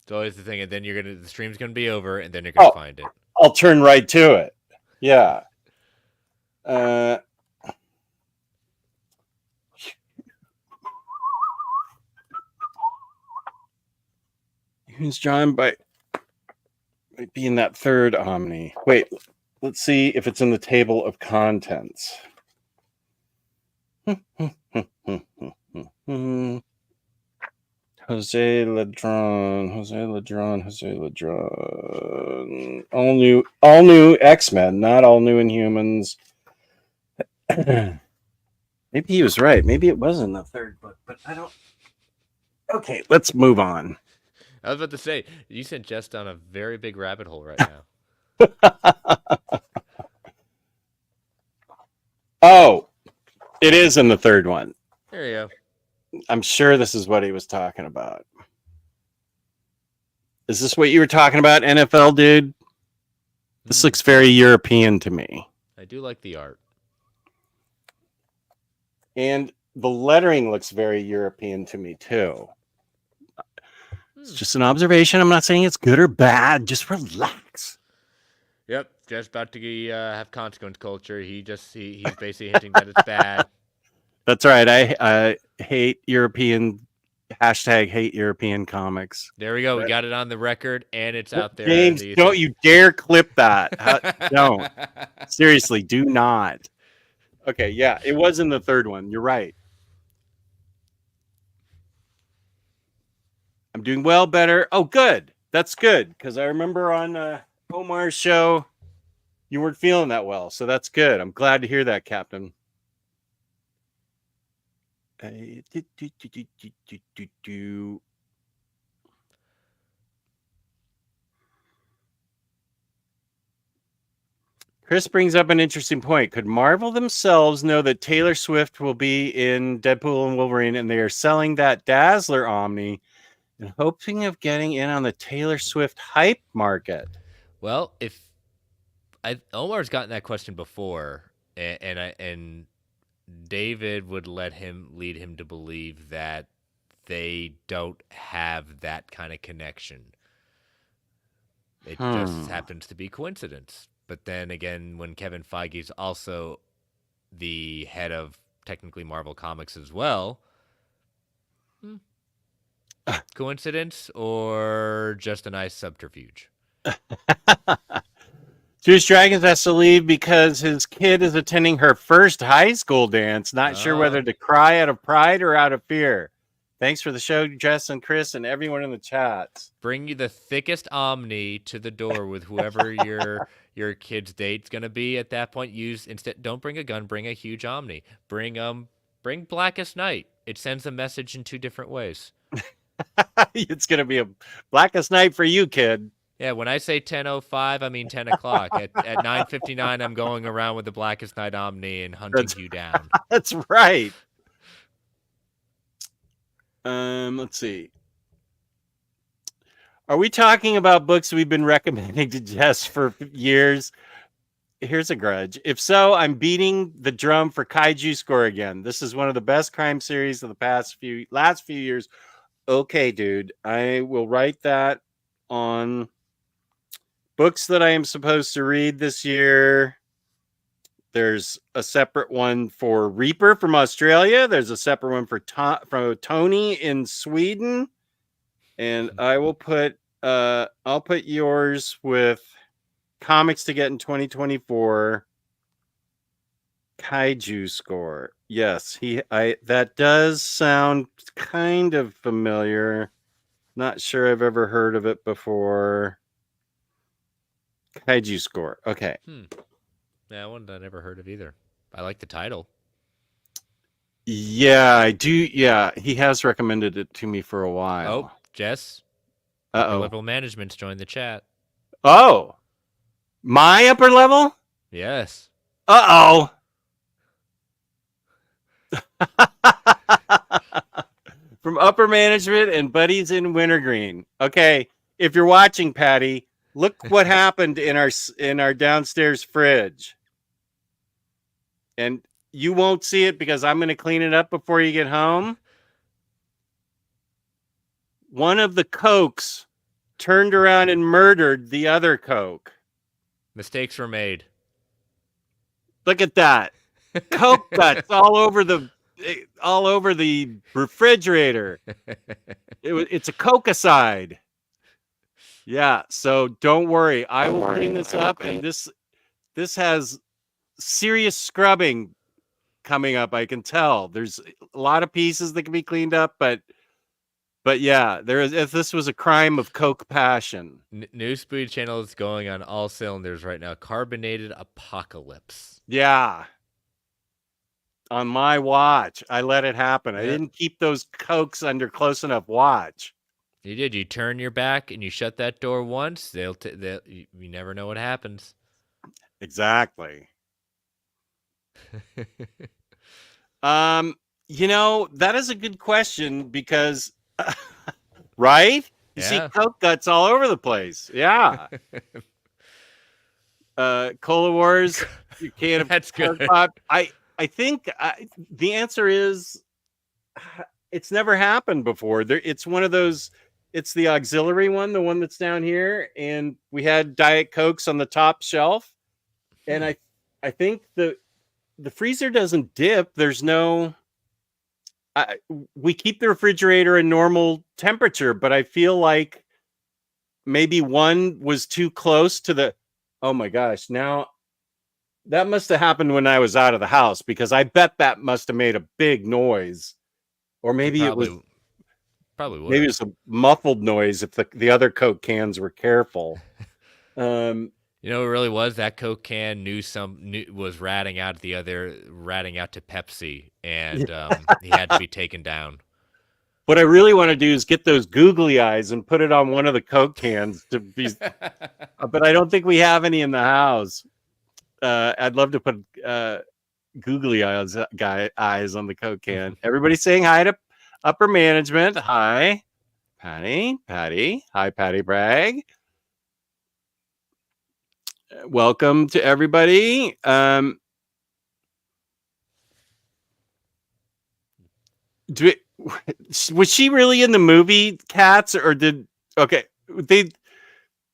It's always the thing, and then the stream's gonna be over, and then you're gonna find it. I'll turn right to it. Yeah. Who's drawn by? Might be in that third Omni. Wait, let's see if it's in the table of contents. Jose Ledron. All new X-Men, not all new Inhumans. Maybe he was right. Maybe it was in the third book, but I don't. Okay, let's move on. I was about to say, you sent Jess down a very big rabbit hole right now. Oh, it is in the third one. There you go. I'm sure this is what he was talking about. Is this what you were talking about, NFL dude? This looks very European to me. I do like the art. And the lettering looks very European to me, too. It's just an observation. I'm not saying it's good or bad. Just relax. Yep, just about to have consequence culture. He's basically hinting that it's bad. That's right. I hate European #hate European comics. There we go. We got it on the record, and it's out there. James, don't you dare clip that. Don't. Seriously, do not. Okay, yeah, it was in the third one. You're right. I'm doing well, better. Oh, good. That's good, because I remember on Omar's show, you weren't feeling that well, so that's good. I'm glad to hear that, Captain. Chris brings up an interesting point. Could Marvel themselves know that Taylor Swift will be in Deadpool and Wolverine, and they are selling that Dazzler Omni and hoping of getting in on the Taylor Swift hype market? Well, if Omar's gotten that question before, and David would lead him to believe that they don't have that kind of connection. It just happens to be coincidence. But then again, when Kevin Feige's also the head of technically Marvel Comics as well, coincidence or just a nice subterfuge? Juice Dragons has to leave because his kid is attending her first high school dance. Not sure whether to cry out of pride or out of fear. Thanks for the show, Jess and Chris, and everyone in the chat. Bring you the thickest Omni to the door with whoever your kid's date's gonna be at that point. Don't bring a gun, bring a huge Omni. Bring Blackest Night. It sends a message in two different ways. It's gonna be a Blackest Night for you, kid. Yeah, when I say 10:05, I mean 10 o'clock. At 9:59, I'm going around with the Blackest Night Omni and hunting you down. That's right. Let's see. Are we talking about books we've been recommending to Jess for years? Here's a grudge. If so, I'm beating the drum for Kaiju Score again. This is one of the best crime series of the last few years. Okay, dude. I will write that on books that I am supposed to read this year. There's a separate one for Reaper from Australia. There's a separate one for Tony in Sweden. And I will put I'll put yours with comics to get in 2024. Kaiju Score. Yes, that does sound kind of familiar. Not sure I've ever heard of it before. Kaiju Score. Okay. Yeah, one that I never heard of either. I like the title. Yeah, I do. Yeah, he has recommended it to me for a while. Oh, Jess. Uh-oh. Level management's joined the chat. Oh. My upper level? Yes. Uh-oh. From upper management and buddies in Wintergreen. Okay, if you're watching, Patty, look what happened in our downstairs fridge. And you won't see it because I'm going to clean it up before you get home. One of the Cokes turned around and murdered the other Coke. Mistakes were made. Look at that. Coke guts all over the refrigerator. It's a Cokicide. Yeah, so don't worry. I will clean this up, and this has serious scrubbing coming up. I can tell. There's a lot of pieces that can be cleaned up, but yeah, if this was a crime of Coke passion. New Speed Channel is going on all cylinders right now. Carbonated Apocalypse. Yeah. On my watch, I let it happen. I didn't keep those Cokes under close enough watch. You did. You turn your back and you shut that door once. You never know what happens. Exactly. That is a good question because, right? You see Yeah. Coke guts all over the place. Yeah. Cola Wars, your can of That's Coke good. Pop. I think the answer is it's never happened before. It's one of those. It's the auxiliary one, the one that's down here, and we had Diet Cokes on the top shelf. And I think the freezer doesn't dip. There's no. We keep the refrigerator in normal temperature, but I feel like maybe one was too close to the. Oh my gosh! Now that must have happened when I was out of the house because I bet that must have made a big noise, or It maybe it was probably would maybe have. it's a muffled noise if the other Coke cans were careful. You know, it really was that Coke can was ratting out to Pepsi, and he had to be taken down. What I really want to do is get those googly eyes and put it on one of the Coke cans to be, but I don't think we have any in the house. I'd love to put googly eyes on the Coke can. Everybody saying hi to upper management. Hi, Patty. Hi, Patty Bragg. Welcome to everybody. Was she really in the movie Cats, or did they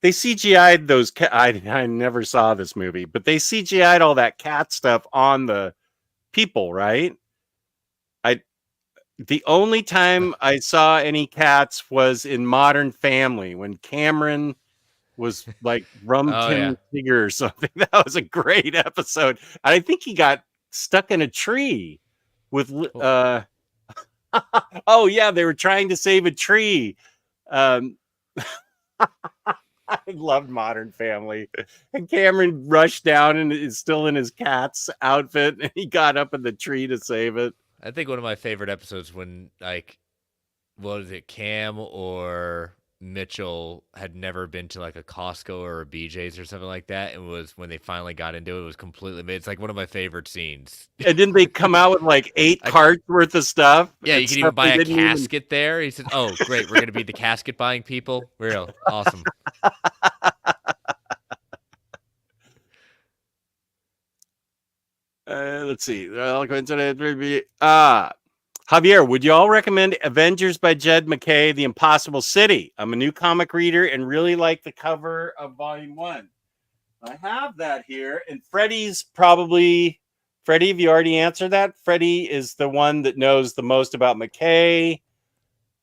CGI'd those I never saw this movie, but they CGI'd all that cat stuff on the people, right? The only time I saw any cats was in Modern Family when Cameron was like Rum Oh yeah. Tim Tigger or something. That was a great episode. I think he got stuck in a tree with oh yeah, they were trying to save a tree. I loved Modern Family. And Cameron rushed down and is still in his cat's outfit, and he got up in the tree to save it. I think one of my favorite episodes when what was it, Cam or Mitchell had never been to like a Costco or a BJ's or something like that, and was when they finally got into it, it was completely. It's like one of my favorite scenes. And didn't they come out with like 8 carts worth of stuff? Yeah, you and can even stuff buy they a didn't even. casket there. He says, "Oh, great, we're gonna be the casket buying people. Real awesome." Let's see. Javier, would you all recommend Avengers by Jed McKay, The Impossible City? I'm a new comic reader and really like the cover of Volume 1. I have that here. And Freddie's probably... Freddie, have you already answered that? Freddie is the one that knows the most about McKay.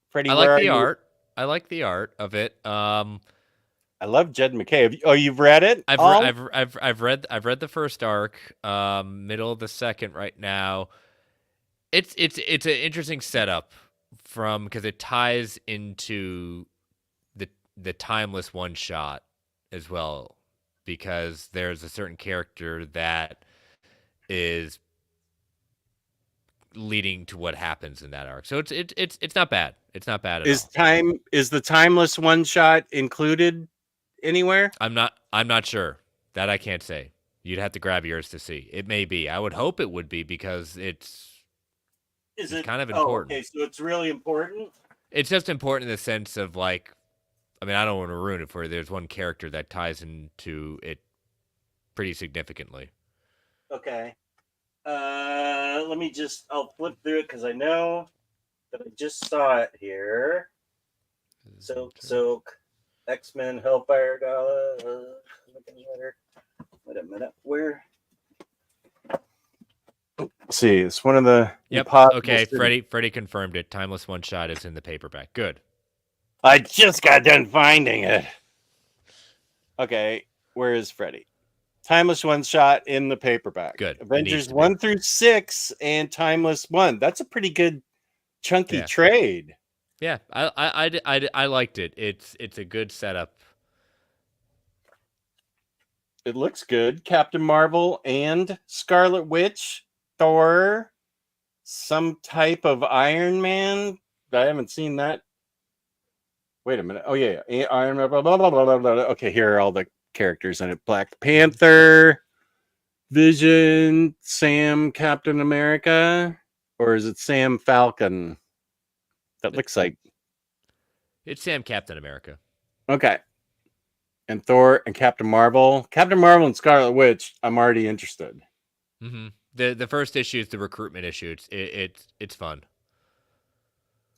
Freddie, I where like are the you? art. I like the art of it. I love Jed McKay. You've read it? I've read the first arc, middle of the second right now. It's an interesting setup because it ties into the timeless one shot as well, because there's a certain character that is leading to what happens in that arc. So it's not bad. It's not bad at all. Is the timeless one shot included anywhere? I'm not sure. That I can't say. You'd have to grab yours to see. It may be. I would hope it would be, because it's kind of important. Oh, okay, so it's really important. It's just important in the sense of like, I mean, I don't want to ruin it for you. There's one character that ties into it pretty significantly. Okay. I'll flip through it because I know that I just saw it here. Silk, X-Men, Hellfire Gala. Wait a minute. Where? See, it's one of the. Yep. Okay. Freddie confirmed it. Timeless one shot is in the paperback. Good. I just got done finding it. Okay, where is Freddie? Timeless one shot in the paperback. Good. Avengers 1 through 6 and Timeless 1. That's a pretty good chunky trade. Yeah, I liked it. It's a good setup. It looks good. Captain Marvel and Scarlet Witch, Thor, some type of Iron Man. I haven't seen that. Wait a minute. Oh yeah, Iron Man. Blah, blah, blah, blah, blah. Okay, here are all the characters in it. Black Panther, Vision, Sam, Captain America, or is it Sam Falcon? That looks like. It's Sam Captain America. Okay. And Thor and Captain Marvel. Captain Marvel and Scarlet Witch, I'm already interested. Mm-hmm. The first issue is the recruitment issue. It's fun.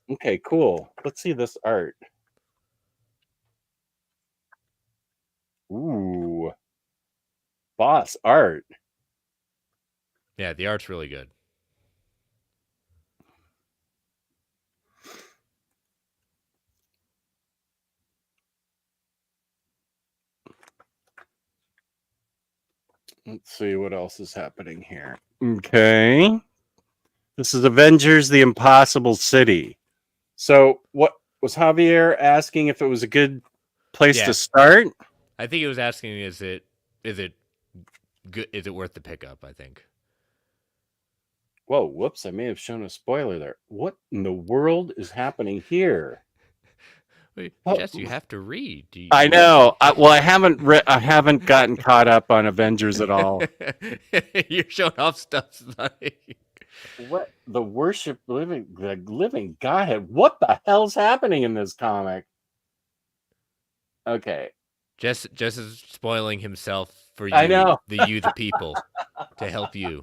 Okay, cool. Let's see this art. Ooh. Boss art. Yeah, the art's really good. Let's see what else is happening here. Okay. This is Avengers the Impossible City. So, what was Javier asking if it was a good place to Yeah, start? I think he was asking, is it good? Is it worth the pickup? I think. Whoa, whoops, I may have shown a spoiler there. What in the world is happening here? Wait, Oh, Jess, you have to read. I know. Well, I haven't gotten caught up on Avengers at all. You're showing off stuff. Like... What the living Godhead? What the hell's happening in this comic? Okay, Jess is spoiling himself for I you, know. the people, to help you.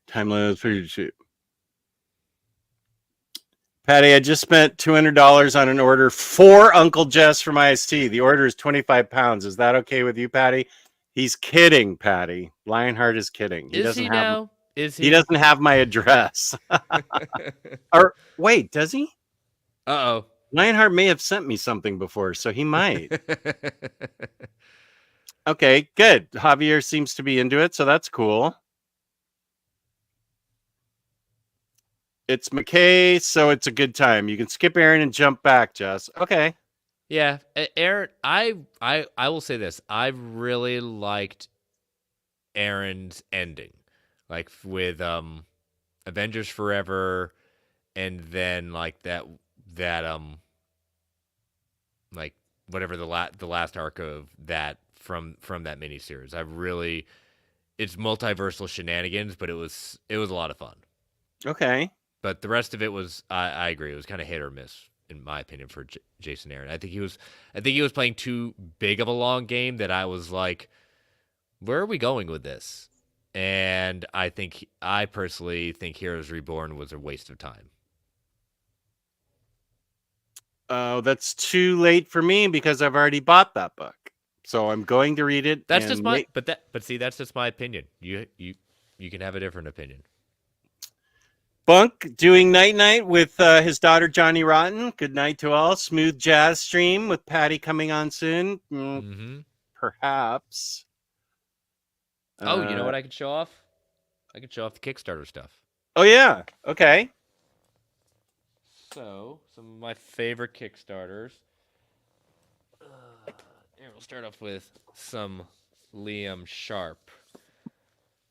Timeless food shoot. Patty, I just spent $200 on an order for Uncle Jess from IST. The order is 25 pounds. Is that okay with you, Patty? He's kidding, Patty. Lionheart is kidding. Is he now? Is He he? doesn't have my address. Or wait, does he? Uh-oh. Lionheart may have sent me something before, so he might. Okay, good. Javier seems to be into it, so that's cool. It's McKay, so it's a good time. You can skip Aaron and jump back, Jess. Okay. Yeah, Aaron, I will say this. I really liked Aaron's ending. Like with Avengers Forever, and then like that like whatever the last arc of that from that miniseries. I really, it's multiversal shenanigans, but it was a lot of fun. Okay. But the rest of it was, I agree, it was kind of hit or miss in my opinion for Jason Aaron. I think he was playing too big of a long game that I was like, where are we going with this? And I personally think Heroes Reborn was a waste of time. Oh, that's too late for me because I've already bought that book. So I'm going to read it. That's just my but see, that's just my opinion. You can have a different opinion. Bunk doing night night with his daughter Johnny Rotten. Good night to all. Smooth jazz stream with Patty coming on soon. Mm-hmm. Perhaps. Oh, you know what I could show off? I could show off the Kickstarter stuff. Oh yeah. Okay. So, some of my favorite Kickstarters. Here, we'll start off with some Liam Sharp.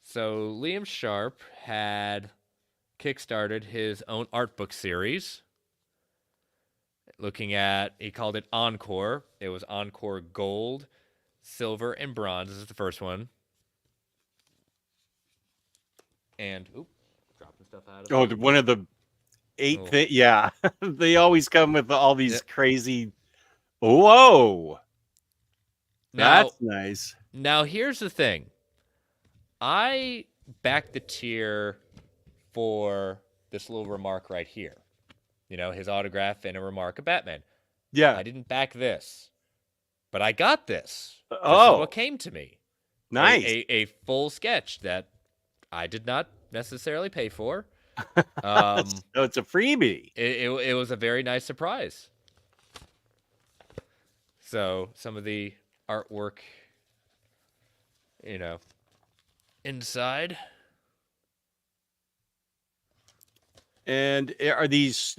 So, Liam Sharp had kickstarted his own art book series. He called it Encore. It was Encore Gold, Silver, and Bronze. This is the first one. And, dropping stuff out of it. One of the 8 things. Yeah. They always come with all these crazy. Whoa. That's nice. Now, here's the thing. I backed the tier for this little remark right here. You know, his autograph and a remark of Batman. Yeah. I didn't back this, but I got this. Oh. This is what came to me. Nice. A full sketch that I did not necessarily pay for. So it's a freebie. It was a very nice surprise. So some of the artwork, inside. And are these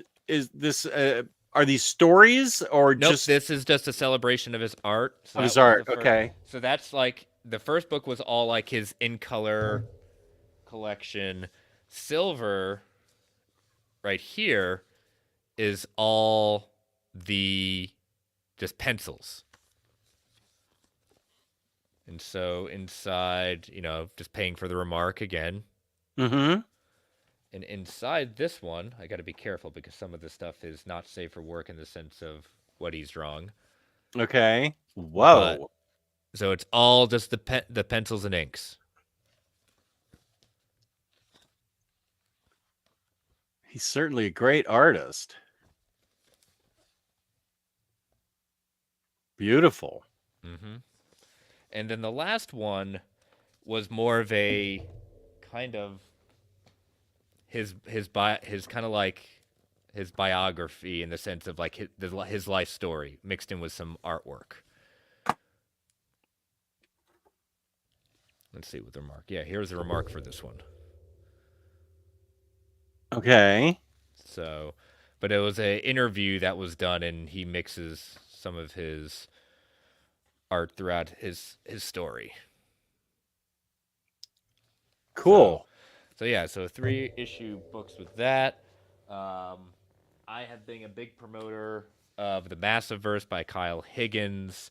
stories or nope, just this is just a celebration of his art. So his art? Okay. So that's like the first book was all like his in color collection. Silver right here is all the just pencils. And so inside, just paying for the remark again. Mm-hmm. And inside this one, I got to be careful because some of this stuff is not safe for work in the sense of what he's drawing. Okay. But Whoa. so it's all just the pencils and inks. He's certainly a great artist. Beautiful. Mm-hmm. And then the last one was more of a kind of his kind of like his biography in the sense of like his life story mixed in with some artwork. Let's see what the remark. Yeah, here's the remark for this one. Okay. So, but it was a interview that was done, and he mixes some of his art throughout his story. Cool. So yeah, so 3-issue books with that. I have been a big promoter of the Massiverse by Kyle Higgins,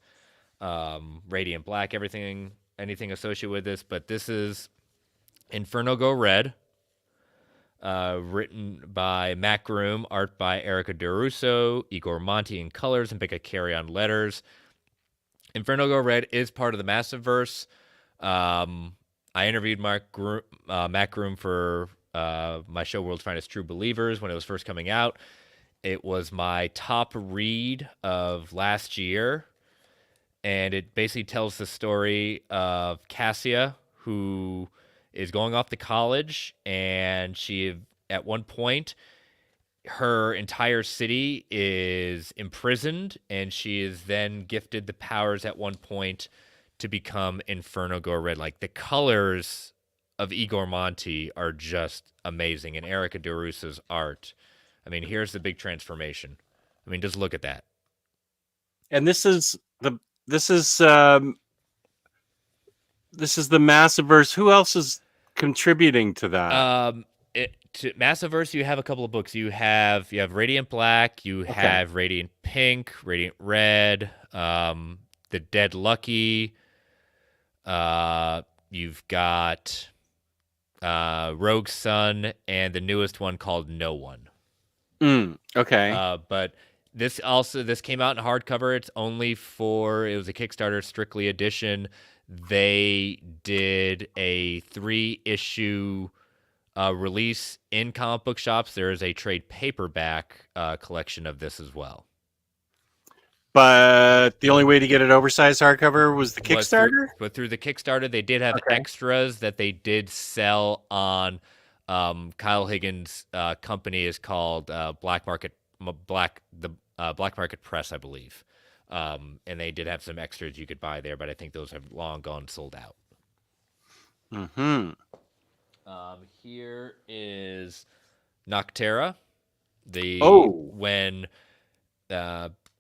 Radiant Black, anything associated with this. But this is Inferno Go Red, written by Matt Groom, art by Erica DeRusso, Igor Monti in colors, and Becca Carey on letters. Inferno Go Red is part of the Massiverse. I interviewed Matt Groom for my show World's Finest True Believers when it was first coming out. It was my top read of last year, and it basically tells the story of Cassia, who is going off to college, and she, at one point, her entire city is imprisoned, and she is then gifted the powers at one point to become Inferno Go Red. Like, the colors of Igor Monti are just amazing, and Erica DeRusso's art. I mean, here's the big transformation. I mean, just look at that. And this is the Massiverse. Who else is contributing to that? To Massiverse, you have a couple of books. You have Radiant Black, you have Radiant Pink, Radiant Red, The Dead Lucky. You've got Rogue Sun, and the newest one called No One. Okay. But this came out in hardcover. It was a Kickstarter strictly edition. They did a 3-issue release in comic book shops. There is a trade paperback collection of this as well. But the only way to get it oversized hardcover was the Kickstarter? But through the Kickstarter, they did have extras that they did sell on. Kyle Higgins' company is called Black Market Press, I believe. And they did have some extras you could buy there, but I think those have long gone sold out. Mm-hmm. Here is Noctera. When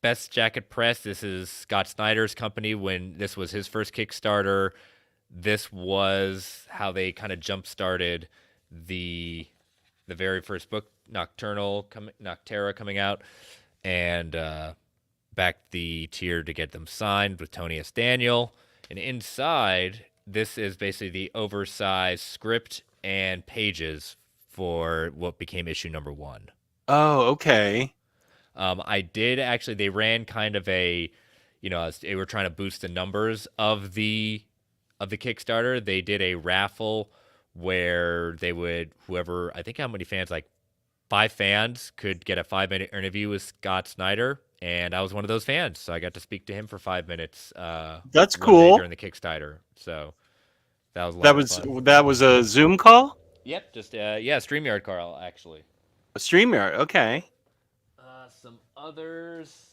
Best Jacket Press. This is Scott Snyder's company. When this was his first Kickstarter, this was how they kind of jump started the very first book, Noctera, coming out, and backed the tier to get them signed with Tony S. Daniel. And inside, this is basically the oversized script and pages for what became issue number 1. Oh, okay. I did actually. They ran kind of they were trying to boost the numbers of the Kickstarter. They did a raffle where they would I think how many fans, like 5 fans, could get a 5-minute interview with Scott Snyder, and I was one of those fans, so I got to speak to him for 5 minutes. That's cool. During the Kickstarter, so that was a lot of fun. That was a Zoom call. Yep, just StreamYard, Carl, actually. A StreamYard, okay. Some others.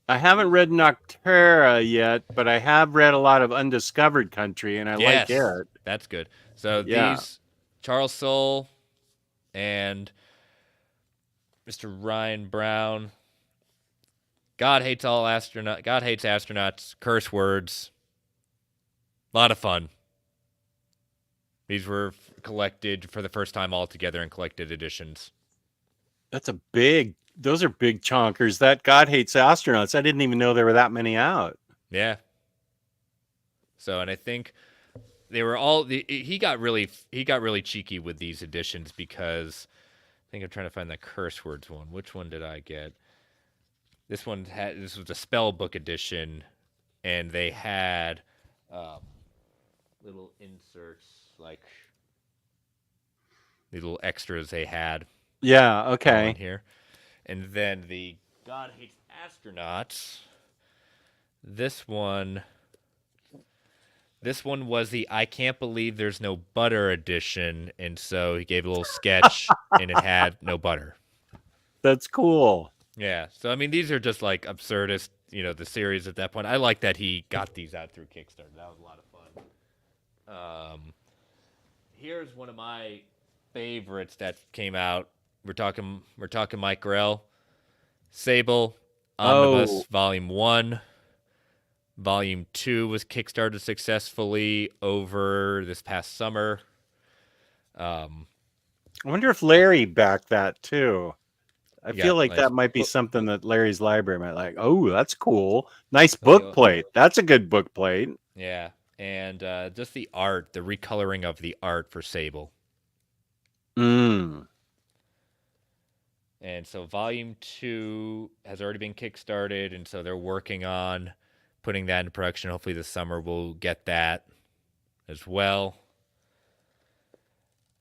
I haven't read Noctera yet, but I have read a lot of Undiscovered Country, and I like it. That's good. So these, Charles Soule and Mr. Ryan Brown. God hates astronauts. Curse words. A lot of fun. These were collected for the first time all together in collected editions. Those are big chonkers. That God Hates Astronauts. I didn't even know there were that many out. Yeah. So, and I think they were all he got really cheeky with these editions because I think I'm trying to find the curse words one. Which one did I get? This was a spell book edition, and they had um, little inserts like the little extras they had Yeah. all in Okay. here. And then the God Hates Astronauts. This one This one was the I Can't Believe There's No Butter edition, and so he gave a little sketch, and it had no butter. That's cool. Yeah, so I mean, these are just like absurdist, the series at that point. I like that he got these out through Kickstarter. That was a lot of fun. Here's one of my favorites that came out. We're talking Mike Grell, Sable, Oh, Omnibus Volume 1. Volume 2 was kickstarted successfully over this past summer. Um, I wonder if Larry backed that too. I you feel got like nice that might be book. something that Larry's library might like. Oh, that's cool. Nice Oh, book plate. That's a good book plate. yeah, and just the art, the recoloring of the art for Sable. Mm. And so Volume 2 has already been kickstarted, and so they're working on putting that into production. Hopefully this summer we'll get that as well.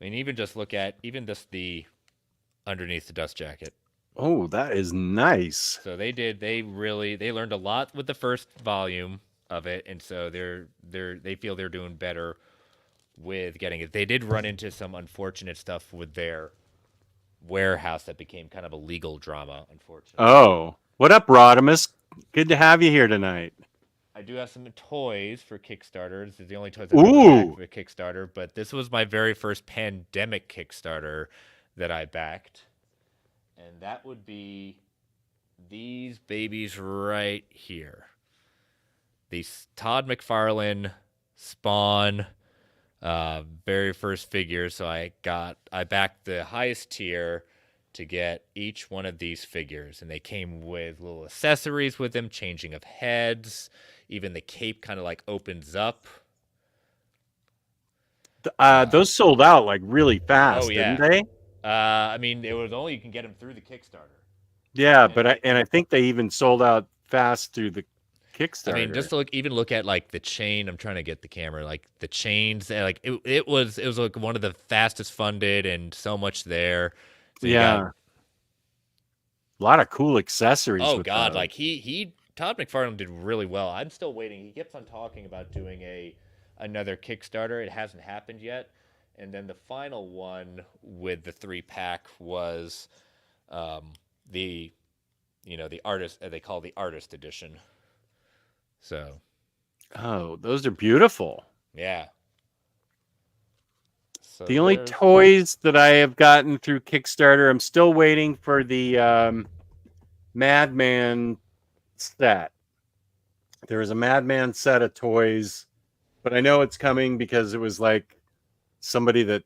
I mean, even just the underneath the dust jacket. Oh, that is nice. So they learned a lot with the first volume of it, and so they feel they're doing better with getting it. They did run into some unfortunate stuff with their warehouse that became kind of a legal drama, unfortunately. Oh, what up, Rodimus? Good to have you here tonight. I do have some toys for Kickstarter. This is the only toys I've ever backed Ooh, for Kickstarter, but this was my very first pandemic Kickstarter that I backed. And that would be these babies right here. These Todd McFarlane Spawn very first figure. So I backed the highest tier to get each one of these figures, and they came with little accessories with them, changing of heads. Even the cape kind of like opens up. those sold out like really Oh fast, didn't yeah. they? I mean, it was only you can get them through the Kickstarter, Yeah, and but I think they even sold out fast through the I mean, just Kickstarter. to look at like the chain. I'm trying to get the camera, like the chains. Like it was like one of the fastest funded, and so much there. So you got Yeah, a lot of cool accessories oh with god, those. like he Todd McFarlane did really well. I'm still waiting. He keeps on talking about doing another Kickstarter. It hasn't happened yet. And then the final one with the 3-pack was um, the the artist they call the artist edition. So Oh, those are beautiful. yeah. So The only there's toys that I have gotten through Kickstarter, I'm still waiting for the Madman set. There was a Madman set of toys, but I know it's coming because it was like somebody that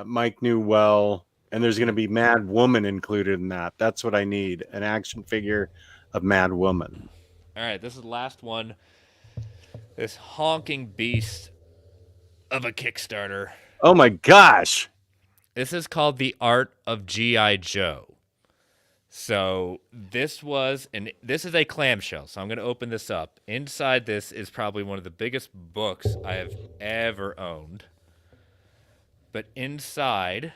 Mike knew well, and there's going to be Mad Woman included in that. That's what I need, an action figure of Mad Woman. all right. This is the last one. This honking beast of a Kickstarter. Oh my gosh. This is called the Art of GI Joe. So this is a clamshell. So I'm going to open this up. Inside this is probably one of the biggest books I have ever owned. But inside,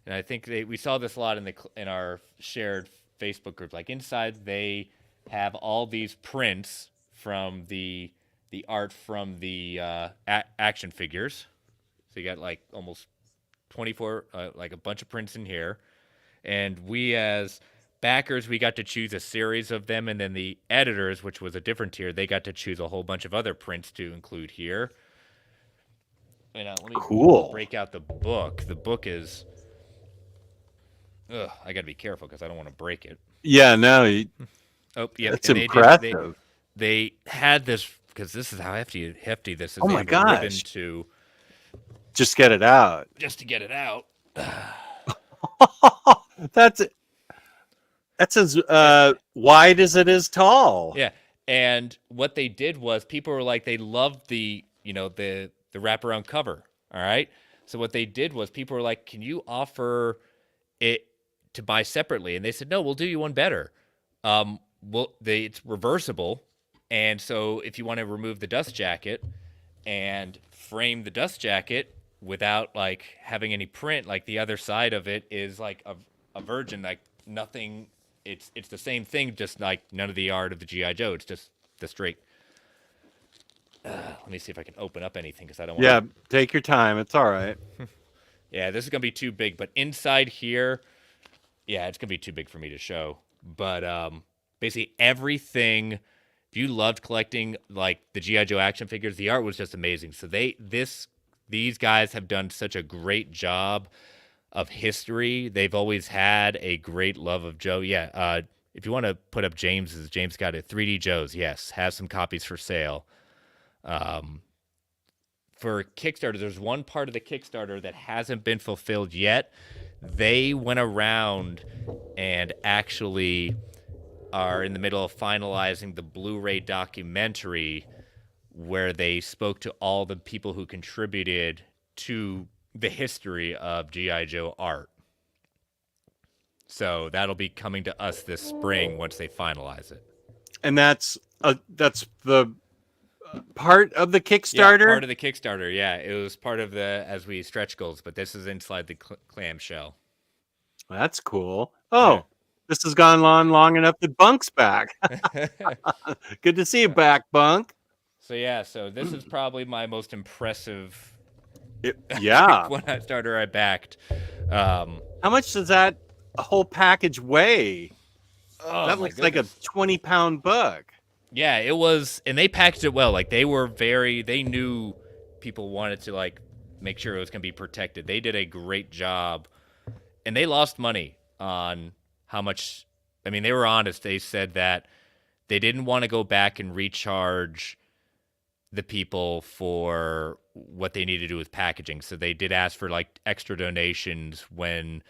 and I think we saw this a lot in our shared Facebook group. Like inside, they have all these prints from the art from the action figures. So you got like almost 24, like a bunch of prints in here. And we as backers, we got to choose a series of them, and then the editors, which was a different tier, they got to choose a whole bunch of other prints to include here. And let me Cool. break out the book. The book is, I got to be careful because I don't want to break it. Yeah, no, Oh, yep. that's And impressive. they had this because this is how hefty this is. Oh They my have a ribbon gosh. to Just get it out. just to get it out. that's that's as And wide as it is tall. yeah. And what they did was people were like, they loved the the wraparound cover. All right. So what they did was people were like, "Can you offer it to buy separately?" And they said, "No, we'll do you one better. It's reversible, and so if you want to remove the dust jacket and frame the dust jacket without like having any print, like the other side of it is like a virgin, like nothing. It's the same thing, just like none of the art of the GI Joe. It's just the straight. Let me see if I can open up anything because I don't want Yeah, to. take your time. It's all right. Yeah, this is gonna be too big, but inside here, yeah, it's gonna be too big for me to show. But basically everything. If you loved collecting like the GI Joe action figures, the art was just amazing. So these guys have done such a great job of history. They've always had a great love of Joe. Yeah, if you want to put up James's, James got it. 3D Joe's, yes, has some copies for sale. Um, for Kickstarter, there's one part of the Kickstarter that hasn't been fulfilled yet. They went around and actually are in the middle of finalizing the Blu-ray documentary where they spoke to all the people who contributed to the history of GI Joe art. So that'll be coming to us this spring once they finalize it. And that's the part of the Yeah, Kickstarter. part of the Kickstarter. Yeah, it was part of the as we stretch goals, but this is inside the clamshell. That's cool. Yeah. Oh, this has gone on long enough that Bunk's back. Good to see you back, Bunk. So this is probably my most impressive Yeah. starter I backed. How much does that whole package weigh? Oh, That looks like a 20-pound bug. Yeah, it was, and they packaged it well. Like they knew people wanted to like make sure it was gonna be protected. They did a great job, and they lost money on how much. I mean, they were honest. They said that they didn't want to go back and recharge the people for what they needed to do with packaging. So they did ask for like extra donations when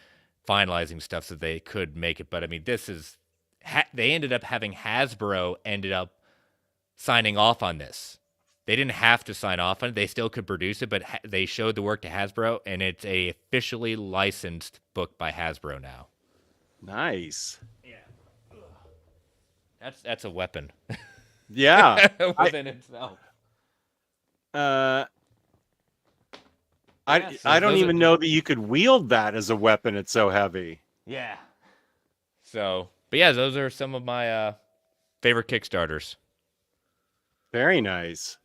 finalizing stuff so they could make it. But I mean, they ended up having Hasbro ended up signing off on this. They didn't have to sign off on it. They still could produce it, but they showed the work to Hasbro, and it's a officially licensed book by Hasbro now. Nice. Yeah. That's a weapon. Yeah. Within itself. I don't even know that you could wield that as a weapon. It's so heavy. Yeah. So, but yeah, those are some of my favorite Kickstarters. Very nice.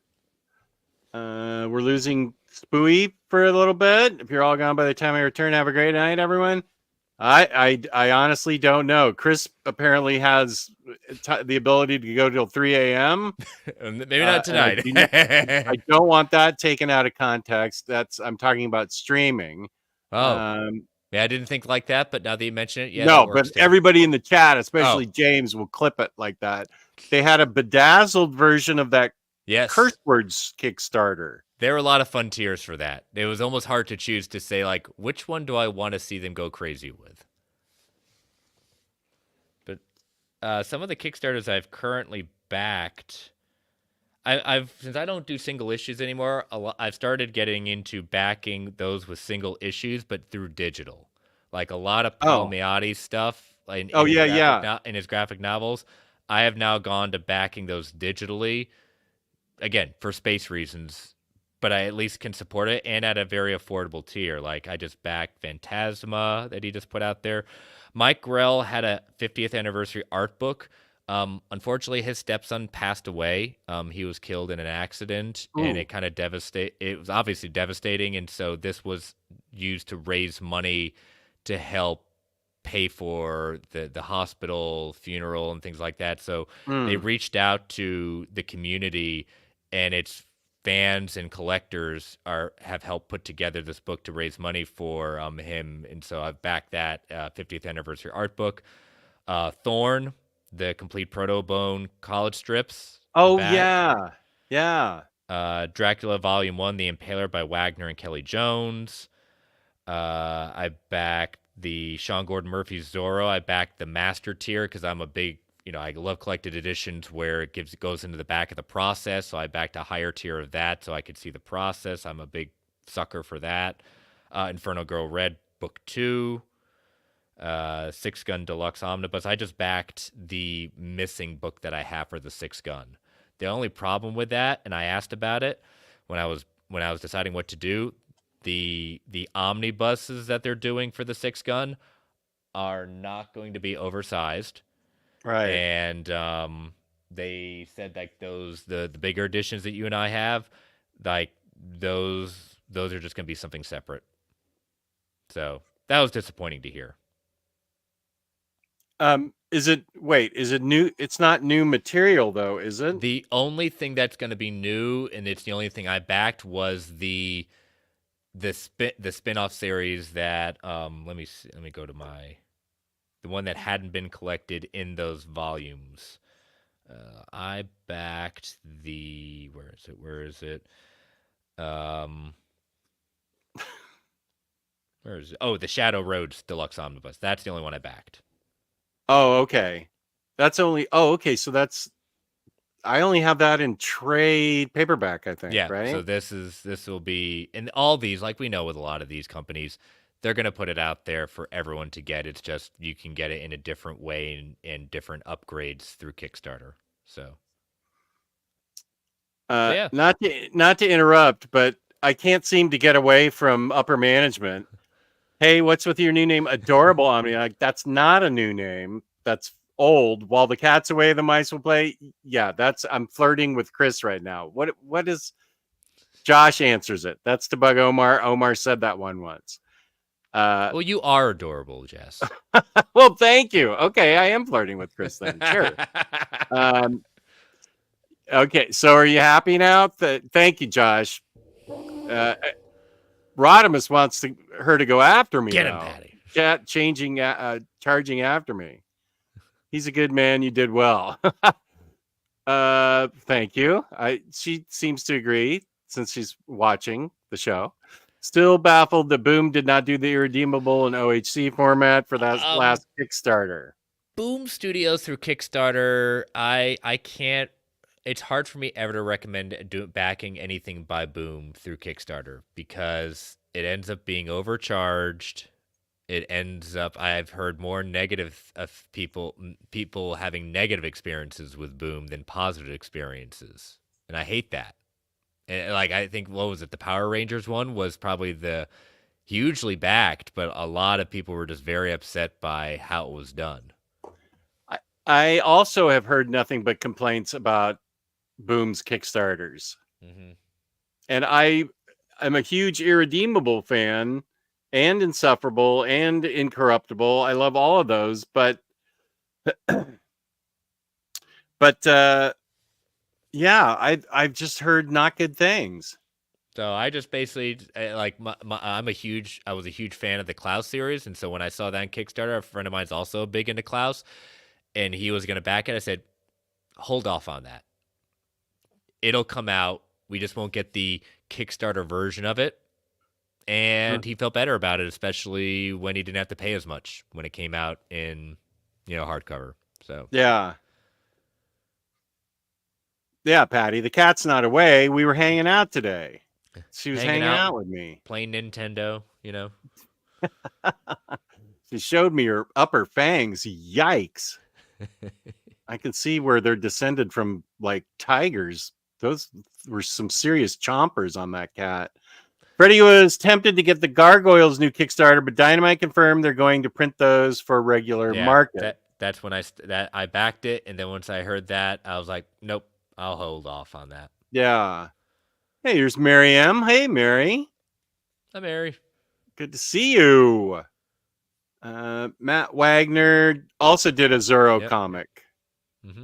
We're losing Spooey for a little bit. If you're all gone by the time I return, have a great night, everyone. I honestly don't know. Chris apparently has the ability to go till 3 a.m. Maybe not tonight. I don't want that taken out of context. I'm talking about streaming. Oh, yeah, I didn't think like that, but now that you mention it, yeah, no, but everybody in the chat, especially James, will clip it like that. They had a bedazzled version of that curse words Kickstarter. There were a lot of fun tiers for that. It was almost hard to choose to say, like, which one do I want to see them go crazy with? But some of the Kickstarters I've currently backed, since I don't do single issues anymore, I've started getting into backing those with single issues, but through digital. Like a lot of Palmiotti's stuff in his graphic novels, I have now gone to backing those digitally, again, for space reasons, but I at least can support it and at a very affordable tier. Like I just backed Phantasma that he just put out there. Mike Grell had a 50th anniversary art book. Unfortunately, his stepson passed away. He was killed in an accident, and it kind of it was obviously devastating. And so this was used to raise money to help pay for the hospital funeral and things like that. So they reached out to the community, and its fans and collectors have helped put together this book to raise money for him. And so I've backed that 50th anniversary art book. Thorn, the complete Proto Bone college strips. Oh yeah. Dracula Volume 1, The Impaler by Wagner and Kelly Jones. I backed the Sean Gordon Murphy Zorro. I backed the Master tier because I'm a big I love collected editions where it goes into the back of the process. So I backed a higher tier of that so I could see the process. I'm a big sucker for that. Inferno Girl Red Book 2, Six Gun Deluxe Omnibus. I just backed the missing book that I have for the Six Gun. The only problem with that, and I asked about it when I was deciding what to do, the omnibuses that they're doing for the Six Gun are not going to be oversized, Right. and they said like the bigger editions that you and I have, like those are just going to be something separate. So that was disappointing to hear. Is it new? It's not new material though, is it? The only thing that's going to be new, and it's the only thing I backed, was the spin-off series that let me go to the one that hadn't been collected in those volumes. I backed the where is it? Um, where is it? Oh, the Shadow Roads Deluxe Omnibus. That's the only one I backed. Oh, okay. That's only. Oh, okay. So that's. I only have that in trade paperback, I think. Yeah, so Right. this will be, and all these, like we know with a lot of these companies, they're going to put it out there for everyone to get. It's just you can get it in a different way and different upgrades through Kickstarter. So yeah. Not to interrupt, but I can't seem to get away from upper management. Hey, what's with your new name, Adorable Omni? Like, that's not a new name. That's old. While the cat's away, the mice will play. Yeah, I'm flirting with Chris right now. What is Josh answers it? That's to bug Omar. Omar said that one once. Well, you are adorable, Jess. Well, thank you. Okay, I am flirting with Chris then. Sure. Okay, so are you happy now? Thank you, Josh. Rodimus wants her to go after me Get him, now. Patty. Charging after me. He's a good man. You did well. Thank you. She seems to agree since she's watching the show. Still baffled that Boom did not do the irredeemable and OHC format for that last Kickstarter. Boom Studios through Kickstarter, I can't. It's hard for me ever to recommend backing anything by Boom through Kickstarter because it ends up being overcharged. It ends up. I've heard more negative of people having negative experiences with Boom than positive experiences, and I hate that. And like I think what was it? The Power Rangers one was probably the hugely backed, but a lot of people were just very upset by how it was done. I also have heard nothing but complaints about Boom's Kickstarters. Mm-hmm. And I'm a huge Irredeemable fan and Insufferable and Incorruptible. I love all of those, but yeah, I've just heard not good things. So I just basically like I was a huge fan of the Klaus series, and so when I saw that on Kickstarter, a friend of mine's also big into Klaus, and he was going to back it. I said, hold off on that. It'll come out. We just won't get the Kickstarter version of it. And he felt better about it, especially when he didn't have to pay as much when it came out in, hardcover. So yeah, Patty, the cat's not away. We were hanging out today. She was hanging out with me, playing Nintendo. She showed me her upper fangs. Yikes! I can see where they're descended from, like tigers. Those were some serious chompers on that cat. Freddie was tempted to get the Gargoyles new Kickstarter, but Dynamite confirmed they're going to print those for regular market. That's when I backed it, and then once I heard that, I was like, nope, I'll hold off on that. Yeah. Hey, here's Mary M. Hey, Mary. Hi, Mary. Good to see you. Matt Wagner also did a Zorro comic,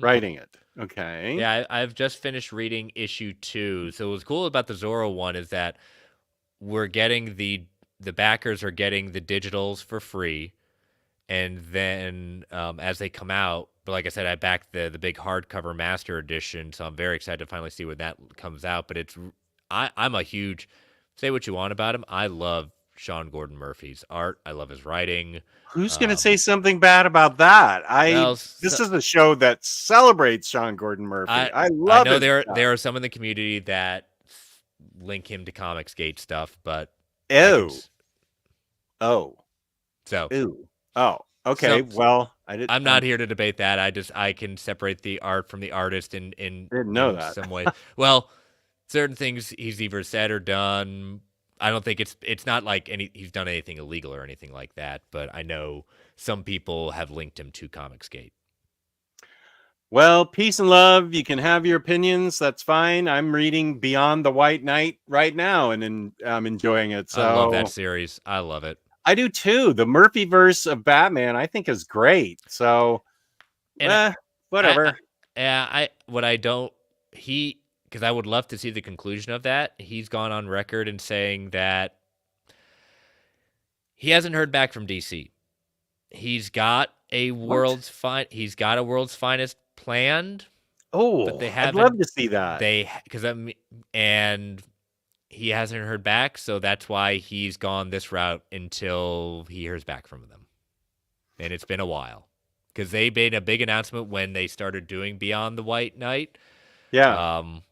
writing it. Okay. Yeah, I've just finished reading issue 2. So what's cool about the Zorro one is that we're getting the backers are getting the digitals for free, and then as they come out. But like I said, I backed the big hardcover master edition, so I'm very excited to finally see when that comes out. But I'm a huge, say what you want about him, I love Sean Gordon Murphy's art. I love his writing. Who's going to Um, say something bad about that? well, This is a show that celebrates Sean Gordon Murphy. I I love know his there stuff. are some in the community that link him to Comicsgate stuff, but I can Oh, oh, so ooh, oh. Okay, some well, I'm not here to debate that. I can separate the art from the artist didn't know in that. some way. Well, certain things he's either said or done. I don't think it's not like he's done anything illegal or anything like that, but I know some people have linked him to Comicsgate. Well, peace and love. You can have your opinions. That's fine. I'm reading Beyond the White Knight right now, and I'm enjoying it. I love that So series. I love it. I do too. The Murphyverse of Batman, I think, is great. So, And I whatever. yeah, I what I don't he because I would love to see the conclusion of that. He's gone on record and saying that he hasn't heard back from DC. What? He's got a world's finest planned, but Oh, they I'd love haven't to see that. they because and he hasn't heard back, so that's why he's gone this route until he hears back from them. And it's been a while because they made a big announcement when they started doing Beyond the White Knight, Yeah. um,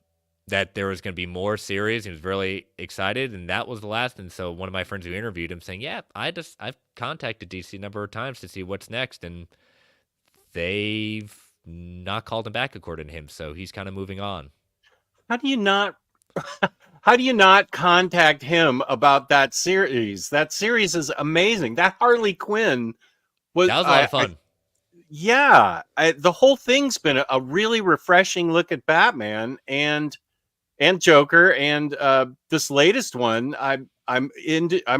that there was going to be more series. He was really excited, and that was the last. And so one of my friends who interviewed him saying, "Yeah, I've contacted DC a number of times to see what's next, and they've not called him back according to him. So he's kind of moving on." How do you not? How do you not contact him about that series? That series is amazing. That Harley Quinn was That was a lot of fun. yeah, the whole thing's been a really refreshing look at Batman and Joker, and this latest one, I'm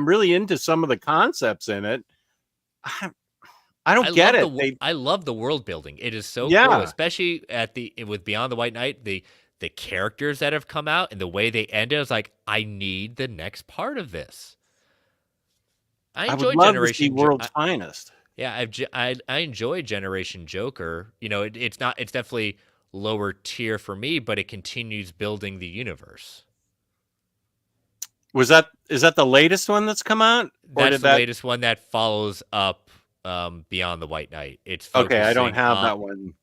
really into some of the concepts in it. I, I don't get it. I love the world building. It is so cool, Yeah, especially with Beyond the White Knight, the characters that have come out and the way they ended. I was like, I need the next part of this. I I would enjoy love to see World's Finest. Yeah, I enjoy Generation Joker. You know, it's definitely lower tier for me, but it continues building the universe. Is that the latest one that's come out, or That's did the that? latest one that follows up Beyond the White Knight. It's Okay, I don't focusing have on that one.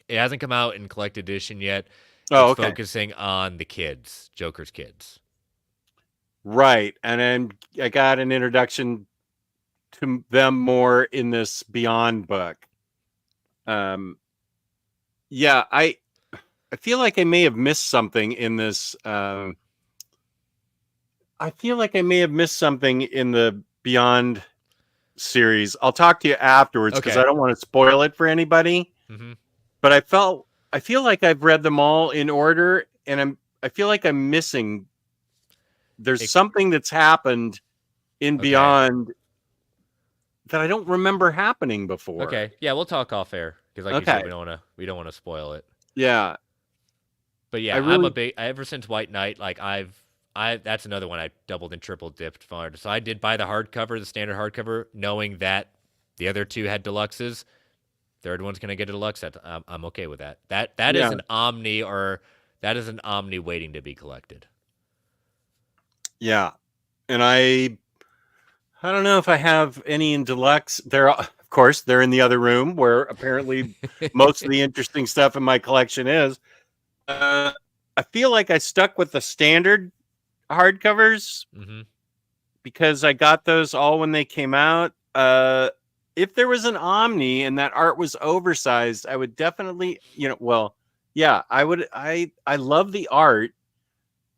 it hasn't come out in collected edition yet. Oh, It's okay, focusing on the kids, Joker's kids. right. And then I got an introduction to them more in this Beyond book. Um, yeah, I feel like I may have missed something in this. I feel like I may have missed something in the Beyond series. I'll talk to you afterwards because I Okay. don't want to spoil it for anybody. Hmm. But I feel like I've read them all in order, and I feel like I'm missing. There's It, something that's happened in okay. Beyond that I don't remember happening before. Okay. Yeah, we'll talk off air because, like you said, Okay, we don't want to spoil it. yeah, But I yeah, I'm a really, big. Ever since White Knight, like I that's another one I doubled and triple dipped for. So I did buy the hardcover, the standard hardcover, knowing that the other two had deluxes. Third one's gonna get a deluxe. I'm okay with that. That is yeah, an omni or that is an omni waiting to be collected. yeah, and I don't know if I have any in deluxe. They're of course they're in the other room where apparently most of the interesting stuff in my collection is. Uh, I feel like I stuck with the standard hardcovers Hmm. because I got those all when they came out. If there was an Omni and that art was oversized, I would definitely, well, yeah, I would. I love the art,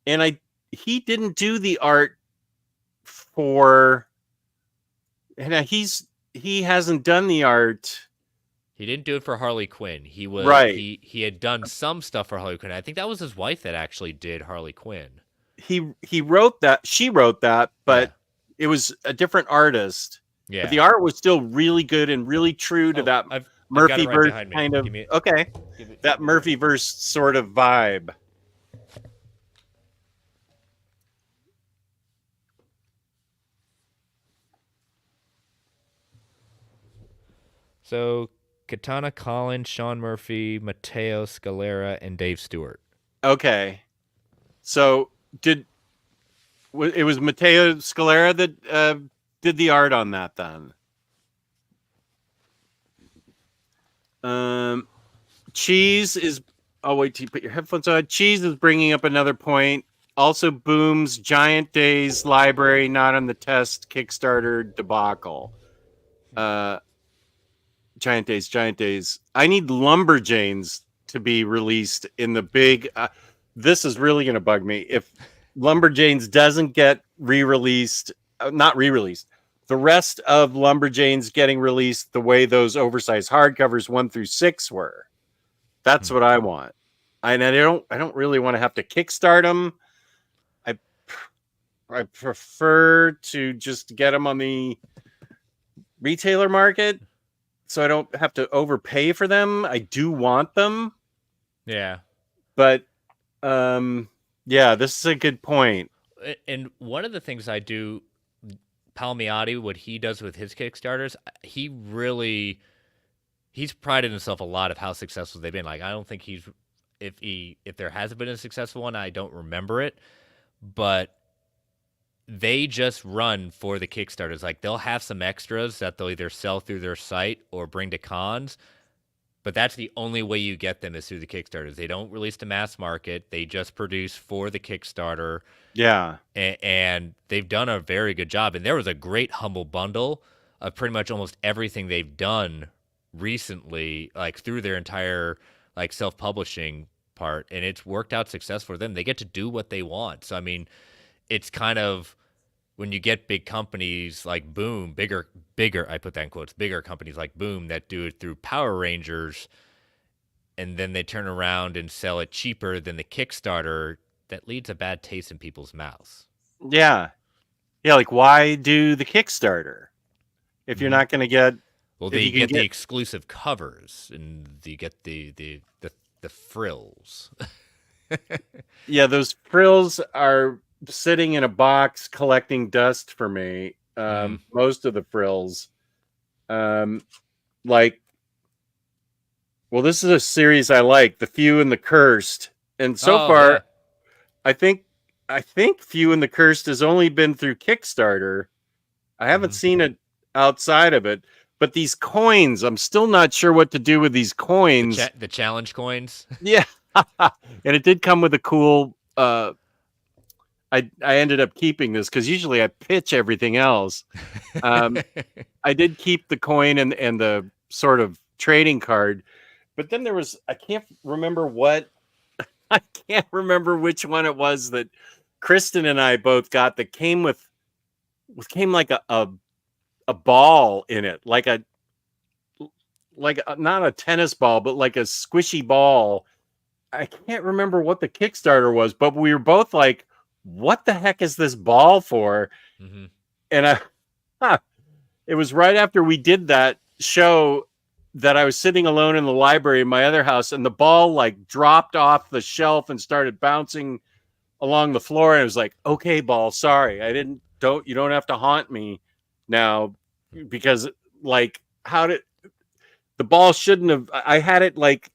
and he didn't do the art for, and he hasn't done the art He didn't do it for Harley Quinn. right. He had done some stuff for Harley Quinn. I think that was his wife that actually did Harley Quinn. He wrote that, she wrote that, Yeah. but it was a different artist. But the Yeah. art was still really good and really true to Oh, that I've got it right Murphyverse behind me. kind of, okay, that Give me a second. Murphyverse sort of vibe. So Katana Collins, Sean Murphy, Matteo Scalera, and Dave Stewart. Okay. So did it was Matteo Scalera that did the art on that. Then Cheese is. Oh wait, till you put your headphones on. Cheese is bringing up another point. Also, Boom's Giant Days library not on the test Kickstarter debacle. Giant Days, Giant Days. I need Lumberjanes to be released in the big. This is really going to bug me if Lumberjanes doesn't get re-released. Not re-released. The rest of Lumberjanes getting released the way those oversized hardcovers 1 through 6 were. That's what I want. And I don't really want to have to kickstart them. I prefer to just get them on the retailer market, so I don't have to overpay for them. I do want them. Yeah. But yeah, this is a good point. And one of the things I do, Palmiotti, what he does with his Kickstarters, he's prided himself a lot of how successful they've been. Like, I don't think if there hasn't been a successful one, I don't remember it, but they just run for the Kickstarters. Like, they'll have some extras that they'll either sell through their site or bring to cons, but that's the only way you get them is through the Kickstarters. They don't release to mass market. They just produce for the Kickstarter. Yeah. And they've done a very good job. And there was a great humble bundle of pretty much almost everything they've done recently, like through their entire like self-publishing part, and it's worked out successful for them. They get to do what they want. So I mean, it's kind of when you get big companies like Boom, bigger, I put that in quotes, bigger companies like Boom that do it through Power Rangers, and then they turn around and sell it cheaper than the Kickstarter, that leaves a bad taste in people's mouths. Yeah. Yeah, like why do the Kickstarter if you're not going to get well, they get the exclusive covers and you get the frills. Yeah, those frills are sitting in a box collecting dust for me. Most of the frills, like, well, this is a series I like, The Few and the Cursed, and so far, yeah. I think Few and the Cursed has only been through Kickstarter. I haven't seen it outside of it, but these coins, I'm still not sure what to do with these coins. The challenge coins. Yeah, and it did come with a cool. I ended up keeping this because usually I pitch everything else. I did keep the coin and the sort of trading card, but then there was I can't remember which one it was that Kristen and I both got that came like a ball in it, like not a tennis ball, but like a squishy ball. I can't remember what the Kickstarter was, but we were both like, what the heck is this ball for? And it was right after we did that show that I was sitting alone in the library in my other house, and the ball like dropped off the shelf and started bouncing along the floor. And I was like, okay, ball, sorry. You don't have to haunt me now, because like, the ball shouldn't have, I had it like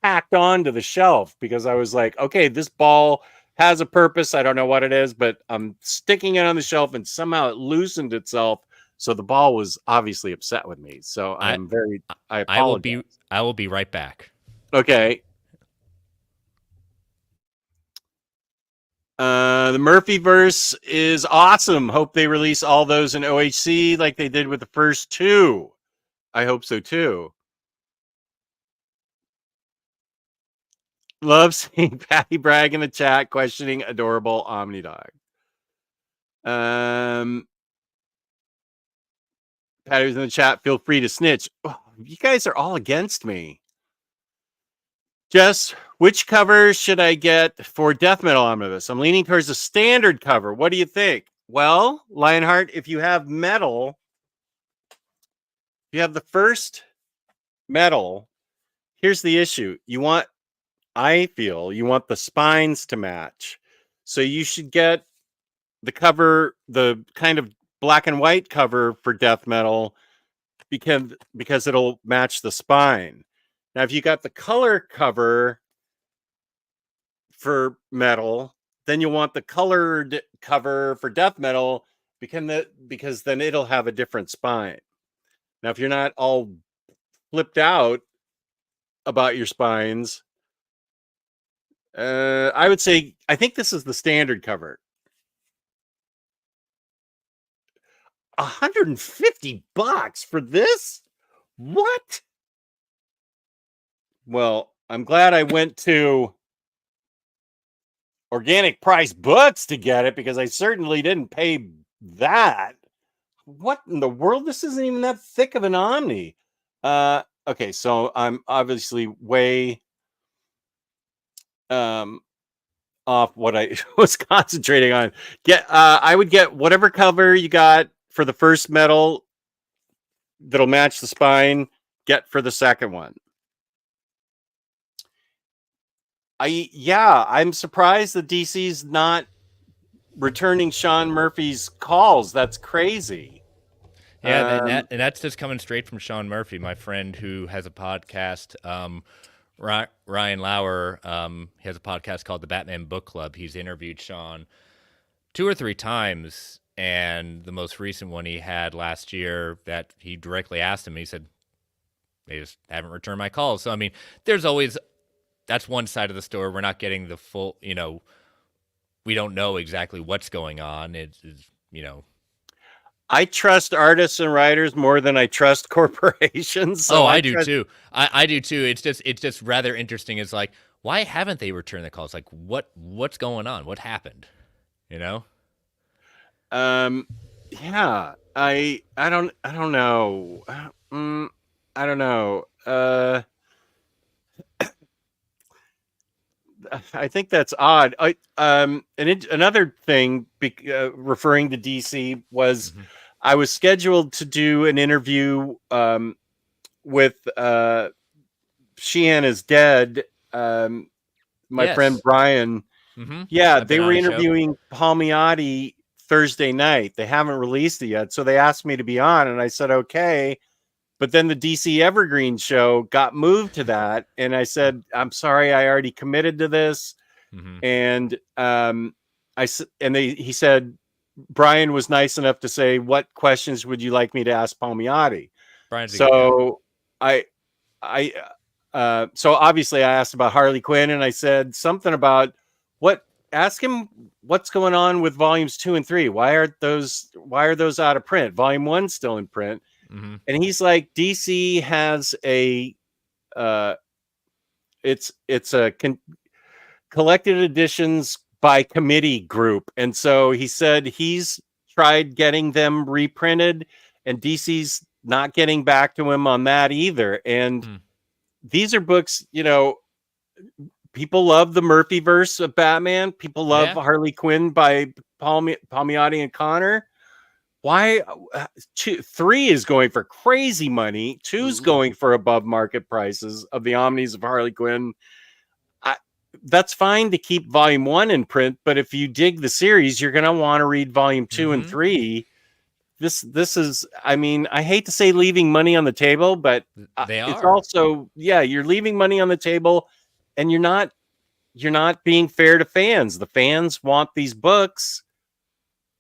tacked on to the shelf because I was like, okay, this ball has a purpose. I don't know what it is, but I'm sticking it on the shelf, and somehow it loosened itself. So the ball was obviously upset with me. So I apologize. I will be right back. Okay. The Murphyverse is awesome. Hope they release all those in OHC like they did with the first two. I hope so too. Love seeing Patty Bragg in the chat questioning adorable Omnidog. Patty was in the chat. Feel free to snitch. Oh, you guys are all against me. Jess, which cover should I get for Death Metal Omnibus? I'm leaning towards a standard cover. What do you think? Well, Lionheart, if you have metal, you have the first metal. Here's the issue. I feel you want the spines to match. So you should get the cover, the kind of black and white cover for Death Metal, because it'll match the spine. Now, if you got the color cover for metal, then you'll want the colored cover for death metal because then it'll have a different spine. Now, if you're not all flipped out about your spines, I would say I think this is the standard cover. $150 for this? What? Well, I'm glad I went to Organic Price Books to get it because I certainly didn't pay that. What in the world? This isn't even that thick of an Omni. Okay, so I'm obviously way off what I was concentrating on. I would get whatever cover you got for the first metal that'll match the spine, get for the second one. I'm surprised that DC's not returning Sean Murphy's calls. That's crazy. Yeah, and that's just coming straight from Sean Murphy, my friend who has a podcast. Ryan Lauer, he has a podcast called the Batman Book Club. He's interviewed Sean 2 or 3 times, and the most recent one he had last year that he directly asked him, he said, they just haven't returned my calls. So, I mean, there's always, that's one side of the story. We're not getting the full, we don't know exactly what's going on. It's I trust artists and writers more than I trust corporations. So I do too. I do too. It's just rather interesting. It's like, why haven't they returned the calls? Like, what's going on? What happened? Yeah. I don't know. I don't know. I think that's odd. Another thing, referring to DC, was I was scheduled to do an interview with Sheehan is Dead. My friend Brian. Yeah, they were interviewing Palmiotti Thursday night. They haven't released it yet, so they asked me to be on, and I said okay. But then the DC Evergreen show got moved to that, and I said, "I'm sorry, I already committed to this." And he said, Brian was nice enough to say, "What questions would you like me to ask Palmiotti?" So so obviously I asked about Harley Quinn, and I said something about ask him what's going on with volumes 2 and 3. Why are those out of print? Volume 1's still in print. And he's like, DC has it's a collected editions by committee group. And so he said he's tried getting them reprinted, and DC's not getting back to him on that either. And these are books, people love the Murphyverse of Batman. People love Harley Quinn by Palmiotti and Connor. Why 3 is going for crazy money? 2's going for above market prices of the Omnis of Harley Quinn. That's fine to keep volume 1 in print, but if you dig the series, you're going to want to read volume 2 and 3. This is, I mean, I hate to say leaving money on the table, but it's also, you're leaving money on the table, and you're not being fair to fans. The fans want these books.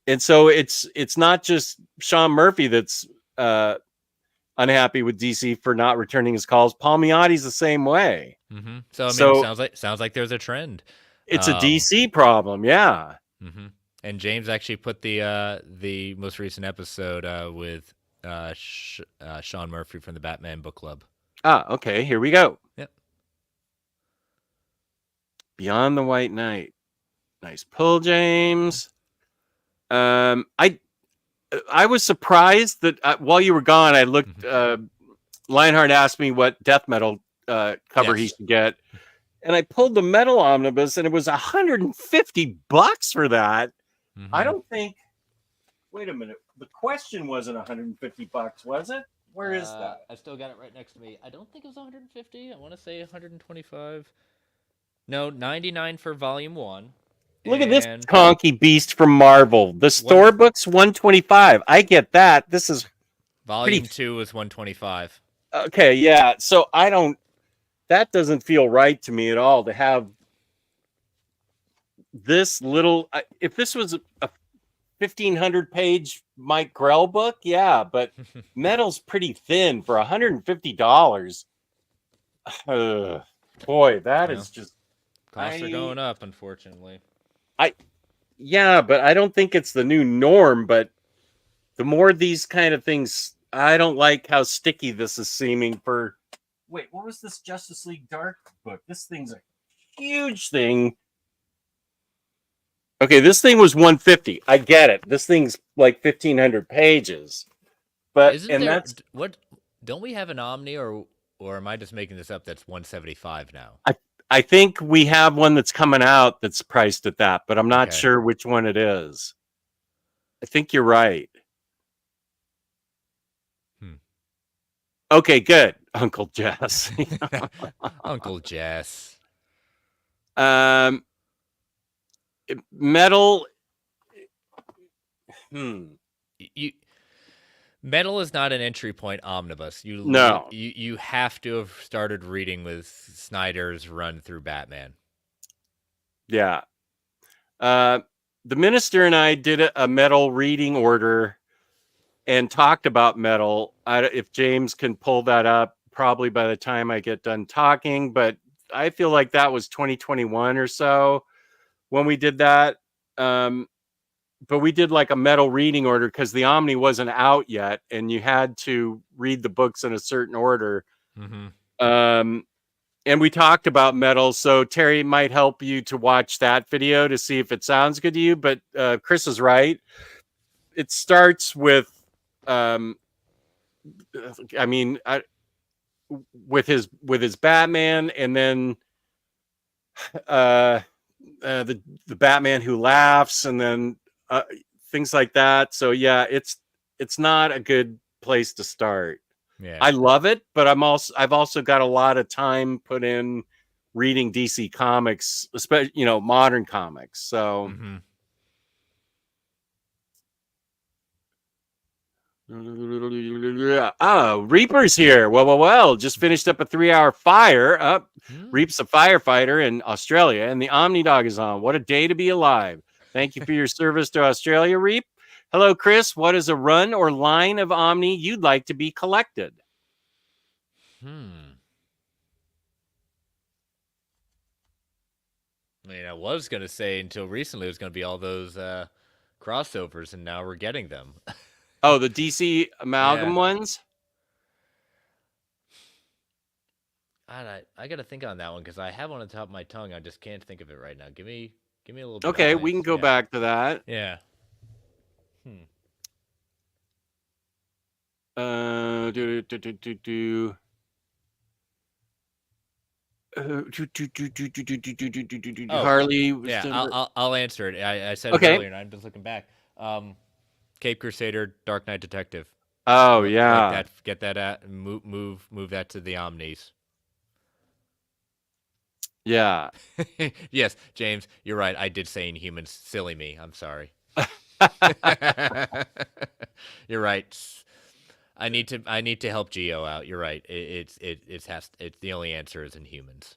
And so it's not just Sean Murphy that's unhappy with DC for not returning his calls. Palmiotti's the same way. So I mean, sounds like there's a trend. It's a DC problem, yeah. And James actually put the most recent episode with Sean Murphy from the Batman Book Club. Okay, here we go. Yep. Beyond the White Knight. Nice pull, James. I was surprised that while you were gone, I looked. Lionheart asked me what death metal cover he should get, and I pulled the metal omnibus, and it was $150 for that. I don't think. Wait a minute. The question wasn't $150, was it? Where is that? I still got it right next to me. I don't think it was 150. I want to say 125. No, 99 for volume 1. Look at this conky beast from Marvel. The Thor book's 125. I get that. This is volume 2 is 125. Okay, yeah. So that doesn't feel right to me at all to have this little, if this was a 1,500 page Mike Grell book, yeah, but metal's pretty thin for $150. Boy, that Well, is just costs are I going up, unfortunately. I yeah, but I don't think it's the new norm. But the more these kind of things, I don't like how sticky this is seeming for. Wait, what was this Justice League Dark book? This thing's a huge thing. Okay, this thing was 150. I get it. This thing's like 1,500 pages. But Isn't and there that's what? Don't we have an Omni, or am I just making this up? That's 175 now. I I think we have one that's coming out that's priced at that, but I'm not Okay. sure which one it is. I think you're right. Hmm. Okay, good, Uncle Jess. Uncle Jess. um, metal. You Metal is not an entry point omnibus. No. You have to have started reading with Snyder's run through Batman. Yeah. The minister and I did a metal reading order and talked about metal. If James can pull that up, probably by the time I get done talking, but I feel like that was 2021 or so when we did that. But we did like a metal reading order because the Omni wasn't out yet, and you had to read the books in a certain order. Mm-hmm. And we talked about metal, so Terry might help you to watch that video to see if it sounds good to you. But Chris is right. It starts with, um, I mean, with his Batman, and then the Batman Who Laughs, and then things like that. So yeah, it's not a good place to start. Yeah. I love it, but I've also got a lot of time put in reading DC comics, especially modern comics. So Mm-hmm. Reaper's here. Well. Just finished up a 3-hour fire. Reap's a firefighter in Australia, and the Omnidog is on. What a day to be alive. Thank you for your service to Australia, Reap. Hello, Chris. What is a run or line of Omni you'd like to be collected? I mean, I was going to say until recently it was going to be all those crossovers, and now we're getting them. Oh, the DC amalgam Yeah. ones? I got to think on that one because I have one on the top of my tongue. I just can't think of it right now. Give me a little bit of Okay, we can advice. go Yeah. back to that. Yeah. Harley. Yeah, I'll answer it. I said it Okay. earlier, and I'm just looking back. Cape Crusader, Dark Knight Detective. Oh Like yeah. that. Get that at move that to the Omnis. Yeah. Yes, James, you're right. I did say Inhumans. Silly me. I'm sorry. You're right. I need to help Geo out. You're right. It's the only answer is Inhumans.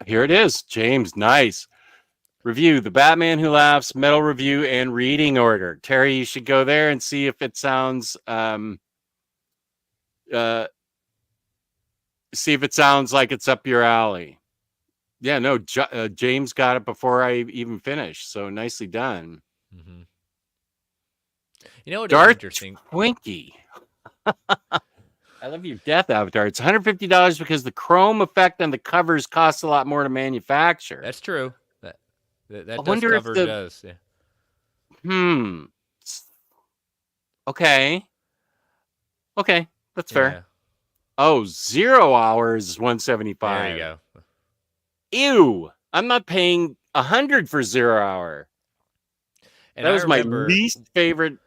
Here it is. James, nice. Review The Batman Who Laughs, metal review and reading order. Terry, you should go there and see if it sounds like it's up your alley. Yeah, no, James got it before I even finished, so nicely done. Mm-hmm. You know what is Darth interesting? Twinkie. I love your death avatar. It's $150 because the chrome effect on the covers costs a lot more to manufacture. That's true. That I does wonder if cover the does. Yeah. Okay, that's fair. Yeah. Oh, 0 hours is 175. There you go. Ew! I'm not paying 100 for 0 hour. And That was my least favorite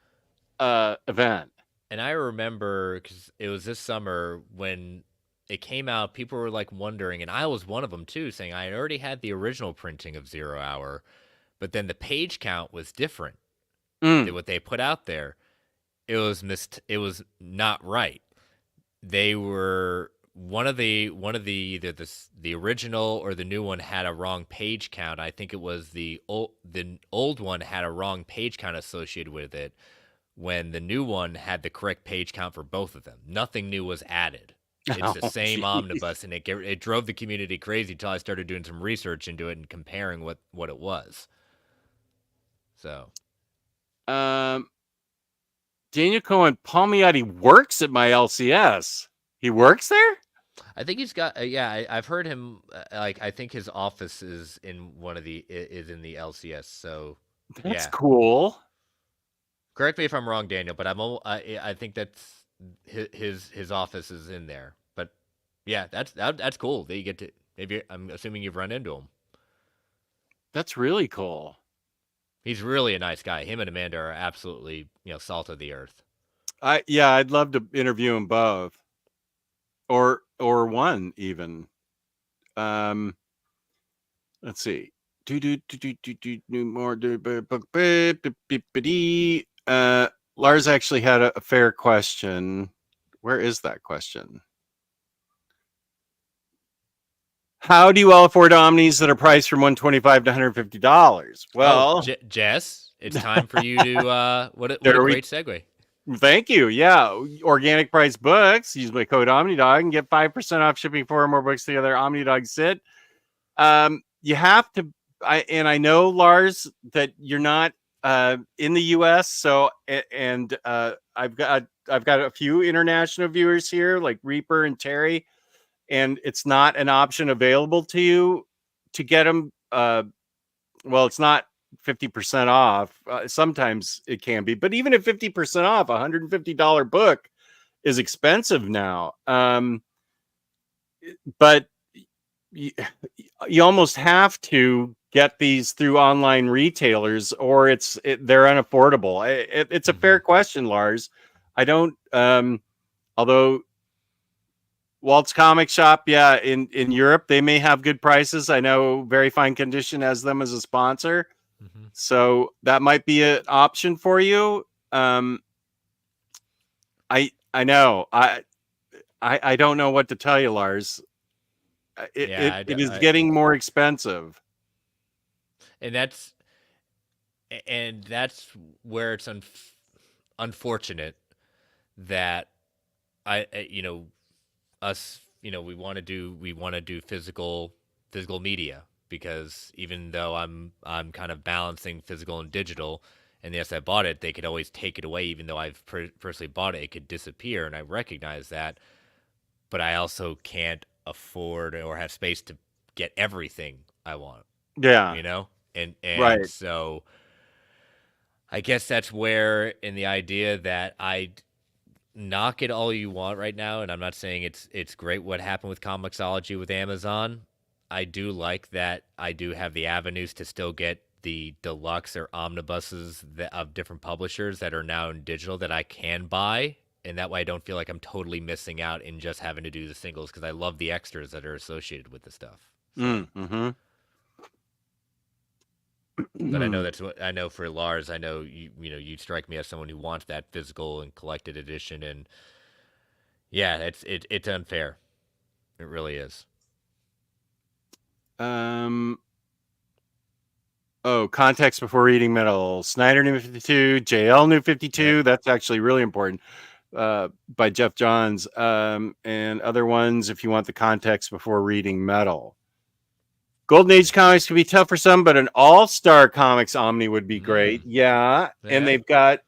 event. And I remember because it was this summer when it came out, people were like wondering, and I was one of them too, saying I already had the original printing of 0 Hour, but then the page count was different than what they put out there. It was not right. They were either the original or the new one had a wrong page count. I think it was the old one had a wrong page count associated with it, when the new one had the correct page count for both of them. Nothing new was added. It's Oh, the same jeez. omnibus, and it drove the community crazy until I started doing some research into it and comparing what it was. So Um, Daniel Cohen Palmiotti works at my LCS. He works there? I think he's got I've heard him like I think his office is in in the LCS. So That's yeah, cool. correct me if I'm wrong, Daniel, but I think that's his office is in there. But yeah, that's cool that you get to. Maybe I'm assuming you've run into him. That's really cool. He's really a nice guy. Him and Amanda are absolutely salt of the earth. I'd love to interview them both, or one even. Let's see. More. Lars actually had a fair question. Where is that question? How do you all afford Omnis that are priced from $125 to $150? Well, Jess, it's time for you to what a great segue. Thank you. Yeah, organic price books. Use my code Omnidog and get 5% off shipping 4 or more books together. Omnidog sit. You have to. I know, Lars, that you're not in the U.S. So I've got a few international viewers here, like Reaper and Terry, and it's not an option available to you to get them. Well, it's not 50% off. Sometimes it can be, but even at 50% off, $150 book is expensive now. But you almost have to get these through online retailers, or they're unaffordable. It's a fair question, Lars. I don't. Although Walt's Comic Shop, yeah, in Europe they may have good prices. I know Very Fine Condition has them as a sponsor, so that might be an option for you. I know. I don't know what to tell you, Lars. It is getting more expensive, and that's where it's unfortunate that us we want to do physical media, because even though I'm kind of balancing physical and digital, and yes, I bought it, they could always take it away. Even though I've personally bought it could disappear, and I recognize that, but I also can't afford or have space to get everything I want. Yeah. And Right. so I guess that's where, in the idea that I knock it all you want right now, and I'm not saying it's great what happened with Comixology with Amazon. I do like that I do have the avenues to still get the deluxe or omnibuses of different publishers that are now in digital that I can buy, and that way I don't feel like I'm totally missing out in just having to do the singles, because I love the extras that are associated with the stuff. So. But I know that's what I know for Lars. I know you strike me as someone who wants that physical and collected edition, and yeah, it's unfair. It really is. Context before reading metal. Snyder New 52, JL New 52. Yep. That's actually really important. By Jeff Johns, and other ones if you want the context before reading metal. Golden Age comics can be tough for some, but an all-star comics Omni would be great. Yeah. And they've got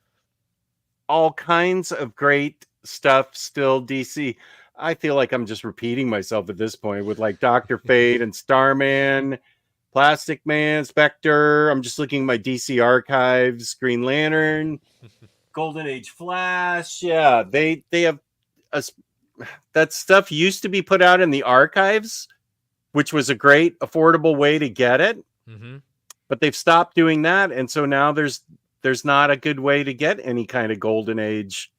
all kinds of great stuff still. DC. I feel like I'm just repeating myself at this point with like Dr. Fate and Starman, Plastic Man, Spectre. I'm just looking at my DC archives, Green Lantern, Golden Age Flash. Yeah, they have that stuff used to be put out in the archives, which was a great affordable way to get it. But they've stopped doing that, and so now there's not a good way to get any kind of Golden Age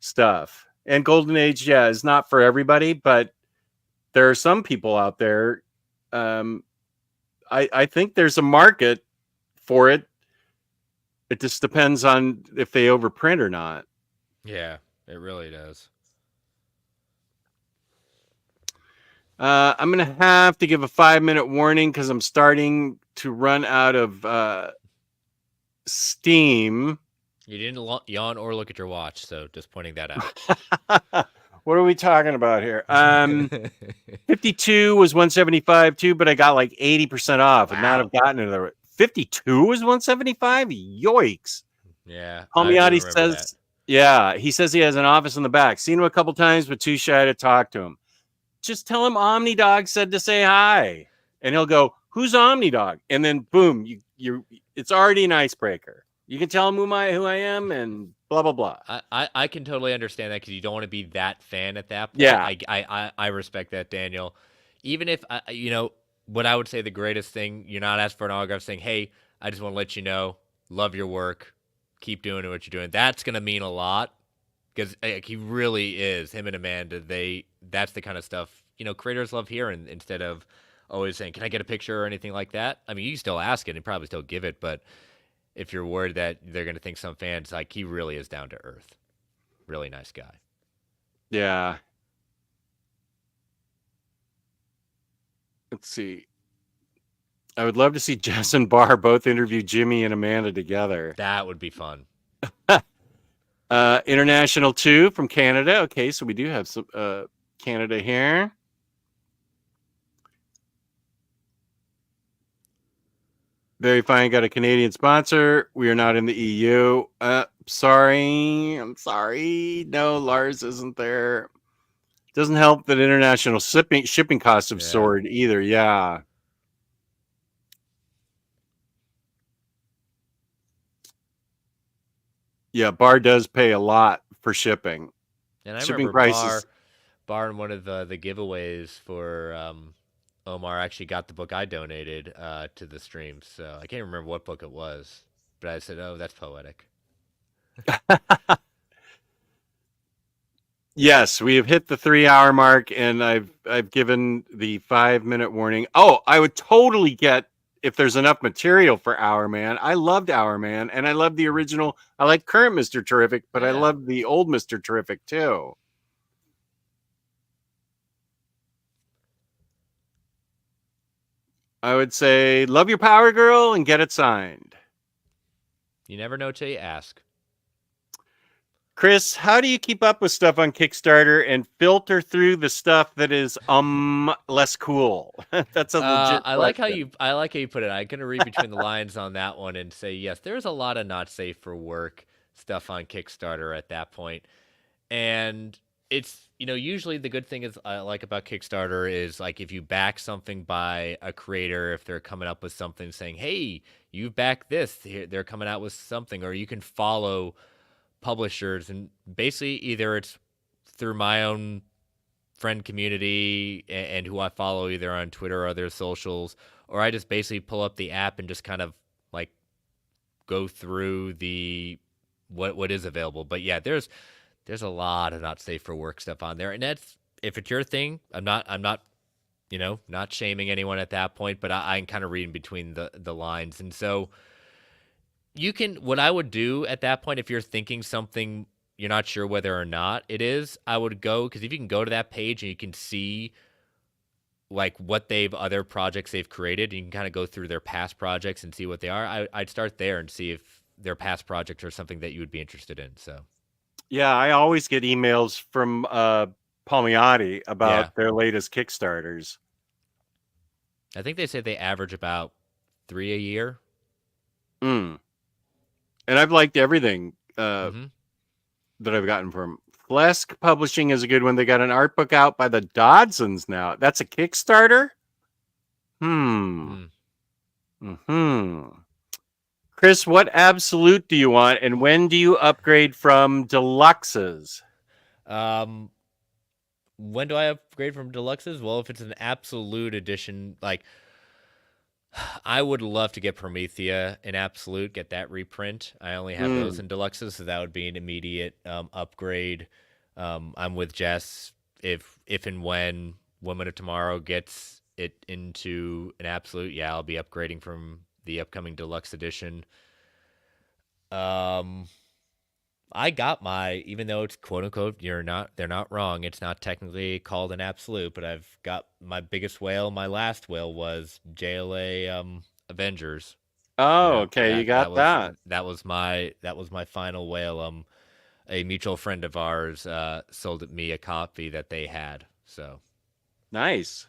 stuff. And Golden Age, yeah, is not for everybody, but there are some people out there. I think there's a market for it. It just depends on if they overprint or not. Yeah, it really does. I'm going to have to give a 5-minute warning because I'm starting to run out of steam. You didn't yawn or look at your watch, so just pointing that out. What are we talking about here? 52 was 175 too, but I got like 80% off. Would not Wow. have gotten another. 52 was 175? Yoicks. Yeah, I do Palmiotti remember that. says, yeah, he says he has an office in the back. Seen him a couple times, but too shy to talk to him. Just tell him Omnidog said to say hi. And he'll go, who's Omnidog? And then boom, it's already an icebreaker. You can tell him who I am and blah blah blah. I can totally understand that because you don't want to be that fan at that point. Yeah. I respect that, Daniel. Even if what I would say the greatest thing, you're not asking for an autograph, saying, "Hey, I just want to let you know, love your work, keep doing what you're doing." That's gonna mean a lot because he really is. Him and Amanda, that's the kind of stuff creators love hearing instead of always saying, "Can I get a picture?" or anything like that. I mean, you can still ask it and probably still give it, but if you're worried that they're going to think some fans, like, he really is down to earth. Really nice guy. Yeah. Let's see. I would love to see Jess and Barr both interview Jimmy and Amanda together. That would be fun. International 2 from Canada. Okay, so we do have some Canada here. Very fine. Got a Canadian sponsor. We are not in the EU. Sorry. I'm sorry. No, Lars isn't there. Doesn't help that international shipping costs have soared either. Yeah. Yeah, Bar does pay a lot for shipping. And I Shipping remember prices. Bar in one of the giveaways for Omar actually got the book I donated to the stream. So I can't remember what book it was, but I said, "Oh, that's poetic." Yes, we have hit the 3-hour mark, and I've given the 5-minute warning. Oh, I would totally get if there's enough material for Hour Man. I loved Hour Man, and I love the original. I like current Mr. Terrific, but I love the old Mr. Terrific too. I would say love your Power Girl and get it signed. You never know till you ask. Chris, how do you keep up with stuff on Kickstarter and filter through the stuff that is less cool? That's a legit question. I like how you put it. I'm gonna read between the lines on that one and say yes. There's a lot of not safe for work stuff on Kickstarter at that point, and it's usually the good thing is I like about Kickstarter is like if you back something by a creator, if they're coming up with something saying, "Hey, you back this," they're coming out with something, or you can follow publishers and basically either it's through my own friend community and who I follow either on Twitter or other socials, or I just basically pull up the app and just kind of like go through the what is available. But yeah, there's a lot of not safe for work stuff on there, and that's if it's your thing. I'm not not shaming anyone at that point, but I'm kind of reading between the lines, and so you can what I would do at that point if you're thinking something you're not sure whether or not it is, I would go because if you can go to that page and you can see like what other projects they've created, you can kind of go through their past projects and see what they are. I'd start there and see if their past projects are something that you would be interested in. So yeah, I always get emails from Palmiotti about their latest Kickstarters. I think they say they average about 3 a year. And I've liked everything Mm-hmm. that I've gotten from Flesk Publishing is a good one. They got an art book out by the Dodsons now. That's a Kickstarter? Hmm. Chris, what absolute do you want, and when do you upgrade from deluxes? When do I upgrade from deluxes? Well, if it's an absolute edition, like I would love to get Promethea in absolute, get that reprint. I only have those in deluxes, so that would be an immediate upgrade. I'm with Jess. If and when Woman of Tomorrow gets it into an absolute, yeah, I'll be upgrading from the upcoming deluxe edition. I got even though it's quote unquote, they're not wrong. It's not technically called an absolute, but I've got my biggest whale. My last whale was JLA Avengers. Oh, okay, you got that. That was my final whale. A mutual friend of ours sold me a copy that they had. So, Nice.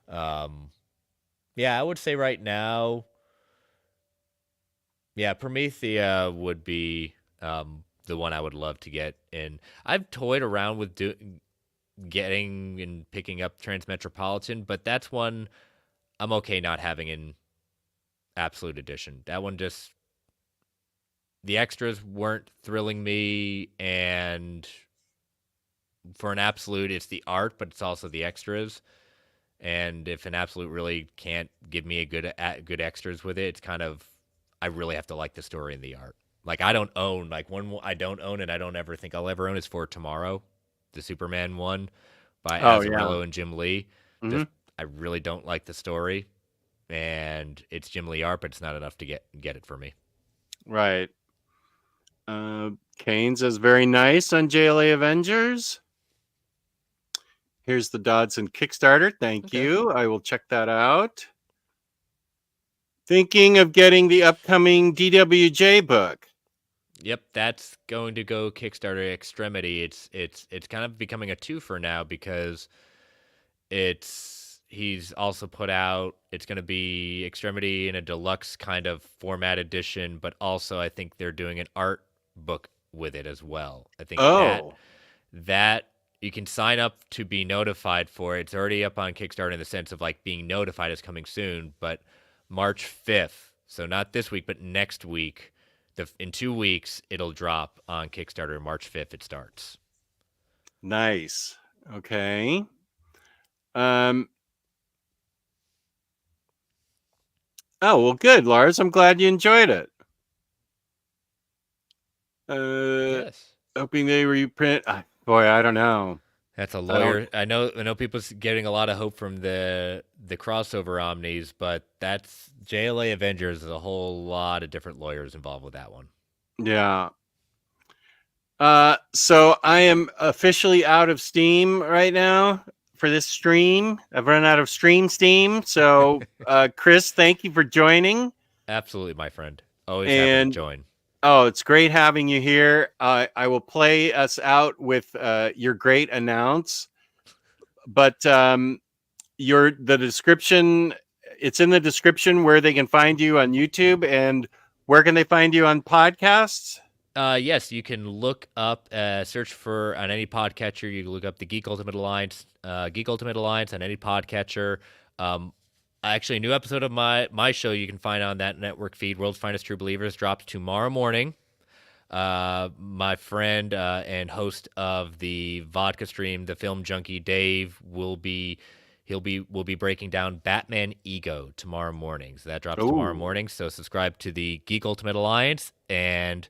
um, yeah, I would say right now, yeah, Promethea would be the one I would love to get in. I've toyed around with getting and picking up Transmetropolitan, but that's one I'm okay not having in Absolute Edition. That one just the extras weren't thrilling me, and for an Absolute, it's the art, but it's also the extras. And if an Absolute really can't give me a good extras with it, it's kind of I really have to like the story and the art. Like I don't own like one I don't own and I don't ever think I'll ever own is For Tomorrow, the Superman one by Oh yeah. Azzarello and Jim Lee. Hmm. Just I really don't like the story, and it's Jim Lee art, but it's not enough to get it for me. Right. Kane says very nice on JLA Avengers. Here's the Dodson Kickstarter. Thank Okay. you. I will check that out. Thinking of getting the upcoming DWJ book. Yep, that's going to go Kickstarter Extremity. It's kind of becoming a twofer now because he's also put out it's going to be Extremity in a deluxe kind of format edition, but also I think they're doing an art book with it as well. I think Oh, that you can sign up to be notified for it. It's already up on Kickstarter in the sense of like being notified is coming soon, but March 5th, so not this week, but next week, in 2 weeks, it'll drop on Kickstarter. March 5th, it starts. nice. Okay. Um. Oh well, good, Lars. I'm glad you enjoyed it. Yes. Hoping they reprint. Boy, I don't know. That's a I don't. lawyer. I know people's getting a lot of hope from the crossover omnis, but that's JLA Avengers is a whole lot of different lawyers involved with that one. Yeah. So I am officially out of Steam right now for this stream. I've run out of Steam. So, Chris, thank you for joining. Absolutely, my friend. Always happy to And join. oh, it's great having you here. I will play us out with your great announce, but the description. It's in the description where they can find you on YouTube, and where can they find you on podcasts? Yes, you can look up, search for on any podcatcher. You can look up the Geek Ultimate Alliance on any podcatcher. Actually, a new episode of my show you can find on that network feed. World's Finest True Believers drops tomorrow morning. My friend and host of the vodka stream, the Film Junkie Dave, will be breaking down Batman Ego tomorrow morning. So that drops tomorrow Oh, morning. So subscribe to the Geek Ultimate Alliance, and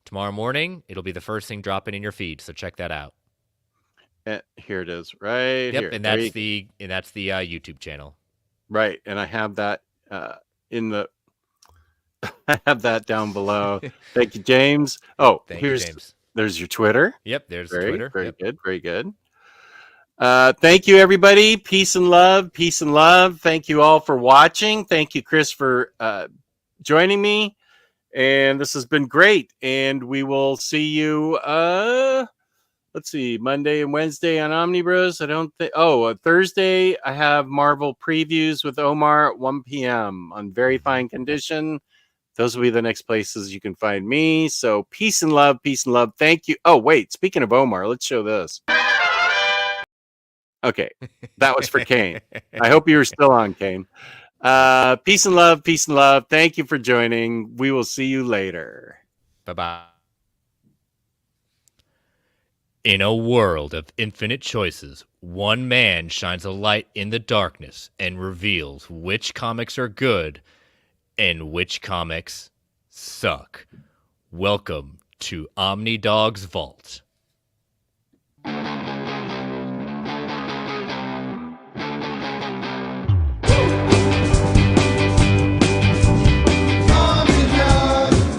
tomorrow morning it'll be the first thing dropping in your feed. So check that out. here it is, right Yep, here. and There you that's the YouTube channel. right, and I have that in the I have that down below. Thank you, James. Oh, Thank you, James. there's your Twitter. Yep, there's Very, Twitter. very Yep. good, very good. Thank you, everybody. Peace and love. Peace and love. Thank you all for watching. Thank you, Chris, for joining me. And this has been great. And we will see you. Let's see, Monday and Wednesday on Omnibros. I don't think. Oh, Thursday I have Marvel previews with Omar at 1 p.m. on very fine condition. Those will be the next places you can find me. So peace and love, peace and love. Thank you. Oh, wait, speaking of Omar, let's show this. Okay, that was for Kane. I hope you were still on, Kane. Peace and love, peace and love. Thank you for joining. We will see you later. Bye-bye. In a world of infinite choices, one man shines a light in the darkness and reveals which comics are good and which comics suck. Welcome to Omnidog's Vault.